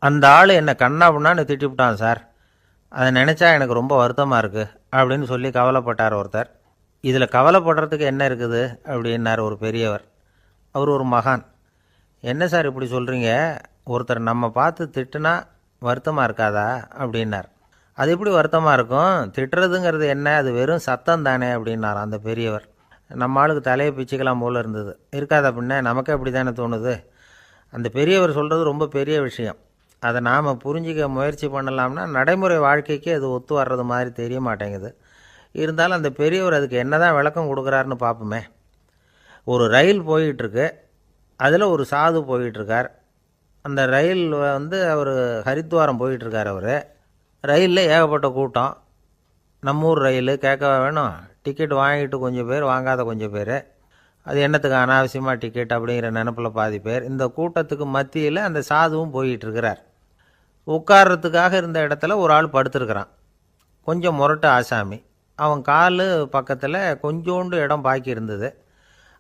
அந்த ஆள் என்னை கண்ணா பின்னான்னு திட்டிவிட்டான் சார். அதை நினச்சா எனக்கு ரொம்ப வருத்தமாக இருக்குது அப்படின்னு சொல்லி கவலைப்பட்டார் ஒருத்தர். இதில் கவலைப்படுறதுக்கு என்ன இருக்குது அப்படின்னார் ஒரு பெரியவர். அவர் ஒரு மகான். என்ன சார் இப்படி சொல்கிறீங்க, ஒருத்தர் நம்ம பார்த்து திட்டுனா வருத்தமாக இருக்காதா அப்படின்னார். அது எப்படி வருத்தமாக இருக்கும், திட்டுறதுங்கிறது என்ன, அது வெறும் சத்தம் தானே அப்படின்னார் அந்த பெரியவர். நம்ம ஆளுக்கு தலையை பிச்சுக்கலாம் போல் இருந்தது. இருக்காது அப்படின்னா நமக்கே அப்படி தானே தோணுது. அந்த பெரியவர் சொல்கிறது ரொம்ப பெரிய விஷயம். அதை நாம் புரிஞ்சிக்க முயற்சி பண்ணலாம்னா நடைமுறை வாழ்க்கைக்கு அது ஒத்து வர்றது மாதிரி தெரிய மாட்டேங்குது. இருந்தாலும் அந்த பெரியவர் அதுக்கு என்ன தான் விளக்கம் கொடுக்குறாருன்னு பார்ப்போமே. ஒரு ரயில் போயிட்டுருக்கு, அதில் ஒரு சாது போயிட்டுருக்கார். அந்த ரயில் அவர் ஹரித்வாரம் போயிட்டுருக்கார். அவர் ரயிலில் ஏகப்பட்ட கூட்டம். நம்ம ஊர் ரயில் கேட்க வேணும், டிக்கெட் வாங்கிட்டு கொஞ்சம் பேர், வாங்காத கொஞ்சம் பேர். அது என்னத்துக்கு அனாவசியமாக டிக்கெட் அப்படிங்கிற நினப்பில் பாதி பேர். இந்த கூட்டத்துக்கு மத்தியில் அந்த சாதுவும் போயிட்டுருக்கிறார். உட்கார்றதுக்காக இருந்த இடத்துல ஒரு ஆள் படுத்துருக்கிறான். கொஞ்சம் முரட்டு ஆசாமி. அவன் கால் பக்கத்தில் கொஞ்சோண்டு இடம் பாக்கி இருந்தது.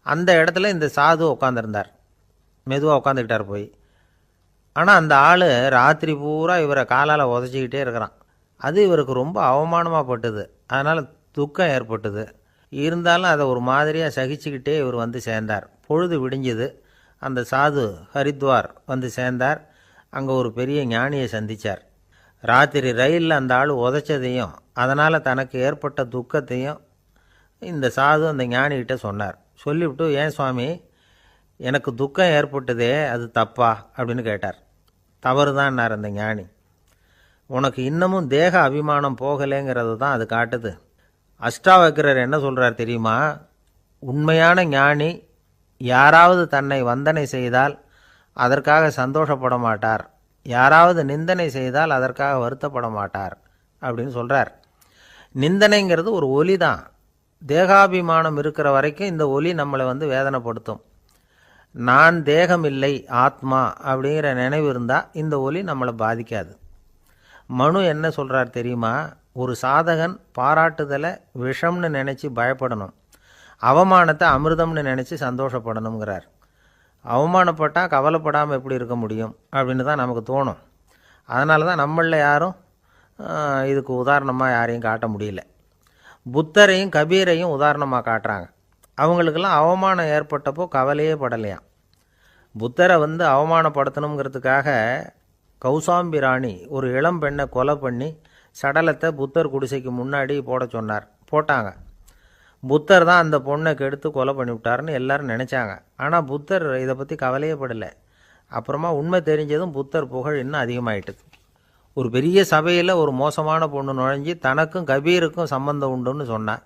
அந்த இடத்துல இந்த சாது உட்காந்துருந்தார். மெதுவாக உட்காந்துக்கிட்டார் போய். ஆனால் அந்த ஆள் ராத்திரி பூரா இவரை காலால் உதச்சிக்கிட்டே இருக்கிறான். அது இவருக்கு ரொம்ப அவமானமாக பட்டுது. அதனால் துக்கம் ஏற்பட்டுது. இருந்தாலும் அதை ஒரு மாதிரியாக சகிச்சுக்கிட்டே இவர் வந்து சேர்ந்தார். பொழுது விடிஞ்சுது. அந்த சாது ஹரித்வார் வந்து சேர்ந்தார். அங்கே ஒரு பெரிய ஞானியை சந்தித்தார். ராத்திரி ரயிலில் அந்த ஆள் உதைச்சதையும் அதனால் தனக்கு ஏற்பட்ட துக்கத்தையும் இந்த சாது அந்த ஞானிகிட்ட சொன்னார். சொல்லிவிட்டு, ஏன் சுவாமி, எனக்கு துக்கம் ஏற்பட்டதே அது தப்பா அப்படின்னு கேட்டார். தவறு தான்னார் அந்த ஞானி. உனக்கு இன்னமும் தேக அபிமானம் போகலைங்கிறது தான் அது காட்டுது. அஷ்டாவக்கிரர் என்ன சொல்கிறார் தெரியுமா? உண்மையான ஞானி யாராவது தன்னை வந்தனை செய்தால் அதற்காக சந்தோஷப்பட மாட்டார், யாராவது நிந்தனை செய்தால் அதற்காக வருத்தப்பட மாட்டார் அப்படின்னு சொல்கிறார். நிந்தனைங்கிறது ஒரு ஒலி தான். தேகாபிமானம் இருக்கிற வரைக்கும் இந்த ஒலி நம்மளை வேதனைப்படுத்தும். நான் தேகம் இல்லை, ஆத்மா அப்படிங்கிற நினைவு இருந்தால் இந்த ஒலி நம்மளை பாதிக்காது. மனு என்ன சொல்கிறார் தெரியுமா? ஒரு சாதகன் பாராட்டுதலை விஷம்னு நினச்சி பயப்படணும், அவமானத்தை அமிர்தம்னு நினச்சி சந்தோஷப்படணுங்கிறார். அவமானப்பட்டால் கவலைப்படாமல் எப்படி இருக்க முடியும் அப்படின்னு தான் நமக்கு தோணும். அதனால தான் நம்மளில் யாரும் இதுக்கு உதாரணமாக யாரையும் காட்ட முடியல. புத்தரையும் கபீரையும் உதாரணமாக காட்டுறாங்க. அவங்களுக்கெல்லாம் அவமானம் ஏற்பட்டப்போ கவலையே படலையாம். புத்தரை அவமானப்படுத்தணுங்கிறதுக்காக கௌசாம்பி ராணி ஒரு இளம் பெண்ணை கொலை பண்ணி சடலத்தை புத்தர் குடிசைக்கு முன்னாடி போட சொன்னார். போட்டாங்க. புத்தர் தான் அந்த பொண்ணை கெடுத்து கொலை பண்ணிவிட்டார்னு எல்லாரும் நினச்சாங்க. ஆனால் புத்தர் இதை பற்றி கவலையே படலை. அப்புறமா உண்மை தெரிஞ்சதும் புத்தர் புகழ் இன்னும் அதிகமாயிட்டுது. ஒரு பெரிய சபையில் ஒரு மோசமான பொண்ணு நுழைஞ்சி தனக்கும் கபீருக்கும் சம்பந்தம் உண்டுன்னு சொன்னான்.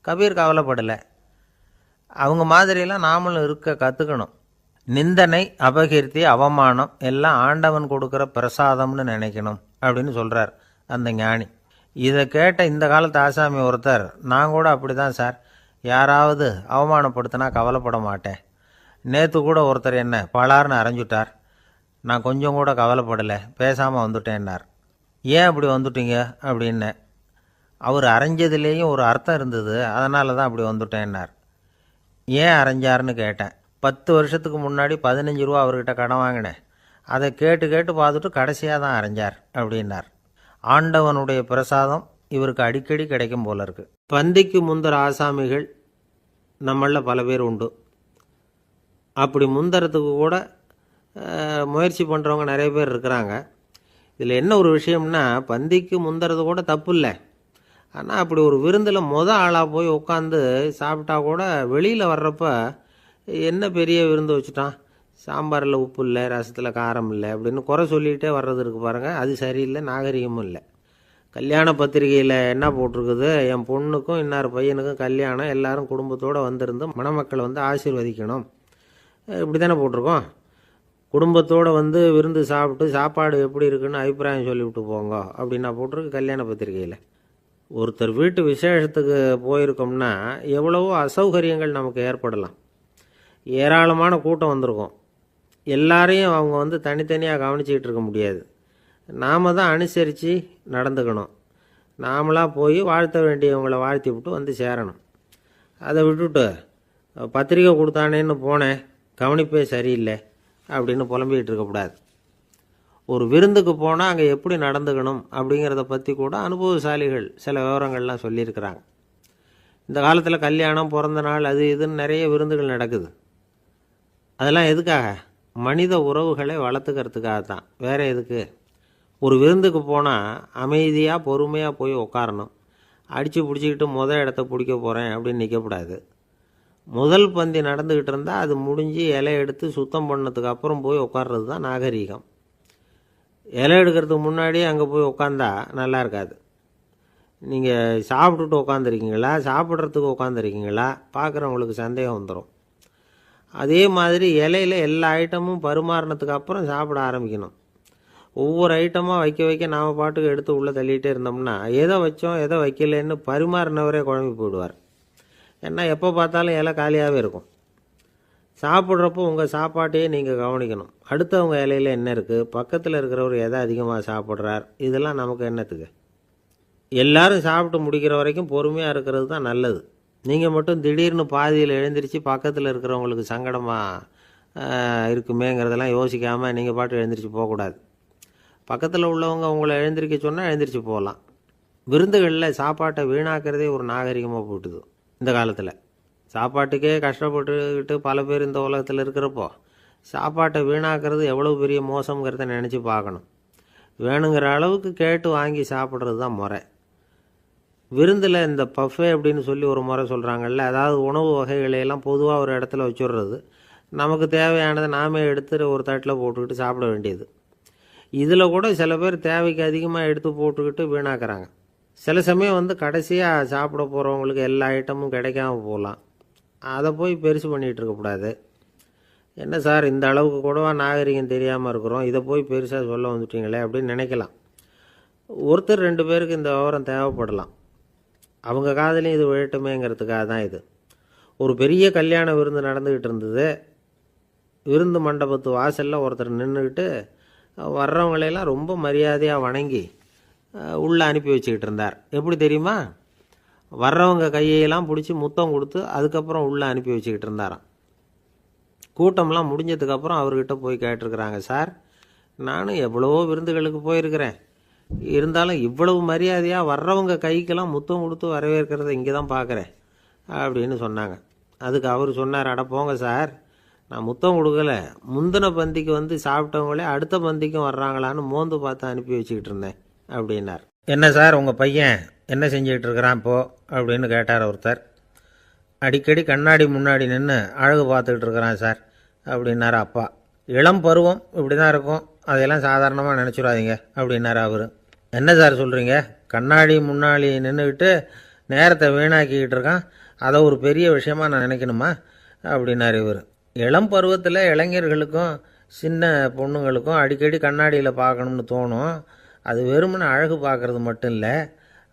கபீர் கவலைப்படலை. அவங்க மாதிரியெல்லாம் நாமளும் இருக்க கற்றுக்கணும். நிந்தனை, அபகீர்த்தி, அவமானம் எல்லாம் ஆண்டவன் கொடுக்குற பிரசாதம்னு நினைக்கணும் அப்படின்னு சொல்கிறார் அந்த ஞானி. இதை கேட்ட இந்த காலத்து ஆசாமி ஒருத்தர், நான் கூட அப்படி தான் சார், யாராவது அவமானப்படுத்தினா கவலைப்பட மாட்டேன். நேற்று கூட ஒருத்தர் என்ன பலார்னு அரைஞ்சுட்டார், நான் கொஞ்சம் கூட கவலைப்படலை, பேசாமல் வந்துட்டேன்னார். ஏன் அப்படி வந்துட்டீங்க அப்படின்னு. அவர் அரைஞ்சதுலேயும் ஒரு அர்த்தம் இருந்தது, அதனால தான் அப்படி வந்துட்டேன்னார். ஏன் அரைஞ்சாருன்னு கேட்டேன். 10 வருஷத்துக்கு முன்னாடி 15 ரூபா அவர்கிட்ட கடன் வாங்கினேன், அதை கேட்டு கேட்டு பார்த்துட்டு கடைசியாக தான் அரைஞ்சார் அப்படின்னார். ஆண்டவனுடைய பிரசாதம் இவருக்கு அடிக்கடி கிடைக்கும் போல இருக்கு. பந்திக்கு முந்தர ஆசாமிகள் நம்மளில் பல பேர் உண்டு. அப்படி முந்தறதுக்கு கூட முயற்சி பண்ணுறவங்க நிறைய பேர் இருக்கிறாங்க. இதில் என்ன ஒரு விஷயம்னா, பந்திக்கு முந்தறது கூட தப்பு இல்லை. ஆனால் அப்படி ஒரு விருந்தில் ஆளாக போய் உட்காந்து சாப்பிட்டா கூட வெளியில் வர்றப்ப என்ன பெரிய விருந்து வச்சுட்டான், சாம்பாரில் உப்பு இல்லை, ரசத்தில் காரம் இல்லை அப்படின்னு குறை சொல்லிகிட்டே வர்றது இருக்குது பாருங்கள். அது சரியில்லை, நாகரிகமும் இல்லை. கல்யாண பத்திரிகையில் என்ன போட்டிருக்குது, என் பொண்ணுக்கும் இன்னார் பையனுக்கும் கல்யாணம், எல்லாரும் குடும்பத்தோடு வந்திருந்து மணமக்களை ஆசீர்வதிக்கணும், இப்படி தானே போட்டிருக்கோம். குடும்பத்தோடு விருந்து சாப்பிட்டு சாப்பாடு எப்படி இருக்குன்னு அபிப்பிராயம் சொல்லிவிட்டு போங்க அப்படின்னா போட்டிருக்கு கல்யாண பத்திரிகையில். ஒருத்தர் வீட்டு விசேஷத்துக்கு போயிருக்கோம்னா எவ்வளவோ அசௌகரியங்கள் நமக்கு ஏற்படலாம். ஏராளமான கூட்டம் வந்திருக்கும். எல்லாரையும் அவங்க தனித்தனியாக கவனிச்சிக்கிட்டு இருக்க முடியாது. நாம் தான் அனுசரித்து நடந்துக்கணும். நாமளாக போய் வாழ்த்த வேண்டியவங்களை வாழ்த்தி விட்டு சேரணும். அதை விட்டுட்டு பத்திரிக்கை கொடுத்தானேன்னு போனேன், கவனிப்பே சரியில்லை அப்படின்னு புலம்பிக்கிட்டு இருக்கக்கூடாது. ஒரு விருந்துக்கு போனால் அங்கே எப்படி நடந்துக்கணும் அப்படிங்கிறத பற்றி கூட அனுபவசாலிகள் சில விவரங்கள்லாம் சொல்லியிருக்கிறாங்க. இந்த காலத்தில் கல்யாணம், பிறந்த நாள், அது இதுன்னு நிறைய விருந்துகள் நடக்குது. அதெல்லாம் எதுக்காக? மனித உறவுகளை வளர்த்துக்கிறதுக்காக தான், வேறு எதுக்கு? ஒரு விருந்துக்கு போனால் அமைதியாக பொறுமையாக போய் உட்காரணும். அடித்து பிடிச்சிக்கிட்டு இடத்த பிடிக்க போகிறேன் அப்படின்னு நிற்கக்கூடாது. முதல் பந்தி நடந்துக்கிட்டு இருந்தால் அது முடிஞ்சு இலை எடுத்து சுத்தம் பண்ணதுக்கு அப்புறம் போய் உட்கார்றது தான் நாகரீகம். இலை எடுக்கிறதுக்கு முன்னாடியே அங்கே போய் உட்காந்தா நல்லா இருக்காது. நீங்கள் சாப்பிட்டுட்டு உட்காந்துருக்கீங்களா, சாப்பிட்றதுக்கு உட்காந்துருக்கீங்களா, பார்க்குறவங்களுக்கு சந்தேகம் வந்துடும். அதே மாதிரி இலையில் எல்லா ஐட்டமும் பரிமாறினதுக்கு அப்புறம் சாப்பிட ஆரம்பிக்கணும். ஒவ்வொரு ஐட்டமாக வைக்க வைக்க நாம் பாட்டுக்கு எடுத்து உள்ளே தள்ளிகிட்டே இருந்தோம்னா எதை வச்சோம் எதை வைக்கலன்னு பரிமாறினவரே குழம்பி போயிடுவார். ஏன்னா எப்போ பார்த்தாலும் இலை காலியாகவே இருக்கும். சாப்பிட்றப்போ உங்கள் சாப்பாட்டையே நீங்கள் கவனிக்கணும். அடுத்தவங்க இலையில் என்ன இருக்குது, பக்கத்தில் இருக்கிறவர் எதை அதிகமாக சாப்பிட்றார், இதெல்லாம் நமக்கு என்னத்துக்கு? எல்லாரும் சாப்பிட்டு முடிக்கிற வரைக்கும் பொறுமையாக இருக்கிறது தான் நல்லது. நீங்கள் மட்டும் திடீர்னு பாதியில் எழுந்திரிச்சு பக்கத்தில் இருக்கிறவங்களுக்கு சங்கடமாக இருக்குமேங்கிறதெல்லாம் யோசிக்காமல் நீங்கள் பாட்டு எழுந்திரிச்சு போகக்கூடாது. பக்கத்தில் உள்ளவங்க உங்களை எழுந்திரிக்க சொன்னால் எழுந்திரிச்சு போகலாம். விருந்துகளில் சாப்பாட்டை வீணாக்கிறதே ஒரு நாகரிகமாக போட்டுது. இந்த காலத்தில் சாப்பாட்டுக்கே கஷ்டப்பட்டுக்கிட்டு பல பேர் இந்த உலகத்தில் இருக்கிறப்போ சாப்பாட்டை வீணாக்கிறது எவ்வளோ பெரிய மோசங்கிறத நினச்சி பார்க்கணும். வேணுங்கிற அளவுக்கு கேட்டு வாங்கி சாப்பிட்றது தான் முறை. விருந்தில் இந்த பஃபே அப்படின்னு சொல்லி ஒரு முறை சொல்கிறாங்கல்ல, அதாவது உணவு வகைகளையெல்லாம் பொதுவாக ஒரு இடத்துல வச்சுடுறது, நமக்கு தேவையானதை நாமே எடுத்து ஒரு தட்டில் போட்டுக்கிட்டு சாப்பிட வேண்டியது. இதில் கூட சில பேர் தேவைக்கு அதிகமாக எடுத்து போட்டுக்கிட்டு வீணாக்குறாங்க. சில சமயம் கடைசியாக சாப்பிட போகிறவங்களுக்கு எல்லா ஐட்டமும் கிடைக்காம போகலாம். அதை போய் பெருசு பண்ணிகிட்டு இருக்கக்கூடாது. என்ன சார், இந்த அளவுக்கு கூடவா நாகரிகம் தெரியாமல் இருக்கிறோம், இதை போய் பெருசாக சொல்ல வந்துட்டீங்களே அப்படின்னு நினைக்கலாம். ஒருத்தர் 2 பேருக்கு இந்த விவரம் தேவைப்படலாம். அவங்க காதலையும் இது விழட்டுமேங்கிறதுக்காக தான் இது. ஒரு பெரிய கல்யாண விருந்து நடந்துக்கிட்டு இருந்தது. விருந்து மண்டபத்து வாசலில் ஒருத்தர் நின்றுக்கிட்டு வர்றவங்களையெல்லாம் ரொம்ப மரியாதையாக வணங்கி உள்ளே அனுப்பி வச்சுக்கிட்டு இருந்தார். எப்படி தெரியுமா? வர்றவங்க கையெல்லாம் பிடிச்சி முத்தம் கொடுத்து அதுக்கப்புறம் உள்ளே அனுப்பி வச்சுக்கிட்டு இருந்தாராம். கூட்டம்லாம் முடிஞ்சதுக்கப்புறம் அவர்கிட்ட போய் கேட்டிருக்கிறாங்க, சார், நானும் எவ்வளவோ விருந்துகளுக்கு போயிருக்கிறேன், இருந்தாலும் இவ்வளவு மரியாதையாக வர்றவங்க கைக்கெல்லாம் முத்தம் கொடுத்து வரவேற்கிறத இங்கே தான் பார்க்குறேன் அப்படின்னு சொன்னாங்க. அதுக்கு அவர் சொன்னார், அட போங்க சார், நான் முத்தம் கொடுக்கல, முந்தின பந்திக்கு சாப்பிட்டவங்களே அடுத்த பந்திக்கும் வர்றாங்களான்னு மோந்து பார்த்து அனுப்பி வச்சுக்கிட்டு இருந்தேன் அப்படின்னார். என்ன சார், உங்கள் பையன் என்ன செஞ்சுக்கிட்டு இருக்கிறான் இப்போ அப்படின்னு கேட்டார் ஒருத்தர். அடிக்கடி கண்ணாடி முன்னாடி நின்று அழகு பார்த்துக்கிட்டு இருக்கிறான் சார் அப்படின்னாரு அப்பா. இளம் பருவம் இப்படி தான் இருக்கும், அதையெல்லாம் சாதாரணமாக நினச்சிடாதீங்க அப்படின்னாரு அவர். என்ன சார் சொல்கிறீங்க, கண்ணாடி முன்னாடி நின்றுக்கிட்டு நேரத்தை வீணாக்கிக்கிட்டு இருக்கான், அதை ஒரு பெரிய விஷயமா நான் நினைக்கணுமா அப்படின்னாரு இவர். இளம் பருவத்தில் இளைஞர்களுக்கும் சின்ன பொண்ணுங்களுக்கும் அடிக்கடி கண்ணாடியில் பார்க்கணும்னு தோணும். அது வெறுமனே அழகு பார்க்குறது மட்டும் இல்லை,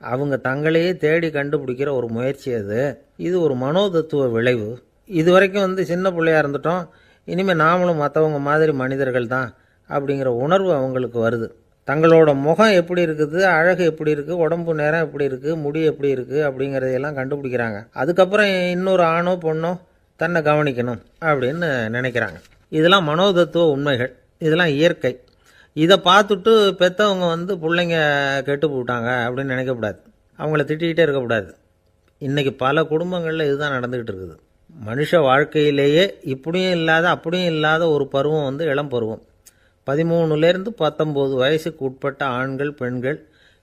அவங்க தங்களையே தேடி கண்டுபிடிக்கிற ஒரு முயற்சி அது. இது ஒரு மனோதத்துவ விளைவு. இது வரைக்கும் சின்ன பிள்ளையாக இருந்துட்டோம், இனிமேல் நாமளும் மற்றவங்க மாதிரி மனிதர்கள் தான் அப்படிங்கிற உணர்வு அவங்களுக்கு வருது. தங்களோட முகம் எப்படி இருக்குது, அழகு எப்படி இருக்குது, உடம்பு நேரம் எப்படி இருக்குது, முடி எப்படி இருக்குது அப்படிங்கிறதையெல்லாம் கண்டுபிடிக்கிறாங்க. அதுக்கப்புறம் இன்னொரு ஆணோ பொண்ணோ தன்னை கவனிக்கணும் அப்படின்னு நினைக்கிறாங்க. இதெல்லாம் மனோதத்துவ உண்மைகள், இதெல்லாம் இயற்கை. இதை பார்த்துட்டு பெற்றவங்க பிள்ளைங்க கெட்டு போட்டாங்க அப்படின்னு நினைக்கக்கூடாது, அவங்கள திட்டிகிட்டே இருக்கக்கூடாது. இன்றைக்கி பல குடும்பங்களில் இதுதான் நடந்துக்கிட்டு இருக்குது. மனுஷ வாழ்க்கையிலேயே இப்படியும் இல்லாத அப்படியும் இல்லாத ஒரு பருவம் இளம் பருவம். 13லேருந்து 19 வயசுக்கு உட்பட்ட ஆண்கள் பெண்கள்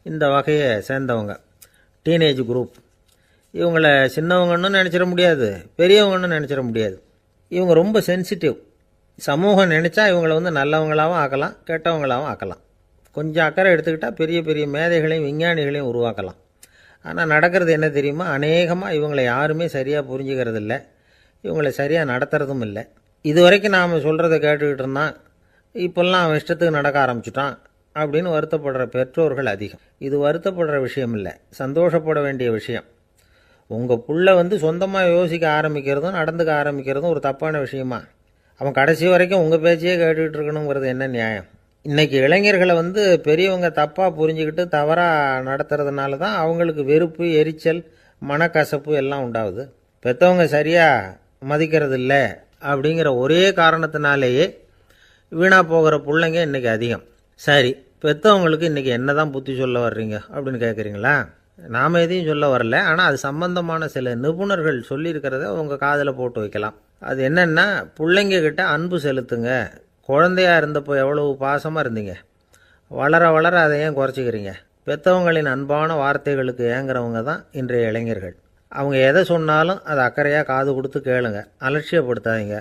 இந்த வகையை சேர்ந்தவங்க, டீனேஜ் குரூப். இவங்களை சின்னவங்கன்னு நினச்சிட முடியாது, பெரியவங்கன்னு நினச்சிட முடியாது. இவங்க ரொம்ப சென்சிட்டிவ். சமூகம் நினச்சா இவங்களை நல்லவங்களாகவும் ஆக்கலாம், கெட்டவங்களாகவும் ஆக்கலாம். கொஞ்சம் அக்கறை எடுத்துக்கிட்டால் பெரிய பெரிய மேதைகளையும் விஞ்ஞானிகளையும் உருவாக்கலாம். ஆனால் நடக்கிறது என்ன தெரியுமா, அநேகமாக இவங்களை யாருமே சரியாக புரிஞ்சுக்கிறது இல்லை, இவங்களை சரியாக நடத்துறதும் இல்லை. இது வரைக்கும் நாம் சொல்கிறத கேட்டுக்கிட்டு இருந்தான், இப்போல்லாம் அவன் இஷ்டத்துக்கு நடக்க ஆரம்பிச்சுட்டான் அப்படின்னு வருத்தப்படுற பெற்றோர்கள் அதிகம். இது வருத்தப்படுற விஷயம் இல்லை, சந்தோஷப்பட வேண்டிய விஷயம். உங்கள் புள்ள சொந்தமாக யோசிக்க ஆரம்பிக்கிறதும் நடந்துக்க ஆரம்பிக்கிறதும் ஒரு தப்பான விஷயமா? அவன் கடைசி வரைக்கும் உங்கள் பேச்சையே கேட்டுக்கிட்டு இருக்கணுங்கிறது என்ன நியாயம்? இன்றைக்கி இளைஞர்களை பெரியவங்க தப்பாக புரிஞ்சுக்கிட்டு தவறாக நடத்துறதுனால தான் அவங்களுக்கு வெறுப்பு, எரிச்சல், மனக்கசப்பு எல்லாம் உண்டாகுது. பெற்றவங்க சரியாக மதிக்கிறது இல்லை அப்படிங்கிற ஒரே காரணத்தினாலேயே வீணாக போகிற பிள்ளைங்க இன்றைக்கி அதிகம். சரி, பெற்றவங்களுக்கு இன்றைக்கி என்ன தான் புத்தி சொல்ல வர்றீங்க அப்படின்னு கேட்குறீங்களா? நாம் எதையும் சொல்ல வரல, ஆனால் அது சம்பந்தமான சில நிபுணர்கள் சொல்லியிருக்கிறத உங்கள் காதில் போட்டு வைக்கலாம். அது என்னென்னா, பிள்ளைங்க கிட்ட அன்பு செலுத்துங்க. குழந்தையா இருந்தப்போ எவ்வளவு பாசமாக இருந்தீங்க, வளர வளர அதை ஏன் குறைச்சிக்கிறீங்க? பெற்றவங்களின் அன்பான வார்த்தைகளுக்கு ஏங்குறவங்க தான் இன்றைய இளைஞர்கள். அவங்க எதை சொன்னாலும் அதை அக்கறையாக காது கொடுத்து கேளுங்க, அலட்சியப்படுத்தாதீங்க.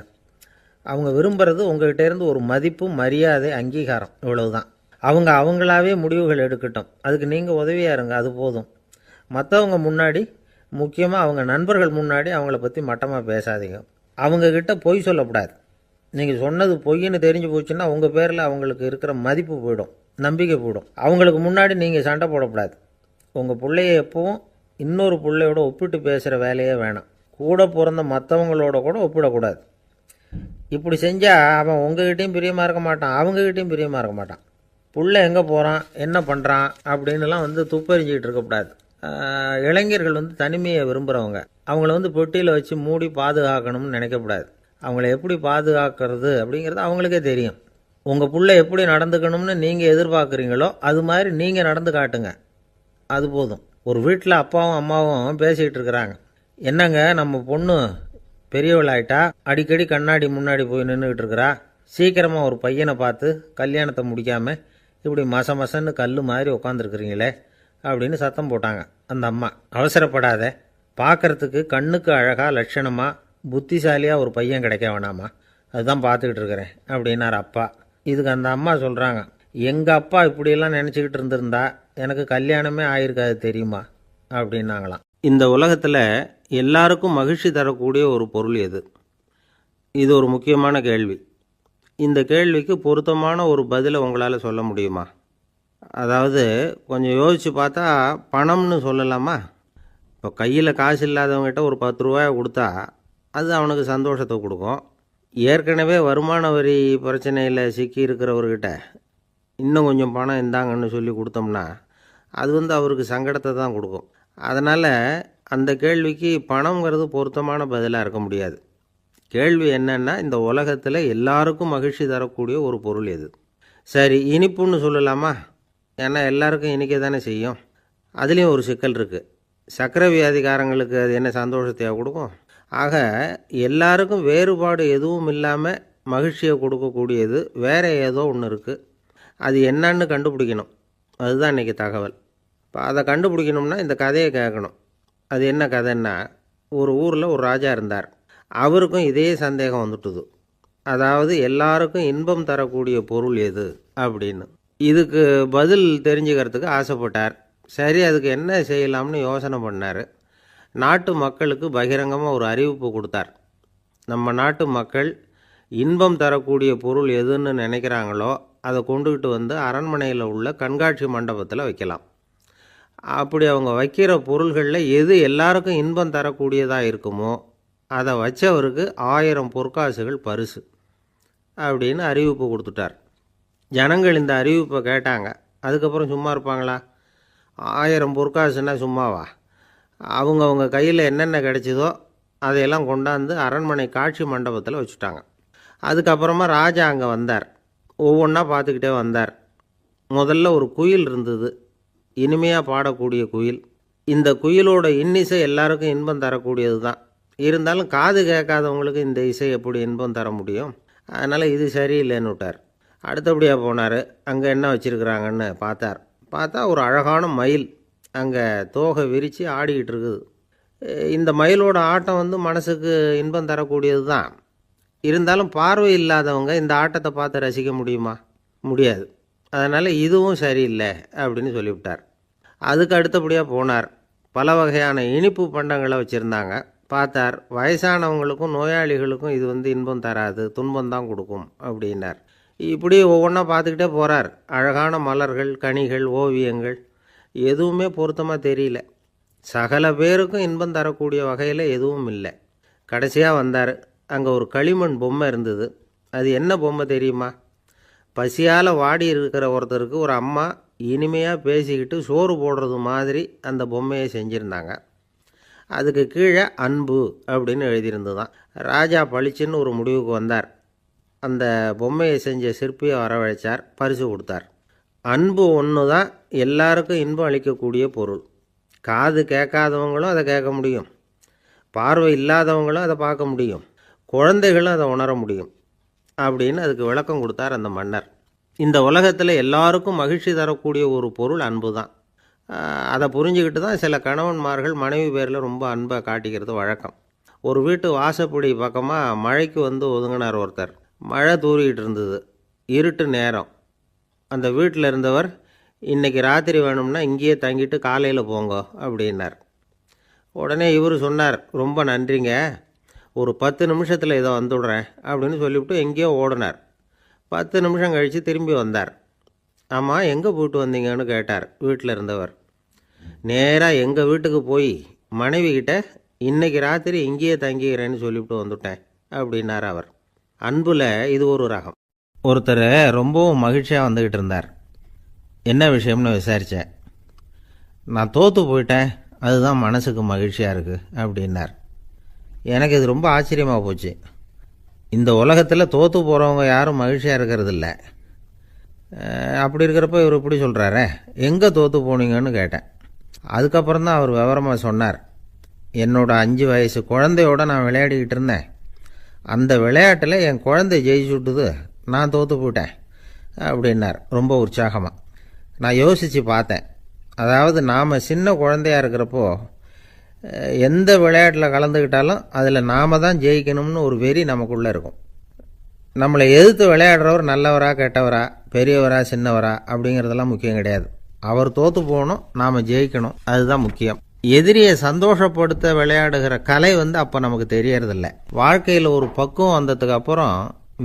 அவங்க விரும்புகிறது உங்கள்கிட்டேருந்து ஒரு மதிப்பு, மரியாதை, அங்கீகாரம், இவ்வளவுதான். அவங்க அவங்களாவே முடிவுகள் எடுக்கட்டும், அதுக்கு நீங்கள் உதவியாக இருங்க, அது போதும். மற்றவங்க முன்னாடி, முக்கியமாக அவங்க நண்பர்கள் முன்னாடி அவங்கள பற்றி மட்டமாக பேசாதீங்க. அவங்கக்கிட்ட பொய் சொல்லக்கூடாது. நீங்கள் சொன்னது பொய்ன்னு தெரிஞ்சு போச்சுன்னா உங்கள் பேரில் அவங்களுக்கு இருக்கிற மதிப்பு போயிடும், நம்பிக்கை போயிடும். அவங்களுக்கு முன்னாடி நீங்கள் சண்டை போடக்கூடாது. உங்கள் பிள்ளைய எப்பவும் இன்னொரு பிள்ளையோட ஒப்பிட்டு பேசுகிற வேலையே வேணாம். கூட பிறந்த மற்றவங்களோட கூட ஒப்பிடக்கூடாது. இப்படி செஞ்சால் அவன் உங்ககிட்டையும் பிரியமாக இருக்க மாட்டான், அவங்ககிட்டையும் பிரியமாக இருக்க மாட்டான். புள்ள எங்கே போகிறான், என்ன பண்ணுறான் அப்படின்லாம் துப்பறிஞ்சிக்கிட்டு இருக்கக்கூடாது. இளைஞர்கள் தனிமையை விரும்புகிறவங்க. அவங்கள பெட்டியில் வச்சு மூடி பாதுகாக்கணும்னு நினைக்கக்கூடாது. அவங்கள எப்படி பாதுகாக்கிறது அப்படிங்கிறது அவங்களுக்கே தெரியும். உங்கள் புள்ள எப்படி நடந்துக்கணும்னு நீங்கள் எதிர்பார்க்குறீங்களோ அது மாதிரி நீங்கள் நடந்து காட்டுங்க, அது போதும். ஒரு வீட்டில் அப்பாவும் அம்மாவும் பேசிக்கிட்டு இருக்கிறாங்க. என்னங்க, நம்ம பொண்ணு பெரியவளாயிட்டா, அடிக்கடி கண்ணாடி முன்னாடி போய் நின்றுக்கிட்டு இருக்கிறா, சீக்கிரமாக ஒரு பையனை பார்த்து கல்யாணத்தை முடிக்காமல் இப்படி மசன்னு கல் மாதிரி உட்காந்துருக்குறீங்களே அப்படின்னு சத்தம் போட்டாங்க அந்த அம்மா. அவசரப்படாத, பார்க்குறதுக்கு கண்ணுக்கு அழகாக லட்சணமாக புத்திசாலியாக ஒரு பையன் கிடைக்க வேணாமா, அதுதான் பார்த்துக்கிட்டு இருக்கிறேன் அப்படின்னார் அப்பா. இதுக்கு அந்த அம்மா சொல்கிறாங்க, எங்கள் அப்பா இப்படியெல்லாம் நினச்சிக்கிட்டு இருந்திருந்தா எனக்கு கல்யாணமே ஆயிருக்காது தெரியுமா அப்படின்னாங்களாம். இந்த உலகத்தில் எல்லாருக்கும் மகிழ்ச்சி தரக்கூடிய ஒரு பொருள் எது? இது ஒரு முக்கியமான கேள்வி. இந்த கேள்விக்கு பொருத்தமான ஒரு பதிலை உங்களால் சொல்ல முடியுமா? அதாவது கொஞ்சம் யோசித்து பார்த்தா பணம்னு சொல்லலாமா? இப்போ கையில் காசு இல்லாதவங்ககிட்ட ஒரு 10 ரூபாயை கொடுத்தா அது அவனுக்கு சந்தோஷத்தை கொடுக்கும். ஏற்கனவே வருமான வரி பிரச்சனையில் சிக்கி இருக்கிறவர்கிட்ட இன்னும் கொஞ்சம் பணம் இந்தாங்கன்னு சொல்லி கொடுத்தோம்னா அது அவருக்கு சங்கடத்தை தான் கொடுக்கும். அதனால் அந்த கேள்விக்கு பணங்கிறது பொருத்தமான பதிலாக இருக்க முடியாது. கேள்வி என்னன்னா, இந்த உலகத்தில் எல்லாருக்கும் மகிழ்ச்சி தரக்கூடிய ஒரு பொருள் எது? சரி, இனிப்புன்னு சொல்லலாமா? ஏன்னா எல்லாருக்கும் இனிக்க தானே செய்யும். அதுலேயும் ஒரு சிக்கல் இருக்குது. சர்க்கரை வியாதிக்காரங்களுக்கு அது என்ன சந்தோஷத்தையாக கொடுக்கும்? ஆக எல்லாருக்கும் வேறுபாடு எதுவும் இல்லாமல் மகிழ்ச்சியை கொடுக்கக்கூடியது வேறு ஏதோ ஒன்று இருக்குது. அது என்னன்னு கண்டுபிடிக்கணும். அதுதான் இன்றைக்கி தகவல். இப்போ அதை கண்டுபிடிக்கணும்னா இந்த கதையை கேட்கணும். அது என்ன கதைன்னா, ஒரு ஊரில் ஒரு ராஜா இருந்தார். அவருக்கும் இதே சந்தேகம் வந்துட்டுது. அதாவது எல்லாருக்கும் இன்பம் தரக்கூடிய பொருள் எது அப்படின்னு. இதுக்கு பதில் தெரிஞ்சுக்கிறதுக்கு ஆசைப்பட்டார். சரி, அதுக்கு என்ன செய்யலாம்னு யோசனை பண்ணார். நாட்டு மக்களுக்கு பகிரங்கமாக ஒரு அறிவிப்பு கொடுத்தார். நம்ம நாட்டு மக்கள் இன்பம் தரக்கூடிய பொருள் எதுன்னு நினைக்கிறாங்களோ அதை கொண்டுக்கிட்டு அரண்மனையில் உள்ள கண்காட்சி மண்டபத்தில் வைக்கலாம். அப்படி அவங்க வைக்கிற பொருள்களில் எது எல்லாருக்கும் இன்பம் தரக்கூடியதாக இருக்குமோ அதை வச்சவருக்கு 1000 பொற்காசுகள் பரிசு அப்படின்னு அறிவிப்பு கொடுத்துட்டார். ஜனங்கள் இந்த அறிவிப்பை கேட்டாங்க. அதுக்கப்புறம் சும்மா இருப்பாங்களா? 1000 பொற்காசுன்னா சும்மாவா? அவங்க கையில் என்னென்ன கிடைச்சிதோ அதையெல்லாம் கொண்டாந்து அரண்மனை காட்சி மண்டபத்தில் வச்சுட்டாங்க. அதுக்கப்புறமா ராஜா அங்கே வந்தார். ஒவ்வொன்றா பார்த்துக்கிட்டே வந்தார். முதல்ல ஒரு குயில் இருந்தது, இனிமையாக பாடக்கூடிய குயில். இந்த குயிலோட இன்னிசை எல்லாருக்கும் இன்பம் தரக்கூடியது தான். இருந்தாலும் காது கேட்காதவங்களுக்கு இந்த இசை எப்படி இன்பம் தர முடியும்? அதனால் இது சரியில்லைன்னு விட்டார். அடுத்தபடியாக போனார். அங்கே என்ன வச்சுருக்குறாங்கன்னு பார்த்தா ஒரு அழகான மயில் அங்கே தோகை விரித்து ஆடிக்கிட்டு இருக்குது. இந்த மயிலோட ஆட்டம் மனசுக்கு இன்பம் தரக்கூடியது தான். இருந்தாலும் பார்வை இல்லாதவங்க இந்த ஆட்டத்தை பார்த்து ரசிக்க முடியுமா? முடியாது. அதனால் இதுவும் சரியில்லை அப்படின்னு சொல்லிவிட்டார். அதுக்கு அடுத்தபடியாக போனார். பல வகையான இனிப்பு பண்டங்களை வச்சுருந்தாங்க. பார்த்தார், வயசானவங்களுக்கும் நோயாளிகளுக்கும் இது இன்பம் தராது, துன்பம் தான் கொடுக்கும் அப்படின்னார். இப்படி ஒவ்வொன்றா பார்த்துக்கிட்டே போகிறார். அழகான மலர்கள், கனிகள், ஓவியங்கள் எதுவுமே பொருத்தமாக தெரியல. சகல பேருக்கும் இன்பம் தரக்கூடிய வகையில் எதுவும் இல்லை. கடைசியாக வந்தார். அங்கே ஒரு களிமண் பொம்மை இருந்தது. அது என்ன பொம்மை தெரியுமா? பசியால் வாடி இருக்கிற ஒருத்தருக்கு ஒரு அம்மா இனிமையாக பேசிக்கிட்டு சோறு போடுறது மாதிரி அந்த பொம்மையை செஞ்சுருந்தாங்க. அதுக்கு கீழே அன்பு அப்படின்னு எழுதியிருந்துதான். ராஜா பளிச்சுன்னு ஒரு முடிவுக்கு வந்தார். அந்த பொம்மையை செஞ்ச சிற்பியை வரவழைச்சார், பரிசு கொடுத்தார். அன்பு ஒன்று தான் எல்லாருக்கும் இன்பம் அளிக்கக்கூடிய பொருள். காது கேட்காதவங்களும் அதை கேட்க முடியும், பார்வை இல்லாதவங்களும் அதை பார்க்க முடியும், குழந்தைகளும் அதை உணர முடியும் அப்படின்னு அதுக்கு விளக்கம் கொடுத்தார் அந்த மன்னர். இந்த உலகத்தில் எல்லாருக்கும் மகிழ்ச்சி தரக்கூடிய ஒரு பொருள் அன்பு தான். அதை புரிஞ்சுக்கிட்டு தான் சில கணவன்மார்கள் மனைவி பேரில் ரொம்ப அன்பை காட்டிக்கிறது வழக்கம். ஒரு வீட்டு வாசப்படி பக்கமாக மழைக்கு வந்து ஒதுங்கினார் ஒருத்தர். மழை தூரிக்கிட்டு இருந்தது, இருட்டு நேரம். அந்த வீட்டில் இருந்தவர், இன்றைக்கி ராத்திரி வேணும்னா இங்கேயே தங்கிட்டு காலையில் போங்க அப்படின்னார். உடனே இவர் சொன்னார், ரொம்ப நன்றிங்க, ஒரு 10 நிமிஷத்தில் இதை வந்துவிடுறேன் அப்படின்னு சொல்லிவிட்டு எங்கேயோ ஓடினார். 10 நிமிஷம் கழித்து திரும்பி வந்தார். ஆமாம், எங்கே போயிட்டு வந்தீங்கன்னு கேட்டார் வீட்டில் இருந்தவர். நேராக எங்கள் வீட்டுக்கு போய் மனைவி கிட்ட இன்றைக்கி ராத்திரி இங்கேயே தங்கிக்கிறேன்னு சொல்லிவிட்டு வந்துட்டேன் அப்படின்னார் அவர். அன்புல இது ஒரு ரகம். ஒருத்தர் ரொம்பவும் மகிழ்ச்சியாக வந்துக்கிட்டு இருந்தார். என்ன விஷயம்னு விசாரித்தேன். நான் தோற்று போயிட்டேன், அதுதான் மனசுக்கு மகிழ்ச்சியாக இருக்குது அப்படின்னார். எனக்கு இது ரொம்ப ஆச்சரியமாக போச்சு. இந்த உலகத்தில் தோற்று போகிறவங்க யாரும் மகிழ்ச்சியாக இருக்கிறதில்ல. அப்படி இருக்கிறப்ப இவர் இப்படி சொல்கிறாரே, எங்கே தோற்று போனீங்கன்னு கேட்டேன். அதுக்கப்புறம் தான் அவர் விவரமாக சொன்னார். என்னோட 5 வயசு குழந்தையோட நான் விளையாடிக்கிட்டு இருந்தேன். அந்த விளையாட்டில் என் குழந்தை ஜெயிச்சு விட்டுது, நான் தோற்று போயிட்டேன் அப்படின்னார் ரொம்ப உற்சாகமாக. நான் யோசித்து பார்த்தேன். அதாவது நாம் சின்ன குழந்தையாக இருக்கிறப்போ எந்த விளையாட்டில் கலந்துக்கிட்டாலும் அதில் நாம் தான் ஜெயிக்கணும்னு ஒரு வெறி நமக்குள்ளே இருக்கும். நம்மளை எதிர்த்து விளையாடுறவர் நல்லவரா கெட்டவரா, பெரியவரா சின்னவரா அப்படிங்கிறதெல்லாம் முக்கியம் கிடையாது. அவர் தோற்று போகணும், நாம் ஜெயிக்கணும், அதுதான் முக்கியம். எதிரியை சந்தோஷப்படுத்த விளையாடுகிற கலை அப்போ நமக்கு தெரியறதில்ல. வாழ்க்கையில் ஒரு பக்குவம் வந்ததுக்கு அப்புறம்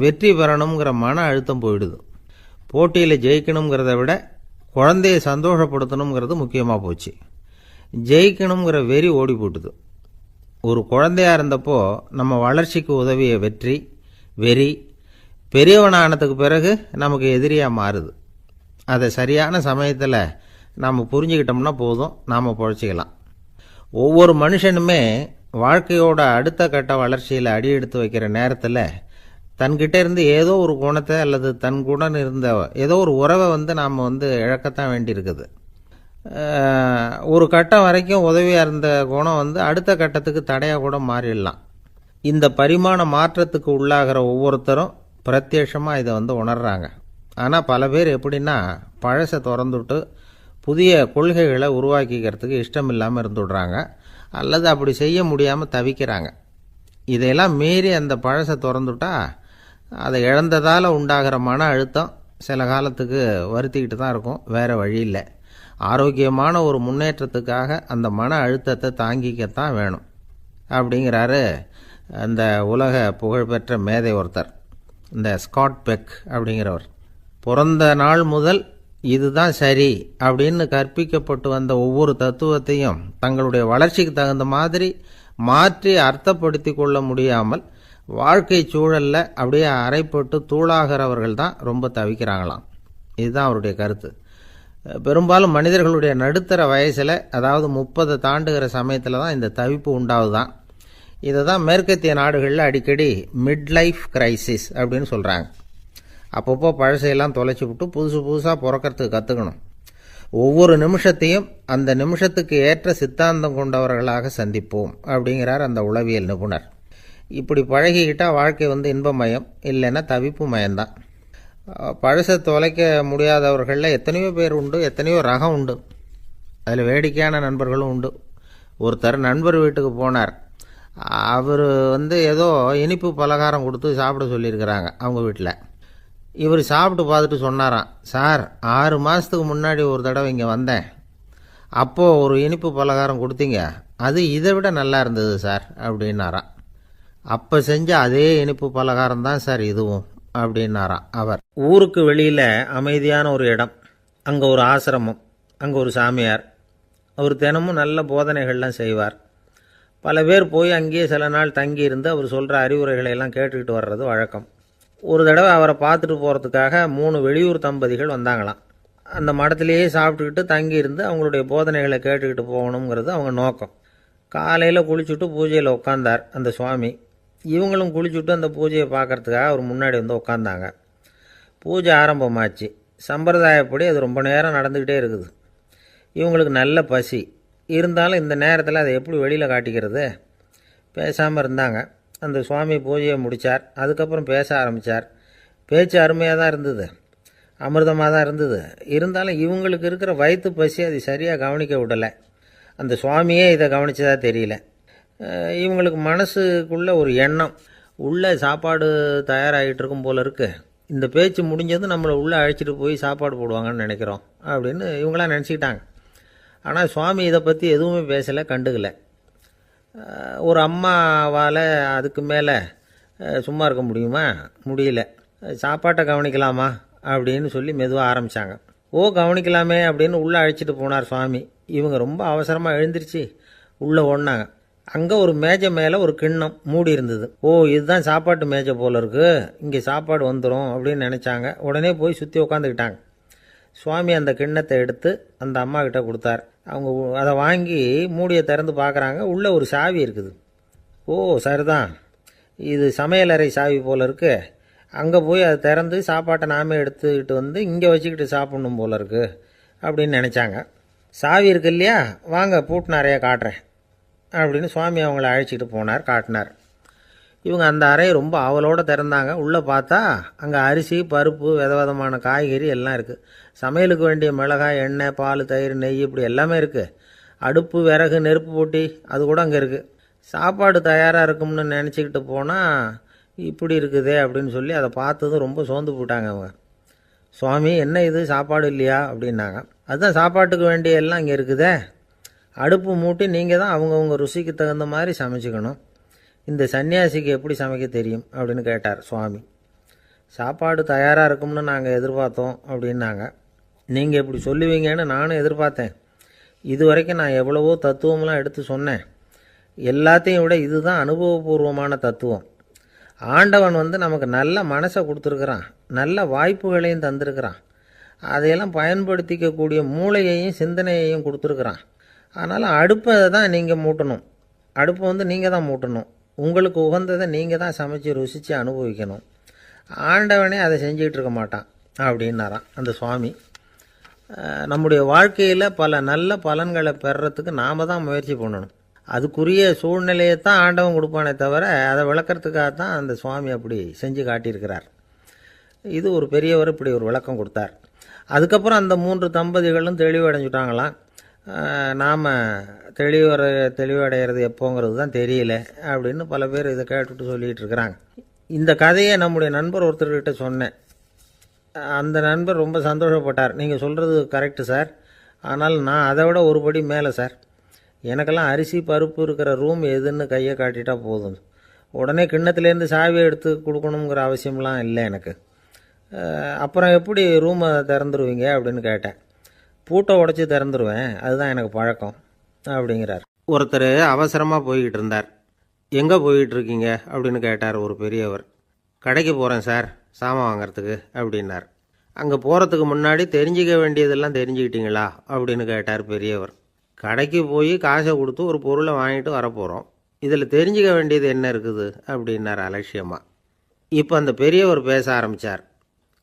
வெற்றி பெறணுங்கிற மன அழுத்தம் போயிடுது. போட்டியில் ஜெயிக்கணுங்கிறத விட குழந்தையை சந்தோஷப்படுத்தணுங்கிறது முக்கியமாக போச்சு. ஜெயிக்கணுங்கிற வெறி ஓடி போட்டுது. ஒரு குழந்தையாக இருந்தப்போ நம்ம வளர்ச்சிக்கு உதவிய வெறி பெரியவனானதுக்கு பிறகு நமக்கு எதிரியாக மாறுது. அதை சரியான சமயத்தில் நாம் புரிஞ்சுக்கிட்டோம்னா போதும், நாம் பொழைச்சிக்கலாம். ஒவ்வொரு மனுஷனுமே வாழ்க்கையோட அடுத்த கட்ட வளர்ச்சியில் அடி எடுத்து வைக்கிற நேரத்தில் தன்கிட்ட இருந்து ஏதோ ஒரு குணத்தை அல்லது தன் குணம் இருந்த ஏதோ ஒரு உறவை நாம் இழக்கத்தான் வேண்டியிருக்குது. ஒரு கட்டம் வரைக்கும் உதவியாக இருந்த குணம் அடுத்த கட்டத்துக்கு தடையாக கூட மாறிடலாம். இந்த பரிமாண மாற்றத்துக்கு உள்ளாகிற ஒவ்வொருத்தரும் பிரத்யட்சமாக இதை உணர்றாங்க. ஆனால் பல பேர் எப்படின்னா பழசை திறந்துவிட்டு புதிய கொள்கைகளை உருவாக்கிக்கிறதுக்கு இஷ்டம் இல்லாமல் இருந்துவிடுறாங்க, அல்லது அப்படி செய்ய முடியாமல் தவிக்கிறாங்க. இதையெல்லாம் மீறி அந்த பழசை திறந்துவிட்டா அதை இழந்ததால் உண்டாகிற மன அழுத்தம் சில காலத்துக்கு வருத்திக்கிட்டு தான் இருக்கும், வேறு வழி இல்லை. ஆரோக்கியமான ஒரு முன்னேற்றத்துக்காக அந்த மன அழுத்தத்தை தாங்கிக்கத்தான் வேணும் அப்படிங்கிறாரு அந்த உலக புகழ்பெற்ற மேதை ஒருத்தர், இந்த ஸ்காட் பெக் அப்படிங்கிறவர். பிறந்த நாள் முதல் இதுதான் சரி அப்படின்னு கற்பிக்கப்பட்டு வந்த ஒவ்வொரு தத்துவத்தையும் தங்களுடைய வளர்ச்சிக்கு தகுந்த மாதிரி மாற்றி அர்த்தப்படுத்தி கொள்ள முடியாமல் வாழ்க்கை சூழலில் அப்படியே அரைப்பட்டு தூளாகிறவர்கள் தான் ரொம்ப தவிக்கிறாங்களாம். இதுதான் அவருடைய கருத்து. பெரும்பாலும் மனிதர்களுடைய நடுத்தர வயசில், அதாவது 30 தாண்டுகிற சமயத்தில் தான் இந்த தவிப்பு உண்டாகுதான். இதை தான் மேற்கத்திய நாடுகளில் அடிக்கடி மிட் லைஃப் கிரைசிஸ் அப்படின்னு சொல்கிறாங்க. அப்பப்போ பழசையெல்லாம் தொலைச்சி விட்டு புதுசாக பிறக்கிறதுக்கு கற்றுக்கணும். ஒவ்வொரு நிமிஷத்தையும் அந்த நிமிஷத்துக்கு ஏற்ற சித்தாந்தம் கொண்டவர்களாக சந்திப்போம் அப்படிங்கிறார் அந்த உளவியல் நிபுணர். இப்படி பழகிக்கிட்டால் வாழ்க்கை இன்பமயம், இல்லைன்னா தவிப்பு மயம்தான். பழசை தொலைக்க முடியாதவர்களில் எத்தனையோ பேர் உண்டு, எத்தனையோ ரகம் உண்டு. அதில் வேடிக்கையான நண்பர்களும் உண்டு. ஒருத்தர் நண்பர் வீட்டுக்கு போனார். அவர் ஏதோ இனிப்பு பலகாரம் கொடுத்து சாப்பிட சொல்லியிருக்கிறாங்க அவங்க வீட்டில். இவர் சாப்பிட்டு பார்த்துட்டு சொன்னாராம், சார் 6 மாதத்துக்கு முன்னாடி ஒரு தடவை இங்கே வந்தேன், அப்போது ஒரு இனிப்பு பலகாரம் கொடுத்தீங்க, அது இதை விட நல்லா இருந்தது சார் அப்படின்னாராம். அப்போ செஞ்ச அதே இனிப்பு பலகாரம் தான் சார் இதுவும் அப்படின்னாராம் அவர். ஊருக்கு வெளியில் அமைதியான ஒரு இடம், அங்கே ஒரு ஆசிரமம், அங்கே ஒரு சாமியார். அவர் தினமும் நல்ல போதனைகள்லாம் செய்வார். பல பேர் போய் அங்கேயே சில நாள் தங்கி இருந்து அவர் சொல்கிற அறிவுரைகளை எல்லாம் கேட்டுக்கிட்டு வர்றது வழக்கம். ஒரு தடவை அவரை பார்த்துட்டு போகிறதுக்காக 3 வெளியூர் தம்பதிகள் வந்தாங்களாம். அந்த மடத்திலேயே சாப்பிட்டுக்கிட்டு தங்கியிருந்து அவங்களுடைய போதனைகளை கேட்டுக்கிட்டு போகணுங்கிறது அவங்க நோக்கம். காலையில் குளிச்சுட்டு பூஜையில் உட்காந்தார் அந்த சுவாமி. இவங்களும் குளிச்சுட்டு அந்த பூஜையை பார்க்குறதுக்காக அவர் முன்னாடி உட்காந்தாங்க. பூஜை ஆரம்பமாச்சு. சம்பிரதாயப்படி அது ரொம்ப நேரம் நடந்துக்கிட்டே இருக்குது. இவங்களுக்கு நல்ல பசி இருந்தாலும் இந்த நேரத்தில் அதை எப்படி வெளியில் காட்டிக்கிறது? பேசாமல் இருந்தாங்க. அந்த சுவாமி பூஜையை முடித்தார். அதுக்கப்புறம் பேச ஆரம்பித்தார். பேச்சு அருமையாக தான் இருந்தது, அமிர்தமாக தான் இருந்தது. இருந்தாலும் இவங்களுக்கு இருக்கிற வயிற்று பசி அது சரியாக கவனிக்க விடலை. அந்த சுவாமியே இதை கவனித்ததாக தெரியல. இவங்களுக்கு மனசுக்குள்ளே ஒரு எண்ணம், உள்ளே சாப்பாடு தயாராகிட்டு இருக்கும் போல இருக்குது, இந்த பேச்சு முடிஞ்சதும் நம்மளை உள்ளே அழைச்சிட்டு போய் சாப்பாடு போடுவாங்கன்னு நினைக்கிறோம் அப்படின்னு இவங்களாம் நினச்சிக்கிட்டாங்க. ஆனால் சுவாமி இதை பற்றி எதுவுமே பேசலை, கண்டுக்கலை. ஒரு அம்மாவால் அதுக்கு மேலே சும்மா இருக்க முடியுமா? முடியல. சாப்பாட்டை கவனிக்கலாமா அப்படின்னு சொல்லி மெதுவாக ஆரம்பித்தாங்க. கவனிக்கலாமே அப்படின்னு உள்ளே அழைச்சிட்டு போனார் சுவாமி. இவங்க ரொம்ப அவசரமாக எழுந்திரிச்சு உள்ளே ஓடினாங்க. அங்கே ஒரு மேஜை மேலே ஒரு கிண்ணம் மூடி இருந்தது. இதுதான் சாப்பாட்டு மேஜை போல இருக்குது, இங்கே சாப்பாடு வந்துடும் அப்படின்னு நினச்சாங்க. உடனே போய் சுற்றி உட்காந்துக்கிட்டாங்க. சுவாமி அந்த கிண்ணத்தை எடுத்து அந்த அம்மா கிட்ட கொடுத்தார். அவங்க அதை வாங்கி மூடியை திறந்து பார்க்குறாங்க. உள்ளே ஒரு சாவி இருக்குது. சரிதான், இது சமையலறை சாவி போல் இருக்குது, அங்கே போய் அதை திறந்து சாப்பாட்டை நாமே எடுத்துக்கிட்டு வந்து இங்கே வச்சுக்கிட்டு சாப்பிட்ணும் போல இருக்குது அப்படின்னு நினச்சாங்க. சாவி இருக்கு இல்லையா, வாங்க பூட்டு நிறையா காட்டுறேன் அப்படின்னு சுவாமி அவங்கள அழைச்சிட்டு போனார், காட்டினார். இவங்க அந்த அறையை ரொம்ப ஆவலோடு திறந்தாங்க. உள்ளே பார்த்தா அங்கே அரிசி, பருப்பு, விதவிதமான காய்கறி எல்லாம் இருக்குது. சமையலுக்கு வேண்டிய மிளகாய், எண்ணெய், பால், தயிர், நெய் இப்படி எல்லாமே இருக்குது. அடுப்பு, விறகு, நெருப்பு போட்டி அது கூட அங்கே இருக்குது. சாப்பாடு தயாராக இருக்கும்னு நினச்சிக்கிட்டு போனால் இப்படி இருக்குதே அப்படின்னு சொல்லி அதை பார்த்ததும் ரொம்ப சோர்ந்து போட்டாங்க அவங்க. சுவாமி, என்ன இது சாப்பாடு இல்லையா அப்படின்னாங்க. அதுதான் சாப்பாட்டுக்கு வேண்டிய எல்லாம் இங்கே இருக்குதே, அடுப்பு மூட்டி நீங்கள் தான் அவங்கவுங்க ருசிக்கு தகுந்த மாதிரி சமைச்சிக்கணும். இந்த சன்னியாசிக்கு எப்படி சமைக்க தெரியும் அப்படின்னு கேட்டார் சுவாமி. சாப்பாடு தயாராக இருக்கும்னு நாங்கள் எதிர்பார்த்தோம் அப்படின்னாங்க. நீங்கள் இப்படி சொல்லுவீங்கன்னு நானும் எதிர்பார்த்தேன். இது வரைக்கும் நான் எவ்வளவோ தத்துவம்லாம் எடுத்து சொன்னேன். எல்லாத்தையும் விட இதுதான் அனுபவபூர்வமான தத்துவம். ஆண்டவன் நமக்கு நல்ல மனசை கொடுத்துருக்குறான், நல்ல வாய்ப்புகளையும் தந்திருக்கிறான், அதையெல்லாம் பயன்படுத்திக்கக்கூடிய மூளையையும் சிந்தனையையும் கொடுத்துருக்குறான். அதனால் அடுப்பை தான் நீங்கள் மூட்டணும், அடுப்பை நீங்கள் தான் மூட்டணும், உங்களுக்கு உகந்ததை நீங்கள் தான் சமைச்சு ருசித்து அனுபவிக்கணும். ஆண்டவனே அதை செஞ்சிகிட்டு இருக்க மாட்டான் அப்படின்னாராம் அந்த சுவாமி. நம்முடைய வாழ்க்கையில் பல நல்ல பலன்களை பெறுறதுக்கு நாம் தான் முயற்சி பண்ணணும். அதுக்குரிய சூழ்நிலையை தான் ஆண்டவன் கொடுப்பானே தவிர அதை விளக்கிறதுக்காக தான் அந்த சுவாமி அப்படி செஞ்சு காட்டியிருக்கிறார். இது ஒரு பெரியவர் இப்படி ஒரு விளக்கம் கொடுத்தார். அதுக்கப்புறம் அந்த 3 தம்பதிகளும் தெளிவடைஞ்சுட்டாங்களாம். நாம் தெளிவடைகிறது எப்போங்கிறது தான் தெரியல அப்படின்னு பல பேர் இதை கேட்டுட்டு சொல்லிகிட்டு இருக்கிறாங்க. இந்த கதையை நம்முடைய நண்பர் ஒருத்தர்கிட்ட சொன்னேன். அந்த நண்பர் ரொம்ப சந்தோஷப்பட்டார். நீங்கள் சொல்கிறது கரெக்டு சார், ஆனால் நான் அதை விட ஒரு படி மேலே சார். எனக்கெல்லாம் அரிசி, பருப்பு இருக்கிற ரூம் எதுன்னு கையை காட்டிட்டா போதும், உடனே கிண்ணத்துலேருந்து சாவியை எடுத்து கொடுக்கணுங்கிற அவசியம்லாம் இல்லை எனக்கு. அப்புறம் எப்படி ரூமை திறந்துருவீங்க அப்படின்னு கேட்டேன். பூட்டை உடச்சி திறந்துருவேன், அதுதான் எனக்கு பழக்கம் அப்படிங்கிறார். ஒருத்தர் அவசரமாக போய்கிட்டு இருந்தார். எங்கே போய்கிட்டு இருக்கீங்க அப்படின்னு கேட்டார் ஒரு பெரியவர். கடைக்கு போகிறேன் சார், சாமான் வாங்கிறதுக்கு அப்படின்னார். அங்கே போகிறதுக்கு முன்னாடி தெரிஞ்சிக்க வேண்டியதெல்லாம் தெரிஞ்சுக்கிட்டீங்களா அப்படின்னு கேட்டார் பெரியவர். கடைக்கு போய் காசை கொடுத்து ஒரு பொருளை வாங்கிட்டு வரப்போகிறோம், இதில் தெரிஞ்சிக்க வேண்டியது என்ன இருக்குது அப்படின்னார் அலட்சியமாக. இப்போ அந்த பெரியவர் பேச ஆரம்பித்தார்.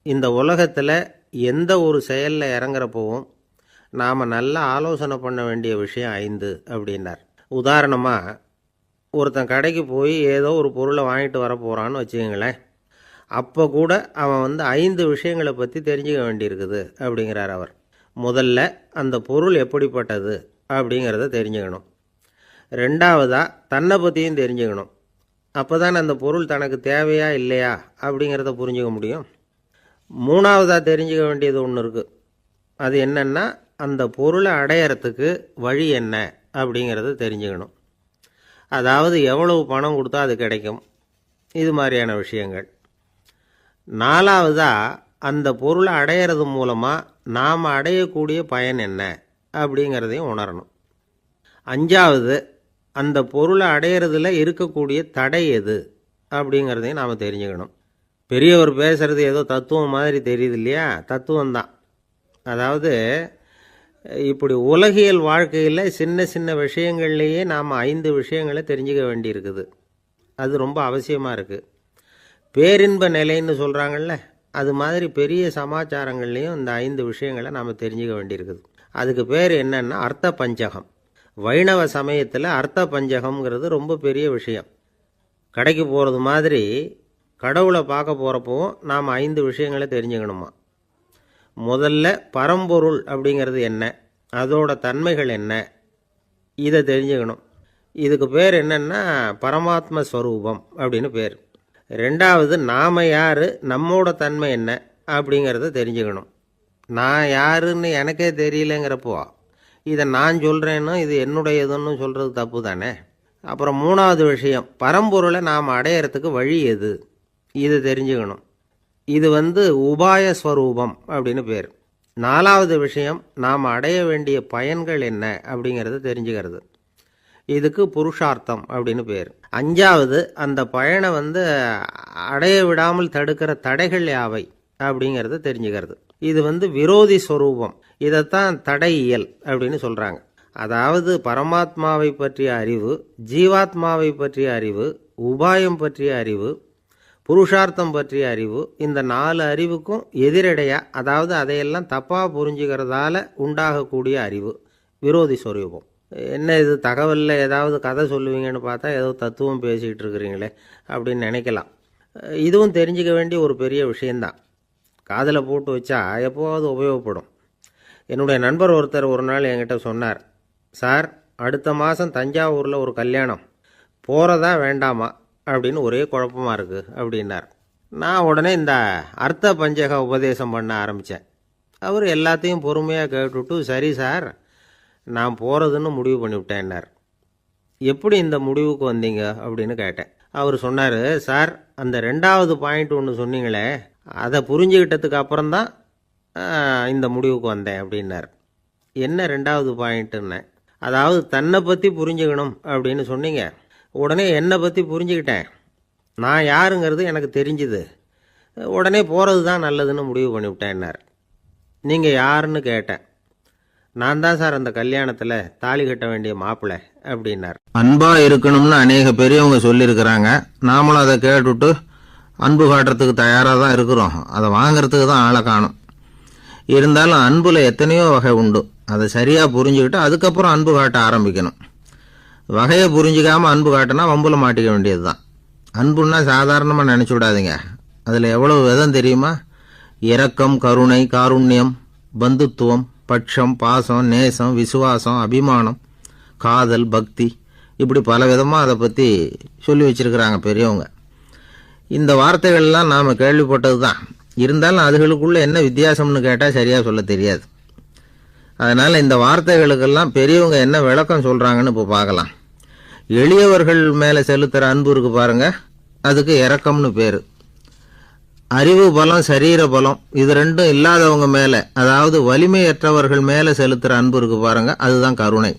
இந்த உலகத்தில் எந்த ஒரு செயலில் இறங்குறப்போவும் நாம் நல்லா ஆலோசனை பண்ண வேண்டிய விஷயம் 5 அப்படின்னார். உதாரணமாக, ஒருத்தன் கடைக்கு போய் ஏதோ ஒரு பொருளை வாங்கிட்டு வர போகிறான்னு வச்சுக்கோங்களேன். அப்போ கூட அவன் 5 விஷயங்களை பற்றி தெரிஞ்சுக்க வேண்டியிருக்குது அப்படிங்கிறார் அவர். முதல்ல அந்த பொருள் எப்படிப்பட்டது அப்படிங்கிறத தெரிஞ்சுக்கணும். ரெண்டாவதாக தன்னை பற்றியும் தெரிஞ்சுக்கணும். அப்போ தான் அந்த பொருள் தனக்கு தேவையா இல்லையா அப்படிங்கிறத புரிஞ்சுக்க முடியும். மூணாவதாக தெரிஞ்சுக்க வேண்டியது ஒன்று இருக்குது. அது என்னென்னா, அந்த பொருளை அடையிறதுக்கு வழி என்ன அப்படிங்கிறத தெரிஞ்சுக்கணும். அதாவது எவ்வளவு பணம் கொடுத்தா அது கிடைக்கும், இது மாதிரியான விஷயங்கள். நாலாவதாக அந்த பொருளை அடையிறது மூலமாக நாம் அடையக்கூடிய பயன் என்ன அப்படிங்கிறதையும் உணரணும். அஞ்சாவது, அந்த பொருளை அடையிறதுல இருக்கக்கூடிய தடை எது அப்படிங்கிறதையும் நாம் தெரிஞ்சுக்கணும். பெரியவர் பேசுகிறது ஏதோ தத்துவம் மாதிரி தெரியுது இல்லையா? தத்துவம்தான். அதாவது இப்படி உலகியல் வாழ்க்கையில் சின்ன சின்ன விஷயங்கள்லேயே நாம் 5 விஷயங்களை தெரிஞ்சுக்க வேண்டியிருக்குது. அது ரொம்ப அவசியமாக இருக்குது. பேரின்ப நிலைன்னு சொல்கிறாங்கள்ல, அது மாதிரி பெரிய சமாச்சாரங்கள்லேயும் இந்த 5 விஷயங்களை நாம் தெரிஞ்சுக்க வேண்டியிருக்குது. அதுக்கு பேர் என்னன்னா அர்த்த பஞ்சகம். வைணவ சமயத்தில் அர்த்த பஞ்சகம்ங்கிறது ரொம்ப பெரிய விஷயம். கடைக்கு போகிறது மாதிரி கடவுளை பார்க்க போகிறப்பவும் நாம் 5 விஷயங்களை தெரிஞ்சுக்கணுமா. முதல்ல பரம்பொருள் அப்படிங்கிறது என்ன, அதோட தன்மைகள் என்ன, இதை தெரிஞ்சுக்கணும். இதுக்கு பேர் என்னன்னா பரமாத்ம ஸ்வரூபம் அப்படின்னு பேர். ரெண்டாவது நாம யார், நம்மோட தன்மை என்ன அப்படிங்கிறத தெரிஞ்சுக்கணும். நான் யாருன்னு எனக்கே தெரியலங்கிறப்போ இதை நான் சொல்கிறேன்னு இது என்னுடையதுன்னு சொல்கிறது தப்பு தானே. அப்புறம் மூணாவது விஷயம், பரம்பொருளை நாம் அடையிறதுக்கு வழி எது, இதை தெரிஞ்சுக்கணும். இது உபாய ஸ்வரூபம் அப்படின்னு பேர். நாலாவது விஷயம், நாம் அடைய வேண்டிய பயன்கள் என்ன அப்படிங்கிறத தெரிஞ்சுக்கிறது. இதுக்கு புருஷார்த்தம் அப்படின்னு பேர். அஞ்சாவது, அந்த பயனை அடைய விடாமல் தடுக்கிற தடைகள் யாவை அப்படிங்கிறத தெரிஞ்சுக்கிறது. இது விரோதி ஸ்வரூபம். இதைத்தான் தடையியல் அப்படின்னு சொல்கிறாங்க. அதாவது பரமாத்மாவை பற்றிய அறிவு, ஜீவாத்மாவை பற்றிய அறிவு, உபாயம் பற்றிய அறிவு, புருஷார்த்தம் பற்றிய அறிவு, இந்த 4 அறிவுக்கும் எதிரடையாக, அதாவது அதையெல்லாம் தப்பாக புரிஞ்சுக்கிறதால உண்டாகக்கூடிய அறிவு விரோதி ஸ்வரூபம். என்ன இது தகவலில் ஏதாவது கதை சொல்லுவீங்கன்னு பார்த்தா ஏதோ தத்துவம் பேசிகிட்டு இருக்கிறீங்களே அப்படின்னு நினைக்கலாம். இதுவும் தெரிஞ்சிக்க வேண்டிய ஒரு பெரிய விஷயந்தான். காதில் போட்டு வச்சா எப்போவாவது உபயோகப்படும். என்னுடைய நண்பர் ஒருத்தர் ஒரு நாள் என்கிட்ட சொன்னார், சார் அடுத்த மாதம் தஞ்சாவூரில் ஒரு கல்யாணம், போகிறதா வேண்டாமா அப்படின்னு ஒரே குழப்பமாக இருக்குது அப்படின்னார். நான் உடனே இந்த அர்த்த பஞ்சக உபதேசம் பண்ண ஆரம்பித்தேன். அவர் எல்லாத்தையும் பொறுமையாக கேட்டுவிட்டு, சரி சார் நான் போகிறதுன்னு முடிவு பண்ணிவிட்டேன்னார். எப்படி இந்த முடிவுக்கு வந்தீங்க அப்படின்னு கேட்டேன். அவர் சொன்னார், சார் அந்த 2வது பாயிண்ட் ஒன்று சொன்னீங்களே, அதை புரிஞ்சுக்கிட்டதுக்கு அப்புறம்தான் இந்த முடிவுக்கு வந்தேன் அப்படின்னார். என்ன 2வது பாயிண்ட்டுன்னு? அதாவது தன்னை பற்றி புரிஞ்சுக்கணும் அப்படின்னு சொன்னீங்க. உடனே என்னை பற்றி புரிஞ்சுக்கிட்டேன், நான் யாருங்கிறது எனக்கு தெரிஞ்சுது, உடனே போகிறது தான் நல்லதுன்னு முடிவு பண்ணிவிட்டேன்னார். நீங்கள் யாருன்னு கேட்டேன். நான் தான் சார் அந்த கல்யாணத்தில் தாலி கட்ட வேண்டிய மாப்பிள்ளை அப்படின்னார். அன்பாக இருக்கணும்னு அநேக பெரியவங்க சொல்லியிருக்கிறாங்க. நாமளும் அதை கேட்டுவிட்டு அன்பு காட்டுறதுக்கு தயாராக தான் இருக்கிறோம். அதை வாங்கிறதுக்கு தான் ஆளை காணும். இருந்தாலும் அன்பில் எத்தனையோ வகை உண்டு. அதை சரியாக புரிஞ்சுக்கிட்டு அதுக்கப்புறம் அன்பு காட்ட ஆரம்பிக்கணும். வகையை புரிஞ்சிக்காமல் அன்பு காட்டினா வம்புல மாட்டிக்க வேண்டியது தான். அன்புன்னா சாதாரணமாக நினச்சி விடாதீங்க. அதில் எவ்வளவு விதம் தெரியுமா? இரக்கம், கருணை, காருண்யம், பந்துத்துவம், பட்சம், பாசம், நேசம், விசுவாசம், அபிமானம், காதல், பக்தி, இப்படி பல விதமாக அதை பற்றி சொல்லி வச்சிருக்கிறாங்க பெரியவங்க. இந்த வார்த்தைகள்லாம் நாம் கேள்விப்பட்டது தான். இருந்தாலும் அதுகளுக்குள்ளே என்ன வித்தியாசம்னு கேட்டால் சரியாக சொல்ல தெரியாது. அதனால் இந்த வார்த்தைகளுக்கெல்லாம் பெரியவங்க என்ன விளக்கம் சொல்கிறாங்கன்னு இப்போ பார்க்கலாம். எளியவர்கள் மேலே செலுத்துகிற அன்பு இருக்கு பாருங்க, அதுக்கு இரக்கம்னு பேர். அறிவு பலம், சரீர பலம், இது ரெண்டும் இல்லாதவங்க மேலே, அதாவது வலிமையற்றவர்கள் மேலே செலுத்துகிற அன்பு இருக்கு பாருங்க, அதுதான் கருணை.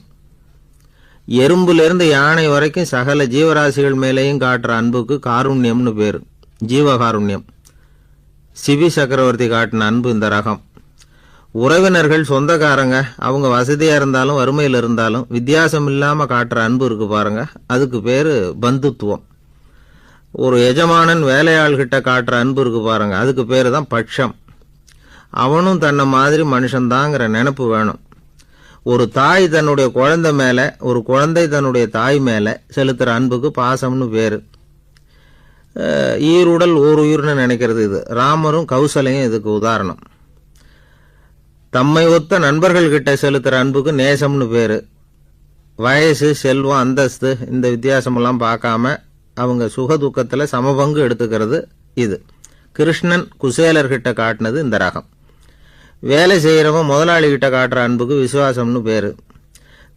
எறும்புலேருந்து யானை வரைக்கும் சகல ஜீவராசிகள் மேலேயும் காட்டுற அன்புக்கு காருண்யம்னு பேர், ஜீவகாருண்யம். சிவி சக்கரவர்த்தி காட்டின அன்பு இந்த ரகம். உறவினர்கள், சொந்தக்காரங்க, அவங்க வசதியாக இருந்தாலும் வறுமையில் இருந்தாலும் வித்தியாசம் இல்லாமல் காட்டுற அன்பு இருக்கு பாருங்க, அதுக்கு பேர் பந்துத்துவம். ஒரு எஜமானன் வேலையாள்கிட்ட காட்டுற அன்பு இருக்கு பாருங்க, அதுக்கு பேர் தான் பட்சம். அவனும் தன்னை மாதிரி மனுஷன்தாங்கிற நினைப்பு வேணும். ஒரு தாய் தன்னுடைய குழந்தை மேலே, ஒரு குழந்தை தன்னுடைய தாய் மேலே செலுத்துகிற அன்புக்கு பாசம்னு பேர். ஈருடல் ஓர் உயிர்னு நினைக்கிறது இது. ராமரும் கௌசலையும் இதுக்கு உதாரணம். தம்மை ஒத்த நண்பர்கள்கிட்ட செலுத்துகிற அன்புக்கு நேசம்னு பேர். வயசு, செல்வம், அந்தஸ்து, இந்த வித்தியாசமெல்லாம் பார்க்காம அவங்க சுக துக்கத்தில் சமபங்கு எடுத்துக்கிறது இது. கிருஷ்ணன் குசேலர்கிட்ட காட்டினது இந்த ரகம். வேலை செய்கிறவன் முதலாளிகிட்ட காட்டுற அன்புக்கு விசுவாசம்னு பேர்.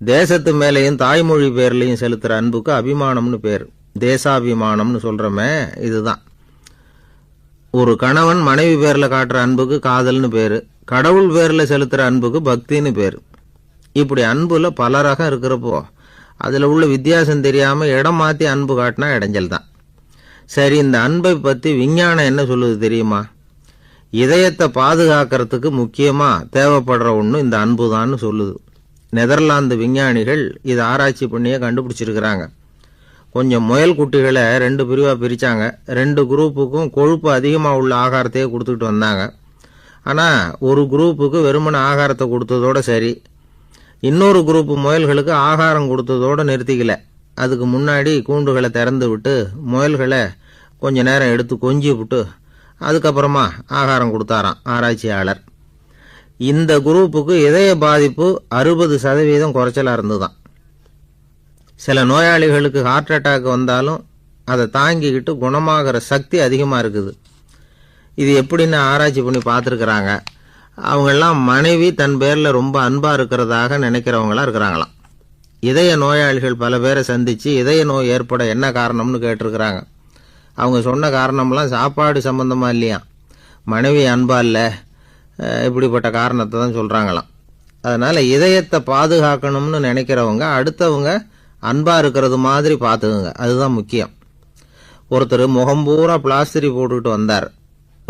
தேசத்து மேலேயும் தாய்மொழி பேர்லையும் செலுத்துகிற அன்புக்கு அபிமானம்னு பேர். தேசாபிமானம்னு சொல்கிறோமே, இதுதான். ஒரு கணவன் மனைவி பேரில் காட்டுற அன்புக்கு காதல்னு பேர். கடவுள் பேரில் செலுத்துகிற அன்புக்கு பக்தின்னு பேர். இப்படி அன்புல பல ரகம் இருக்கிறப்போ அதில் உள்ள வித்தியாசம் தெரியாமல் இடம் மாற்றி அன்பு காட்டினா இடைஞ்சல் தான். சரி, இந்த அன்பை பற்றி விஞ்ஞானம் என்ன சொல்லுது தெரியுமா? இதயத்தை பாதுகாக்கிறதுக்கு முக்கியமாக தேவைப்படுற ஒன்று இந்த அன்பு தான்னு சொல்லுது. நெதர்லாந்து விஞ்ஞானிகள் இதை ஆராய்ச்சி பண்ணியே கண்டுபிடிச்சிருக்கிறாங்க. கொஞ்சம் முயல் குட்டிகளை 2 பிரிவாக பிரித்தாங்க. 2 குரூப்புக்கும் கொழுப்பு அதிகமாக உள்ள ஆகாரத்தையே கொடுத்துக்கிட்டு வந்தாங்க. ஆனால் ஒரு குரூப்புக்கு வெறுமன ஆகாரத்தை கொடுத்ததோட சரி, இன்னொரு குரூப் முயல்களுக்கு ஆகாரம் கொடுத்ததோடு நிறுத்திக்கல. அதுக்கு முன்னாடி கூண்டுகளை திறந்து விட்டு முயல்களை கொஞ்ச நேரம் எடுத்து கொஞ்சி விட்டு அதுக்கப்புறமா ஆகாரம் கொடுத்தாராம் ஆராய்ச்சியாளர். இந்த குரூப்புக்கு இதய பாதிப்பு 60% குறைச்சலாக இருந்துதான். சில நோயாளிகளுக்கு ஹார்ட் அட்டாக் வந்தாலும் அதை தாங்கிக்கிட்டு குணமாகிற சக்தி அதிகமாக இருக்குது. இது எப்படின்னு ஆராய்ச்சி பண்ணி பார்த்துருக்குறாங்க. அவங்கெல்லாம் மனைவி தன் பேரில் ரொம்ப அன்பாக இருக்கிறதாக நினைக்கிறவங்களாம் இருக்கிறாங்களாம். இதய நோயாளிகள் பல பேரை சந்தித்து இதய நோய் ஏற்பட என்ன காரணம்னு கேட்டிருக்கிறாங்க. அவங்க சொன்ன காரணம்லாம் சாப்பாடு சம்பந்தமாக இல்லையா, மனைவி அன்பா இல்லை, இப்படிப்பட்ட காரணத்தை தான் சொல்கிறாங்களாம். அதனால் இதயத்தை பாதுகாக்கணும்னு நினைக்கிறவங்க அடுத்தவங்க அன்பாக இருக்கிறது மாதிரி பார்த்துக்குங்க, அதுதான் முக்கியம். ஒருத்தர் முகம் பூரா பிளாஸ்டரி போட்டுக்கிட்டு வந்தார்.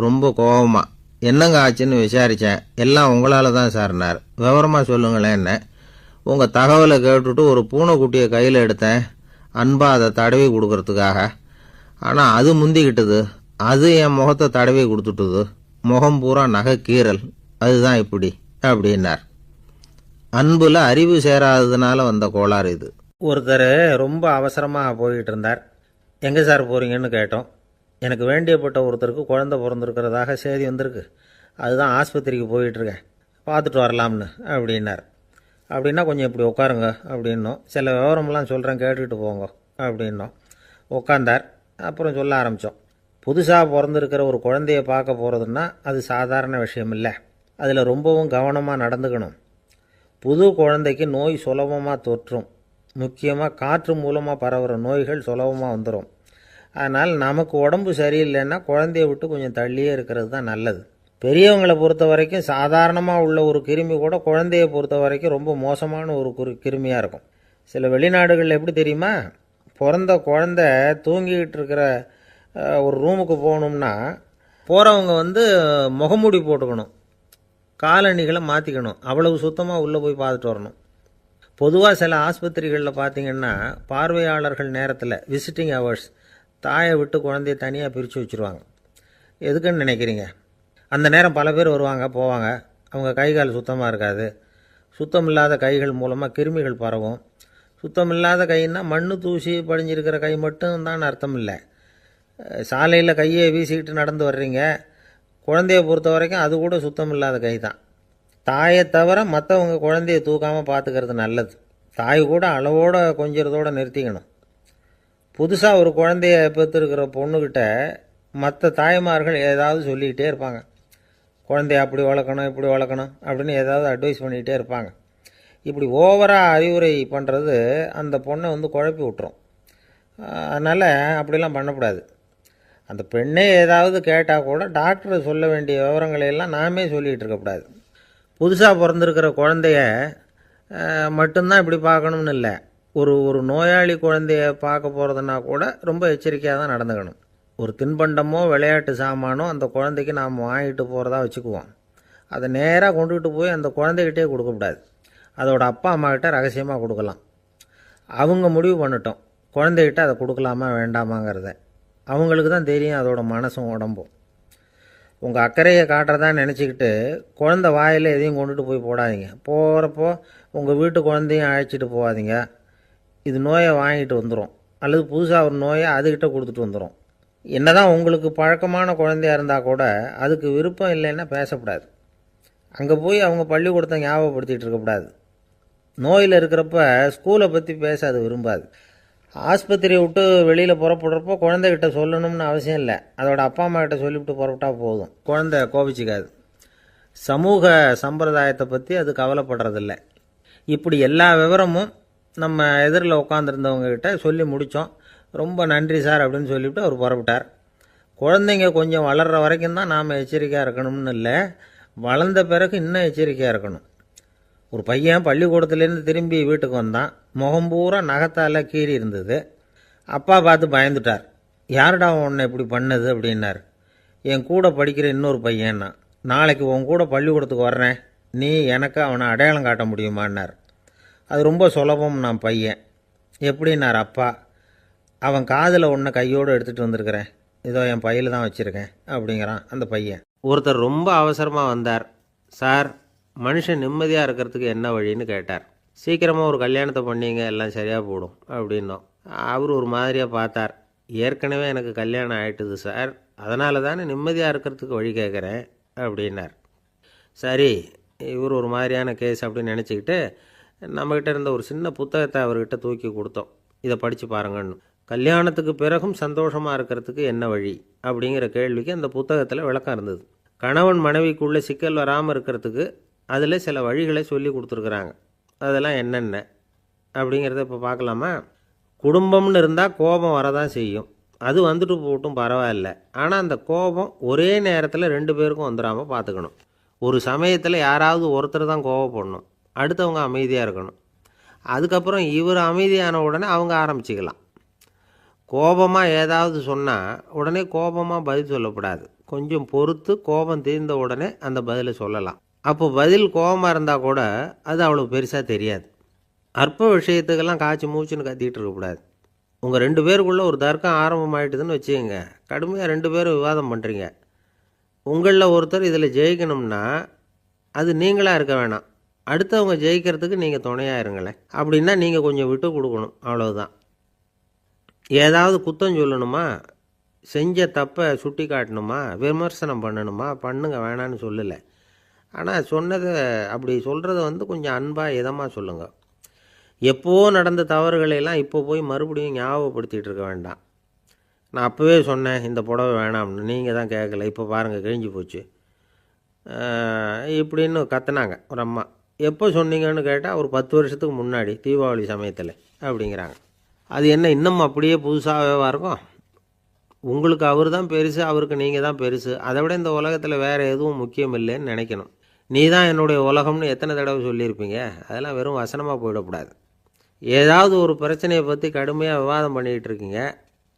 ரொம்ப கோபமாக, என்னங்க ஆச்சுன்னு விசாரித்தேன். எல்லாம் உங்களால் தான் சார்னார். விவரமாக சொல்லுங்களேன். என்ன உங்கள் தகவலை கேட்டுட்டு ஒரு பூனைக்குட்டியை கையில் எடுத்தேன், அன்பாக அதை தடவி கொடுக்கறதுக்காக. ஆனால் அது முந்திக்கிட்டது, அது என் முகத்தை தடவி கொடுத்துட்டுது, முகம் பூரா நகை கீறல், அதுதான் இப்படி அப்படின்னார். அன்புல அறிவு சேராததுனால வந்த கோளாறு இது. ஒருத்தர் ரொம்ப அவசரமாக போய்கிட்டு இருந்தார். எங்கே சார் போகிறீங்கன்னு கேட்டோம். எனக்கு வேண்டியப்பட்ட ஒருத்தருக்கு குழந்தை பிறந்திருக்கிறதாக செய்தி வந்திருக்கு, அதுதான் ஆஸ்பத்திரிக்கு போயிட்டுருக்கேன், பார்த்துட்டு வரலாம்னு அப்படின்னார். அப்படின்னா கொஞ்சம் இப்படி உட்காருங்க அப்படின்னோம். சில விவரமெல்லாம் சொல்கிறேன் கேட்டுக்கிட்டு போங்க அப்படின்னோம். உட்காந்தார். அப்புறம் சொல்ல ஆரம்பித்தோம். புதுசாக பிறந்திருக்கிற ஒரு குழந்தைய பார்க்க போகிறதுன்னா அது சாதாரண விஷயம் இல்லை. அதில் ரொம்பவும் கவனமாக நடந்துக்கணும். புது குழந்தைக்கு நோய் சுலபமாக தொற்றும். முக்கியமாக காற்று மூலமாக பரவுகிற நோய்கள் சுலபமாக வந்துடும். அதனால் நமக்கு உடம்பு சரியில்லைன்னா குழந்தைய விட்டு கொஞ்சம் தள்ளியே இருக்கிறது தான் நல்லது. பெரியவங்களை பொறுத்த வரைக்கும் சாதாரணமாக உள்ள ஒரு கிருமி கூட குழந்தைய பொறுத்த வரைக்கும் ரொம்ப மோசமான ஒரு கிருமியாக இருக்கும். சில வெளிநாடுகளில் எப்படி தெரியுமா, பிறந்த குழந்தை தூங்கிக்கிட்டு இருக்கிற ஒரு ரூமுக்கு போகணும்னா போகிறவங்க முகமூடி போட்டுக்கணும், காலணிகளை மாற்றிக்கணும், அவ்வளவு சுத்தமாக உள்ளே போய் பார்த்துட்டு வரணும். பொதுவாக சில ஆஸ்பத்திரிகளில் பார்த்திங்கன்னா பார்வையாளர்கள் நேரத்தில் விசிட்டிங் ஹவர்ஸ் தாயை விட்டு குழந்தைய தனியாக பிரித்து வச்சுருவாங்க. எதுக்குன்னு நினைக்கிறீங்க? அந்த நேரம் பல பேர் வருவாங்க போவாங்க, அவங்க கை கால் சுத்தமாக இருக்காது. சுத்தம் இல்லாத கைகள் மூலமாக கிருமிகள் பரவும். சுத்தம் இல்லாத கைன்னா மண்ணு தூசி படிஞ்சிருக்கிற கை மட்டும் தான் அர்த்தம் இல்லை. சாலையில் கையை வீசிக்கிட்டு நடந்து வர்றீங்க, குழந்தைய பொறுத்த வரைக்கும் அது கூட சுத்தம் இல்லாத கை தான். தாயை தவிர மற்றவங்க குழந்தைய தூக்காமல் பார்த்துக்கிறது நல்லது. தாய் கூட அளவோடு கொஞ்சிறதோடு நிறுத்திக்கணும். புதுசாக ஒரு குழந்தைய பெற்றிருக்கிற பொண்ணுக்கிட்ட மற்ற தாய்மார்கள் ஏதாவது சொல்லிக்கிட்டே இருப்பாங்க. குழந்தைய அப்படி வளர்க்கணும் இப்படி வளர்க்கணும் அப்படின்னு ஏதாவது அட்வைஸ் பண்ணிக்கிட்டே இருப்பாங்க. இப்படி ஓவராக அறிவுரை பண்ணுறது அந்த பொண்ணை குழப்பி விட்டுரும். அதனால் அப்படிலாம் பண்ணக்கூடாது. அந்த பெண்ணே ஏதாவது கேட்டால் கூட டாக்டர் சொல்ல வேண்டிய விவரங்களையெல்லாம் நாமே சொல்லிகிட்டு இருக்கக்கூடாது. புதுசாக பிறந்திருக்கிற குழந்தைய மட்டும்தான் இப்படி பார்க்கணும்னு இல்லை. ஒரு நோயாளி குழந்தைய பார்க்க போகிறதுனா கூட ரொம்ப எச்சரிக்கையாக தான் நடந்துக்கணும். ஒரு தின்பண்டமோ விளையாட்டு சாமானோ அந்த குழந்தைக்கு நாம் வாங்கிட்டு போகிறதா வச்சுக்குவோம். அதை நேராக கொண்டுகிட்டு போய் அந்த குழந்தைகிட்டே கொடுக்கக்கூடாது. அதோட அப்பா அம்மாக்கிட்ட ரகசியமாக கொடுக்கலாம். அவங்க முடிவு பண்ணட்டும் குழந்தைகிட்ட அதை கொடுக்கலாமா வேண்டாமாங்கிறத. அவங்களுக்கு தான் தெரியும் அதோட மனசும் உடம்பும். உங்கள் அக்கறையை காட்டுறதா நினச்சிக்கிட்டு குழந்தை வாயில் எதையும் கொண்டுட்டு போய் போடாதீங்க. போகிறப்போ உங்கள் வீட்டு குழந்தையும் அழைச்சிட்டு போகாதீங்க. இது நோயை வாங்கிட்டு வந்துடும், அல்லது புதுசாக ஒரு நோயை அதுக்கிட்ட கொடுத்துட்டு வந்துடும். என்னதான் உங்களுக்கு பழக்கமான குழந்தையாக இருந்தால் கூட அதுக்கு விருப்பம் இல்லைன்னா பேசக்கூடாது. அங்கே போய் அவங்க பள்ளிக்கூடத்தை ஞாபகப்படுத்திகிட்டு இருக்கக்கூடாது. நோயில் இருக்கிறப்ப ஸ்கூலை பற்றி பேச அது விரும்பாது. ஆஸ்பத்திரியை விட்டு வெளியில் புறப்படுறப்போ குழந்தைகிட்ட சொல்லணும்னு அவசியம் இல்லை. அதோட அப்பா அம்மா கிட்ட சொல்லிவிட்டு புறப்பட்டா போதும், குழந்தை கோபிச்சிக்காது. சமூக சம்பிரதாயத்தை பற்றி அது கவலைப்படுறதில்லை. இப்படி எல்லா விவரமும் நம்ம எதிரில் உட்காந்துருந்தவங்ககிட்ட சொல்லி முடித்தோம். ரொம்ப நன்றி சார் அப்படின்னு சொல்லிவிட்டு அவர் புறப்பட்டார். குழந்தைங்க கொஞ்சம் வளர்கிற வரைக்கும் தான் நாம் எச்சரிக்கையாக இருக்கணும்னு இல்லை, வளர்ந்த பிறகு இன்னும் எச்சரிக்கையாக இருக்கணும். ஒரு பையன் பள்ளிக்கூடத்துலேருந்து திரும்பி வீட்டுக்கு வந்தான். முகம் பூரா நகத்தால் கீறி இருந்தது. அப்பா பார்த்து பயந்துட்டார். யாருடா உன்னை இப்படி பண்ணது அப்படின்னார். என் கூட படிக்கிற இன்னொரு பையன்னா. நாளைக்கு உன் கூட பள்ளிக்கூடத்துக்கு வர்றேன், நீ எனக்கு அவனை அடையாளம் காட்ட முடியுமான்னார். அது ரொம்ப சுலபம் நான் பையன். எப்படின்னார் அப்பா. அவன் காதில் ஒன்றை கையோடு எடுத்துகிட்டு வந்திருக்கிறேன், இதோ என் பையில் தான் வச்சுருக்கேன் அப்படிங்கிறான் அந்த பையன். ஒருத்தர் ரொம்ப அவசரமாக வந்தார். சார், மனுஷன் நிம்மதியாக இருக்கிறதுக்கு என்ன வழின்னு கேட்டார். சீக்கிரமாக ஒரு கல்யாணத்தை பண்ணிங்க, எல்லாம் சரியாக போடும் அப்படின்னோம். அவர் ஒரு மாதிரியாக பார்த்தார். ஏற்கனவே எனக்கு கல்யாணம் ஆகிட்டுது சார், அதனால தானே நிம்மதியாக இருக்கிறதுக்கு வழி கேட்குறேன் அப்படின்னார். சரி, இவர் ஒரு மாதிரியான கேஸ் அப்படின்னு நினச்சிக்கிட்டு நம்மக்கிட்ட இருந்த ஒரு சின்ன புத்தகத்தை அவர்கிட்ட தூக்கி கொடுத்தோம். இதை படித்து பாருங்கன்னு. கல்யாணத்துக்கு பிறகும் சந்தோஷமாக இருக்கிறதுக்கு என்ன வழி அப்படிங்கிற கேள்விக்கு அந்த புத்தகத்தில் விளக்கம் இருந்தது. கணவன் மனைவிக்குள்ளே சிக்கல் வராமல் இருக்கிறதுக்கு அதில் சில வழிகளை சொல்லி கொடுத்துருக்குறாங்க. அதெல்லாம் என்னென்ன அப்படிங்கிறத இப்போ பார்க்கலாமா? குடும்பம்னு இருந்தால் கோபம் வரதான் செய்யும், அது வந்துட்டு போட்டும் பரவாயில்ல. ஆனால் அந்த கோபம் ஒரே நேரத்தில் 2 பேருக்கும் வந்துடாமல் பார்த்துக்கணும். ஒரு சமயத்தில் யாராவது ஒருத்தர் தான் கோபப்படணும், அடுத்தவங்க அமைதியாக இருக்கணும். அதுக்கப்புறம் இவர் அமைதியான உடனே அவங்க ஆரம்பிச்சிக்கலாம். கோபமாக ஏதாவது சொன்னால் உடனே கோபமாக பதில் சொல்லக்கூடாது. கொஞ்சம் பொறுத்து கோபம் தீர்ந்த உடனே அந்த பதிலை சொல்லலாம். அப்போ பதில் கோபமாக இருந்தால் கூட அது அவ்வளோ பெருசாக தெரியாது. அற்ப விஷயத்துக்கெல்லாம் காய்ச்சி மூச்சுன்னு கத்திட்டு இருக்கக்கூடாது. உங்கள் 2 பேருக்குள்ளே ஒரு தர்க்கம் ஆரம்பமாயிட்டுதுன்னு வச்சுக்கோங்க. கடுமையாக 2 பேரும் விவாதம் பண்ணுறீங்க. உங்களில் ஒருத்தர் இதில் ஜெயிக்கணும்னா அது நீங்களாக இருக்க வேணாம், அடுத்தவங்க ஜெயிக்கிறதுக்கு நீங்கள் துணையாக இருங்களேன். அப்படின்னா நீங்கள் கொஞ்சம் விட்டு கொடுக்கணும், அவ்வளவுதான். ஏதாவது குத்தம் சொல்லணுமா, செஞ்ச தப்பை சுட்டி காட்டணுமா, விமர்சனம் பண்ணணுமா, பண்ணுங்க, வேணான்னு சொல்லலை. ஆனால் சொன்னதை அப்படி சொல்கிறத கொஞ்சம் அன்பாக இதமாக சொல்லுங்கள். எப்போவோ நடந்த தவறுகளையெல்லாம் இப்போ போய் மறுபடியும் ஞாபகப்படுத்திகிட்டு இருக்க வேண்டாம். நான் அப்போவே சொன்னேன் இந்த புடவை வேணாம்னு, நீங்கள் தான் கேட்கல, இப்போ பாருங்கள் கிழிஞ்சு போச்சு இப்படின்னு கத்துனாங்க ஒரு அம்மா. எப்போ சொன்னீங்கன்னு கேட்டால் ஒரு 10 வருஷத்துக்கு முன்னாடி தீபாவளி சமயத்தில் அப்படிங்கிறாங்க. அது என்ன இன்னும் அப்படியே புதுசாகவே இருக்கும்? உங்களுக்கு அவர் தான் பெருசு, அவருக்கு நீங்கள் தான் பெருசு. அதை விட இந்த உலகத்தில் வேறு எதுவும் முக்கியம் இல்லைன்னு நினைக்கணும். நீ தான் என்னுடைய உலகம்னு எத்தனை தடவை சொல்லியிருப்பீங்க? அதெல்லாம் வெறும் வசனமாக போயிடக்கூடாது. ஏதாவது ஒரு பிரச்சனையை பற்றி கடுமையாக விவாதம் பண்ணிகிட்டு இருக்கீங்க,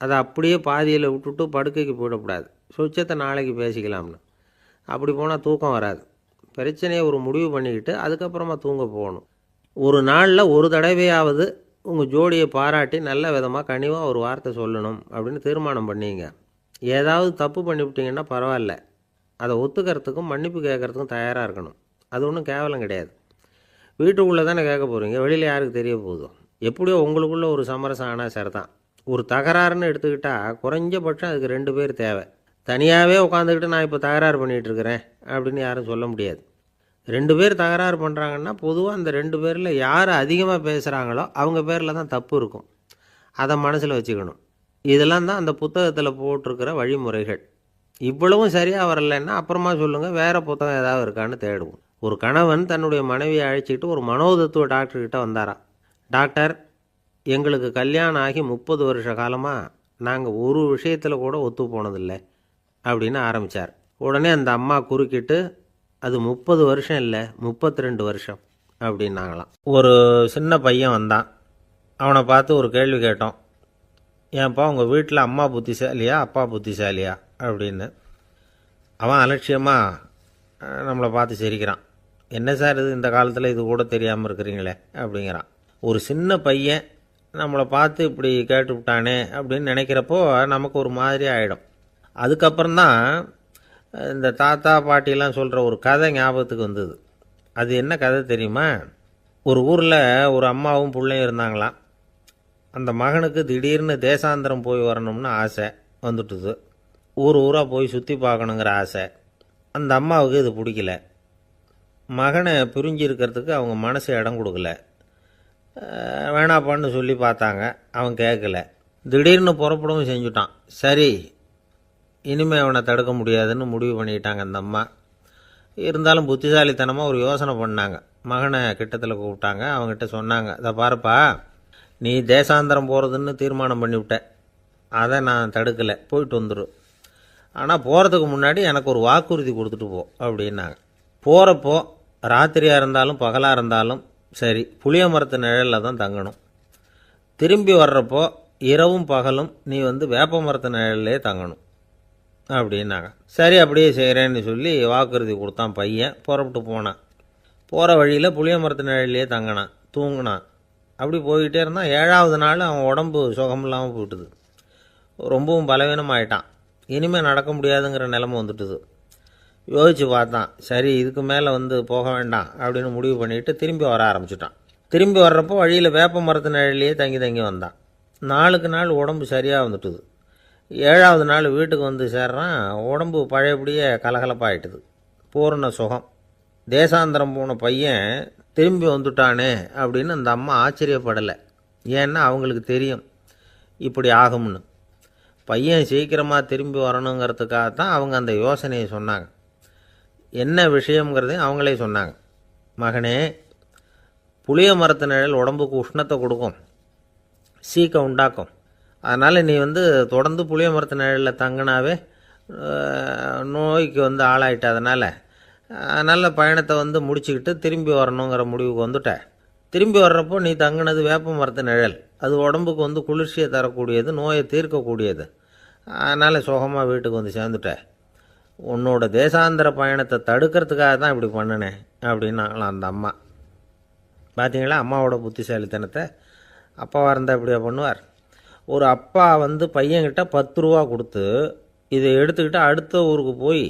அதை அப்படியே பாதியில் விட்டுட்டு படுக்கைக்கு போயிடக்கூடாது. சொச்சத்தை நாளைக்கு பேசிக்கலாம்னு. அப்படி போனால் தூக்கம் வராது. பிரச்சனையை ஒரு முடிவு பண்ணிக்கிட்டு அதுக்கப்புறமா தூங்க போகணும். ஒரு நாளில் ஒரு தடவையாவது உங்கள் ஜோடியை பாராட்டி நல்ல விதமாக கனிவாக ஒரு வார்த்தை சொல்லணும் அப்படின்னு தீர்மானம் பண்ணிங்க. ஏதாவது தப்பு பண்ணிவிட்டீங்கன்னா பரவாயில்ல, அதை ஒத்துக்கிறதுக்கும் மன்னிப்பு கேட்குறதுக்கும் தயாராக இருக்கணும். அது ஒன்றும் கேவலம் கிடையாது. வீட்டுக்குள்ளே தானே கேட்க போகிறீங்க, வெளியில் யாருக்கு தெரிய போதும்? எப்படியோ உங்களுக்குள்ளே ஒரு சமரசம் ஆனால் சரிதான். ஒரு தகராறுன்னு எடுத்துக்கிட்டால் குறைஞ்சபட்சம் அதுக்கு 2 பேர் தேவை. தனியாகவே உட்காந்துக்கிட்டு நான் இப்போ தகராறு பண்ணிகிட்டு இருக்கிறேன் அப்படின்னு யாரும் சொல்ல முடியாது. 2 பேர் தகராறு பண்ணுறாங்கன்னா பொதுவாக அந்த 2 பேரில் யார் அதிகமாக பேசுகிறாங்களோ அவங்க பேரில் தான் தப்பு இருக்கும். அதை மனசில் வச்சுக்கணும். இதெல்லாம் தான் அந்த புத்தகத்தில் போட்டிருக்கிற வழிமுறைகள். இவ்வளவும் சரியாக வரலைன்னா அப்புறமா சொல்லுங்கள், வேறு புத்தகம் ஏதாவது இருக்கான்னு தேடுவோம். ஒரு கணவன் தன்னுடைய மனைவியை அழைச்சிக்கிட்டு ஒரு மனோதத்துவ டாக்டர்கிட்ட வந்தாராம். டாக்டர், எங்களுக்கு கல்யாணம் ஆகி 30 வருஷ காலமாக நாங்கள் ஒரு விஷயத்தில் கூட ஒத்து போனதில்லை அப்படின்னு ஆரம்பித்தார். உடனே அந்த அம்மா குறுக்கிட்டு, அது 30 வருஷம் இல்லை 32 வருஷம் அப்படின்னாங்களாம். ஒரு சின்ன பையன் வந்தான். அவனை பார்த்து ஒரு கேள்வி கேட்டோம். ஏன்ப்பா உங்கள் வீட்டில் அம்மா புத்திசாலியா அப்பா புத்திசாலியா அப்படின்னு. அவன் அலட்சியமாக நம்மளை பார்த்து சிரிக்கிறான். என்ன சார் இது, இந்த காலத்தில் இது கூட தெரியாமல் இருக்கிறீங்களே அப்படிங்கிறான். ஒரு சின்ன பையன் நம்மளை பார்த்து இப்படி கேட்டுவிட்டானே அப்படின்னு நினைக்கிறப்போ நமக்கு ஒரு மாதிரி ஆகிடும். அதுக்கப்புறம்தான் இந்த தாத்தா பாட்டிலாம் சொல்கிற ஒரு கதை ஞாபகத்துக்கு வந்தது. அது என்ன கதை தெரியுமா? ஒரு ஊரில் ஒரு அம்மாவும் பிள்ளையும் இருந்தாங்களாம். அந்த மகனுக்கு திடீர்னு தேசாந்திரம் போய் வரணும்னு ஆசை வந்துட்டுது. ஊராக போய் சுற்றி பார்க்கணுங்கிற ஆசை. அந்த அம்மாவுக்கு இது பிடிக்கல. மகனை பிரிஞ்சு இருக்கிறதுக்கு அவங்க மனசு இடம் கொடுக்கல. வேணாப்பான்னு சொல்லி பார்த்தாங்க, அவன் கேட்கல. திடீர்னு புறப்படவும் செஞ்சுட்டான். சரி, இனிமேல் அவனை தடுக்க முடியாதுன்னு முடிவு பண்ணிக்கிட்டாங்க அந்த அம்மா. இருந்தாலும் புத்திசாலித்தனமாக ஒரு யோசனை பண்ணாங்க. மகனை கிட்டத்தில் கூப்பிட்டாங்க. அவங்ககிட்ட சொன்னாங்க, இதை பாருப்பா, நீ தேசாந்திரம் போகிறதுன்னு தீர்மானம் பண்ணிவிட்ட, அதை நான் தடுக்கலை, போயிட்டு வந்துடும். ஆனால் போகிறதுக்கு முன்னாடி எனக்கு ஒரு வாக்குறுதி கொடுத்துட்டு போ அப்படின்னாங்க. போகிறப்போ ராத்திரியாக இருந்தாலும் பகலாக இருந்தாலும் சரி, புளிய மரத்து நிழலில் தான் தங்கணும். திரும்பி வர்றப்போ இரவும் பகலும் நீ வேப்ப மரத்து நிழல்லே தங்கணும் அப்படின்னாங்க. சரி, அப்படியே செய்கிறேன்னு சொல்லி வாக்குறுதி கொடுத்தான் பையன். புறப்பட்டு போனான். போகிற வழியில் புளிய மரத்து நிழல்லையே தங்கினான், தூங்கினான். அப்படி போய்கிட்டே இருந்தான். 7வது நாள் அவன் உடம்பு சுகமில்லாமல் போயிட்டுது. ரொம்பவும் பலவீனமாயிட்டான். இனிமேல் நடக்க முடியாதுங்கிற நிலைமை வந்துட்டுது. யோசித்து பார்த்தான். சரி, இதுக்கு மேலே போக வேண்டாம் அப்படின்னு முடிவு பண்ணிவிட்டு திரும்பி வர ஆரம்பிச்சிட்டான். திரும்பி வர்றப்போ வழியில் வேப்ப மரத்து நிழலையே தங்கி தங்கி வந்தான். நாளுக்கு நாள் உடம்பு சரியாக வந்துட்டுது. 7வது நாள் வீட்டுக்கு சேர்றான். உடம்பு பழையபடியே கலகலப்பாயிட்டுது. பூரண சுகம். தேசாந்திரம் போன பையன் திரும்பி வந்துட்டானே அப்படின்னு அந்த அம்மா ஆச்சரியப்படலை. ஏன்னா அவங்களுக்கு தெரியும் இப்படி ஆகும்னு. பையன் சீக்கிரமாக திரும்பி வரணுங்கிறதுக்காகத்தான் அவங்க அந்த யோசனையை சொன்னாங்க. என்ன விஷயங்கிறதையும் அவங்களே சொன்னாங்க. மகனே, புளிய மரத்து நிழல் உடம்புக்கு உஷ்ணத்தை கொடுக்கும், சீக்கை உண்டாக்கும். அதனால் நீ தொடர்ந்து புளிய மரத்து நிழலில் தங்கினாவே நோய்க்கு ஆளாயிட்ட. அதனால் பயணத்தை முடிச்சுக்கிட்டு திரும்பி வரணுங்கிற முடிவுக்கு வந்துட்ட. திரும்பி வர்றப்போ நீ தங்கினது வேப்ப மரத்து நிழல். அது உடம்புக்கு குளிர்ச்சியை தரக்கூடியது, நோயை தீர்க்கக்கூடியது. அதனால் சுகமாக வீட்டுக்கு சேர்ந்துட்ட. உன்னோட தேசாந்திர பயணத்தை தடுக்கிறதுக்காக தான் இப்படி பண்ணினேன் அப்படின்னாங்களாம் அந்த அம்மா. பார்த்தீங்களா அம்மாவோட புத்திசாலித்தனத்தை? அப்பாவாக இருந்தால் இப்படியா பண்ணுவார்? ஒரு அப்பா பையன்கிட்ட 10 ரூபா கொடுத்து இதை எடுத்துக்கிட்டு அடுத்த ஊருக்கு போய்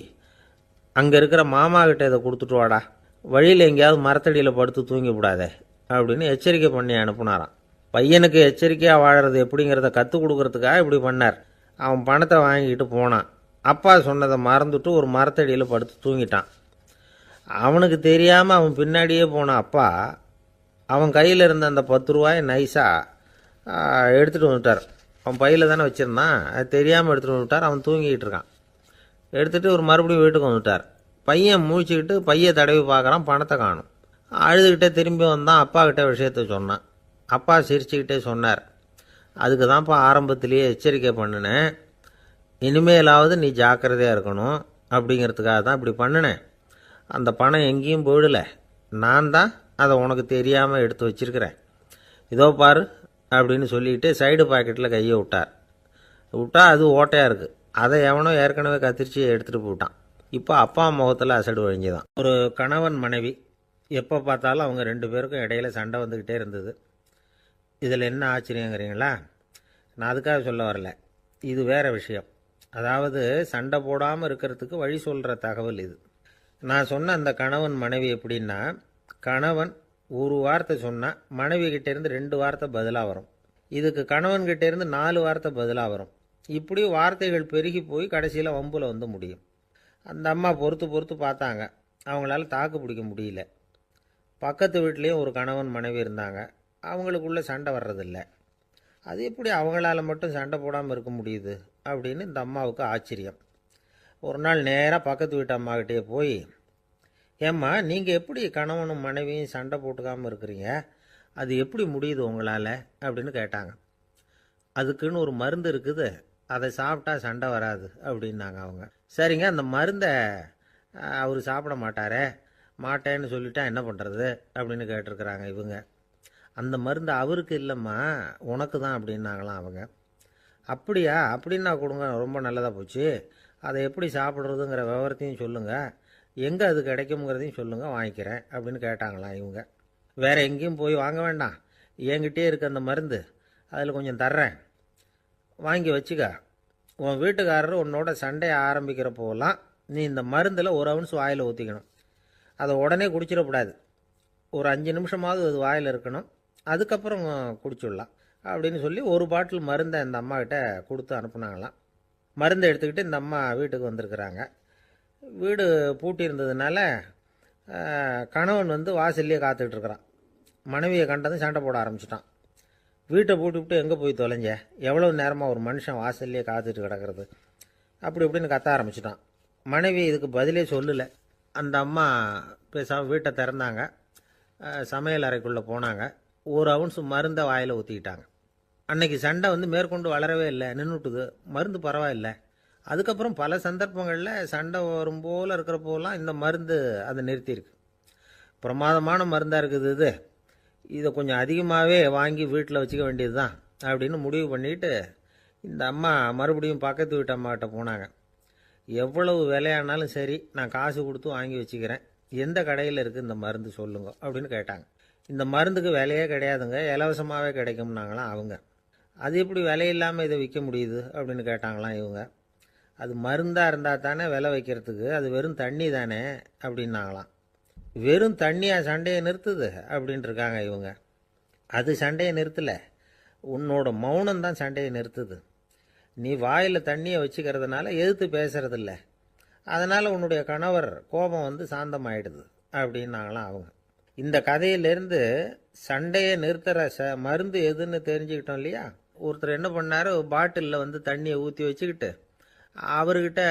அங்கே இருக்கிற மாமா கிட்ட இதை கொடுத்துட்டு வாடா, வழியில் எங்கேயாவது மரத்தடியில் படுத்து தூங்கி விடாதே அப்படின்னு எச்சரிக்கை பண்ணி அனுப்புனாராம். பையனுக்கு எச்சரிக்கையாக வாழறது எப்படிங்கிறத கற்றுக் கொடுக்கறதுக்காக இப்படி பண்ணார். அவன் பணத்தை வாங்கிட்டு போனான். அப்பா சொன்னதை மறந்துட்டு ஒரு மரத்தடியில் படுத்து தூங்கிட்டான். அவனுக்கு தெரியாமல் அவன் பின்னாடியே போன அப்பா அவன் கையில் இருந்த அந்த 10 ரூபாயை நைஸாக எடுத்துகிட்டு வந்துட்டார். அவன் பையில் தானே வச்சுருந்தான், அது தெரியாமல் எடுத்துகிட்டு வந்துட்டார். அவன் தூங்கிக்கிட்டு இருக்கான். எடுத்துகிட்டு ஒரு மறுபடியும் வீட்டுக்கு வந்துட்டார். பையன் முழிச்சுக்கிட்டு பையை தடவி பார்க்குறான், பணத்தை காணும். அழுதுகிட்டே திரும்பி வந்தான். அப்பா கிட்ட விஷயத்த சொன்னான். அப்பா சிரிச்சுக்கிட்டே சொன்னார், அதுக்கு தான்ப்பா ஆரம்பத்திலேயே எச்சரிக்கை பண்ணினேன், இனிமேலாவது நீ ஜாக்கிரதையாக இருக்கணும் அப்படிங்கிறதுக்காக தான் இப்படி பண்ணினேன். அந்த பணம் எங்கேயும் போயிடலை, நான் தான் அதை உனக்கு தெரியாமல் எடுத்து வச்சிருக்கிறேன். இதோ பாரு அப்படின்னு சொல்லிட்டு சைடு பாக்கெட்டில் கையை விட்டா அது ஓட்டையாக இருக்குது. அதை எவனோ ஏற்கனவே கத்திரிச்சு எடுத்துகிட்டு போயிட்டான். இப்போ அப்பா முகத்தில் அசடு வழிஞ்சுதான். ஒரு கணவன் மனைவி எப்போ பார்த்தாலும் அவங்க 2 பேருக்கும் இடையில சண்டை வந்துக்கிட்டே இருந்தது. இதில் என்ன ஆச்சரியங்கிறீங்களா? நான் அதுக்காக சொல்ல வரல, இது வேறு விஷயம். அதாவது சண்டை போடாமல் இருக்கிறதுக்கு வழி சொல்கிற தகவல் இது. நான் சொன்ன அந்த கணவன் மனைவி எப்படின்னா, கணவன் ஒரு வார்த்தை சொன்னால் மனைவி கிட்டேருந்து 2 வார்த்தை பதிலாக வரும். இதுக்கு கணவன்கிட்டேருந்து 4 வார்த்தை பதிலாக வரும். இப்படி வார்த்தைகள் பெருகி போய் கடைசியில் வம்பில் முடியும். அந்த அம்மா பொறுத்து பார்த்தாங்க. அவங்களால தாக்கு பிடிக்க முடியல. பக்கத்து வீட்லேயும் ஒரு கணவன் மனைவி இருந்தாங்க. அவங்களுக்குள்ளே சண்டை வர்றதில்லை. அது எப்படி அவங்களால மட்டும் சண்டை போடாமல் இருக்க முடியுது அப்படின்னு இந்த அம்மாவுக்கு ஆச்சரியம். ஒரு நாள் நேராக பக்கத்து வீட்டு அம்மாக்கிட்டே போய், ஏம்மா, நீங்கள் எப்படி கணவனும் மனைவியும் சண்டை போட்டுக்காமல் இருக்கிறீங்க? அது எப்படி முடியுது உங்களால் அப்படின்னு கேட்டாங்க. அதுக்குன்னு ஒரு மருந்து இருக்குது, அதை சாப்பிட்டா சண்டை வராது அப்படின்னாங்க அவங்க. சரிங்க, அந்த மருந்தை அவர் சாப்பிட மாட்டேன்னு சொல்லிட்டா என்ன பண்ணுறது அப்படின்னு கேட்டிருக்கிறாங்க இவங்க. அந்த மருந்து அவருக்கு இல்லைம்மா, உனக்கு தான் அப்படின்னாங்களாம் அவங்க. அப்படியா? அப்படின்னா கொடுங்க, ரொம்ப நல்லதாக போச்சு. அதை எப்படி சாப்பிட்றதுங்கிற விவரத்தையும் சொல்லுங்கள், எங்கே அது கிடைக்குங்கிறதையும் சொல்லுங்கள், வாங்கிக்கிறேன் அப்படின்னு கேட்டாங்களாம் இவங்க. வேறு எங்கேயும் போய் வாங்க வேண்டாம், என்கிட்டே இருக்க அந்த மருந்து, அதில் கொஞ்சம் தர்றேன், வாங்கி வச்சுக்க. உன் வீட்டுக்காரர் உன்னோட சண்டையை ஆரம்பிக்கிறப்போலாம் நீ இந்த மருந்தில் 1 அவுன்ஸ் வாயில் ஊற்றிக்கணும். அதை உடனே குடிச்சிடக்கூடாது. ஒரு 5 நிமிஷமாவது அது வாயில் இருக்கணும், அதுக்கப்புறம் குடிச்சிடலாம் அப்படின்னு சொல்லி ஒரு பாட்டில் மருந்தை இந்த அம்மாக்கிட்ட கொடுத்து அனுப்புனாங்களாம். மருந்தை எடுத்துக்கிட்டு இந்த அம்மா வீட்டுக்கு வந்திருக்கிறாங்க. வீடு பூட்டி இருந்ததுனால கணவன் வாசல்லையே காத்துட்ருக்கிறான். மனைவியை கண்டதும் சண்டை போட ஆரம்பிச்சிட்டான். வீட்டை பூட்டி விட்டு எங்கே போய் தொலைஞ்ச, எவ்வளோ நேரமாக ஒரு மனுஷன் வாசல்லையே காத்துட்டு கிடக்கிறது அப்படி இப்படின்னு கத்த ஆரம்பிச்சிட்டான். மனைவி இதுக்கு பதிலே சொல்லலை. அந்த அம்மா பேசாமல் வீட்டை திறந்தாங்க. சமையல் அறைக்குள்ளே போனாங்க. 1 அவுன்ஸ் மருந்தை வாயில் ஊற்றிக்கிட்டாங்க. அன்னைக்கு சண்டை மேற்கொண்டு வளரவே இல்லை, நின்றுட்டுது. மருந்து பரவாயில்லை. அதுக்கப்புறம் பல சந்தர்ப்பங்களில் சண்டை வரும் போல் இருக்கிறப்போலாம் இந்த மருந்து அதை நிறுத்தியிருக்கு. பிரமாதமான மருந்தாக இருக்குது இதை கொஞ்சம் அதிகமாகவே வாங்கி வீட்டில் வச்சுக்க வேண்டியது தான் அப்படின்னு முடிவு பண்ணிவிட்டு இந்த அம்மா மறுபடியும் பக்கத்து வீட்டு அம்மாக்கிட்ட போனாங்க. எவ்வளவு விலையானாலும் சரி, நான் காசு கொடுத்து வாங்கி வச்சுக்கிறேன், எந்த கடையில் இருக்குது இந்த மருந்து சொல்லுங்க அப்படின்னு கேட்டாங்க. இந்த மருந்துக்கு விலையே கிடையாதுங்க, இலவசமாகவே கிடைக்கும்னாங்களாம் அவங்க. அது எப்படி விலை இல்லாமல் இதை விற்க முடியுது அப்படின்னு கேட்டாங்களாம் இவங்க. அது மருந்தாக இருந்தால் தானே விலை வைக்கிறதுக்கு, அது வெறும் தண்ணி தானே அப்படின்னாங்களாம். வெறும் தண்ணியாக சண்டையை நிறுத்துது அப்படின்ட்டு இருக்காங்க இவங்க. அது சண்டையை நிறுத்தலை, உன்னோட மௌனம் தான் சண்டையை நிறுத்துது. நீ வாயில் தண்ணியை வச்சுக்கிறதுனால எதிர்த்து பேசுறதில்ல, அதனால் உன்னுடைய கணவர் கோபம் வந்து சாந்தமாயிடுது அப்படின்னாங்களாம் அவங்க. இந்த கதையிலேருந்து சண்டையை நிறுத்துகிற மருந்து எதுன்னு தெரிஞ்சுக்கிட்டோம் இல்லையா. ஒருத்தர் என்ன பண்ணார், பாட்டிலில் வந்து தண்ணியை ஊற்றி வச்சுக்கிட்டு அவர்கிட்ட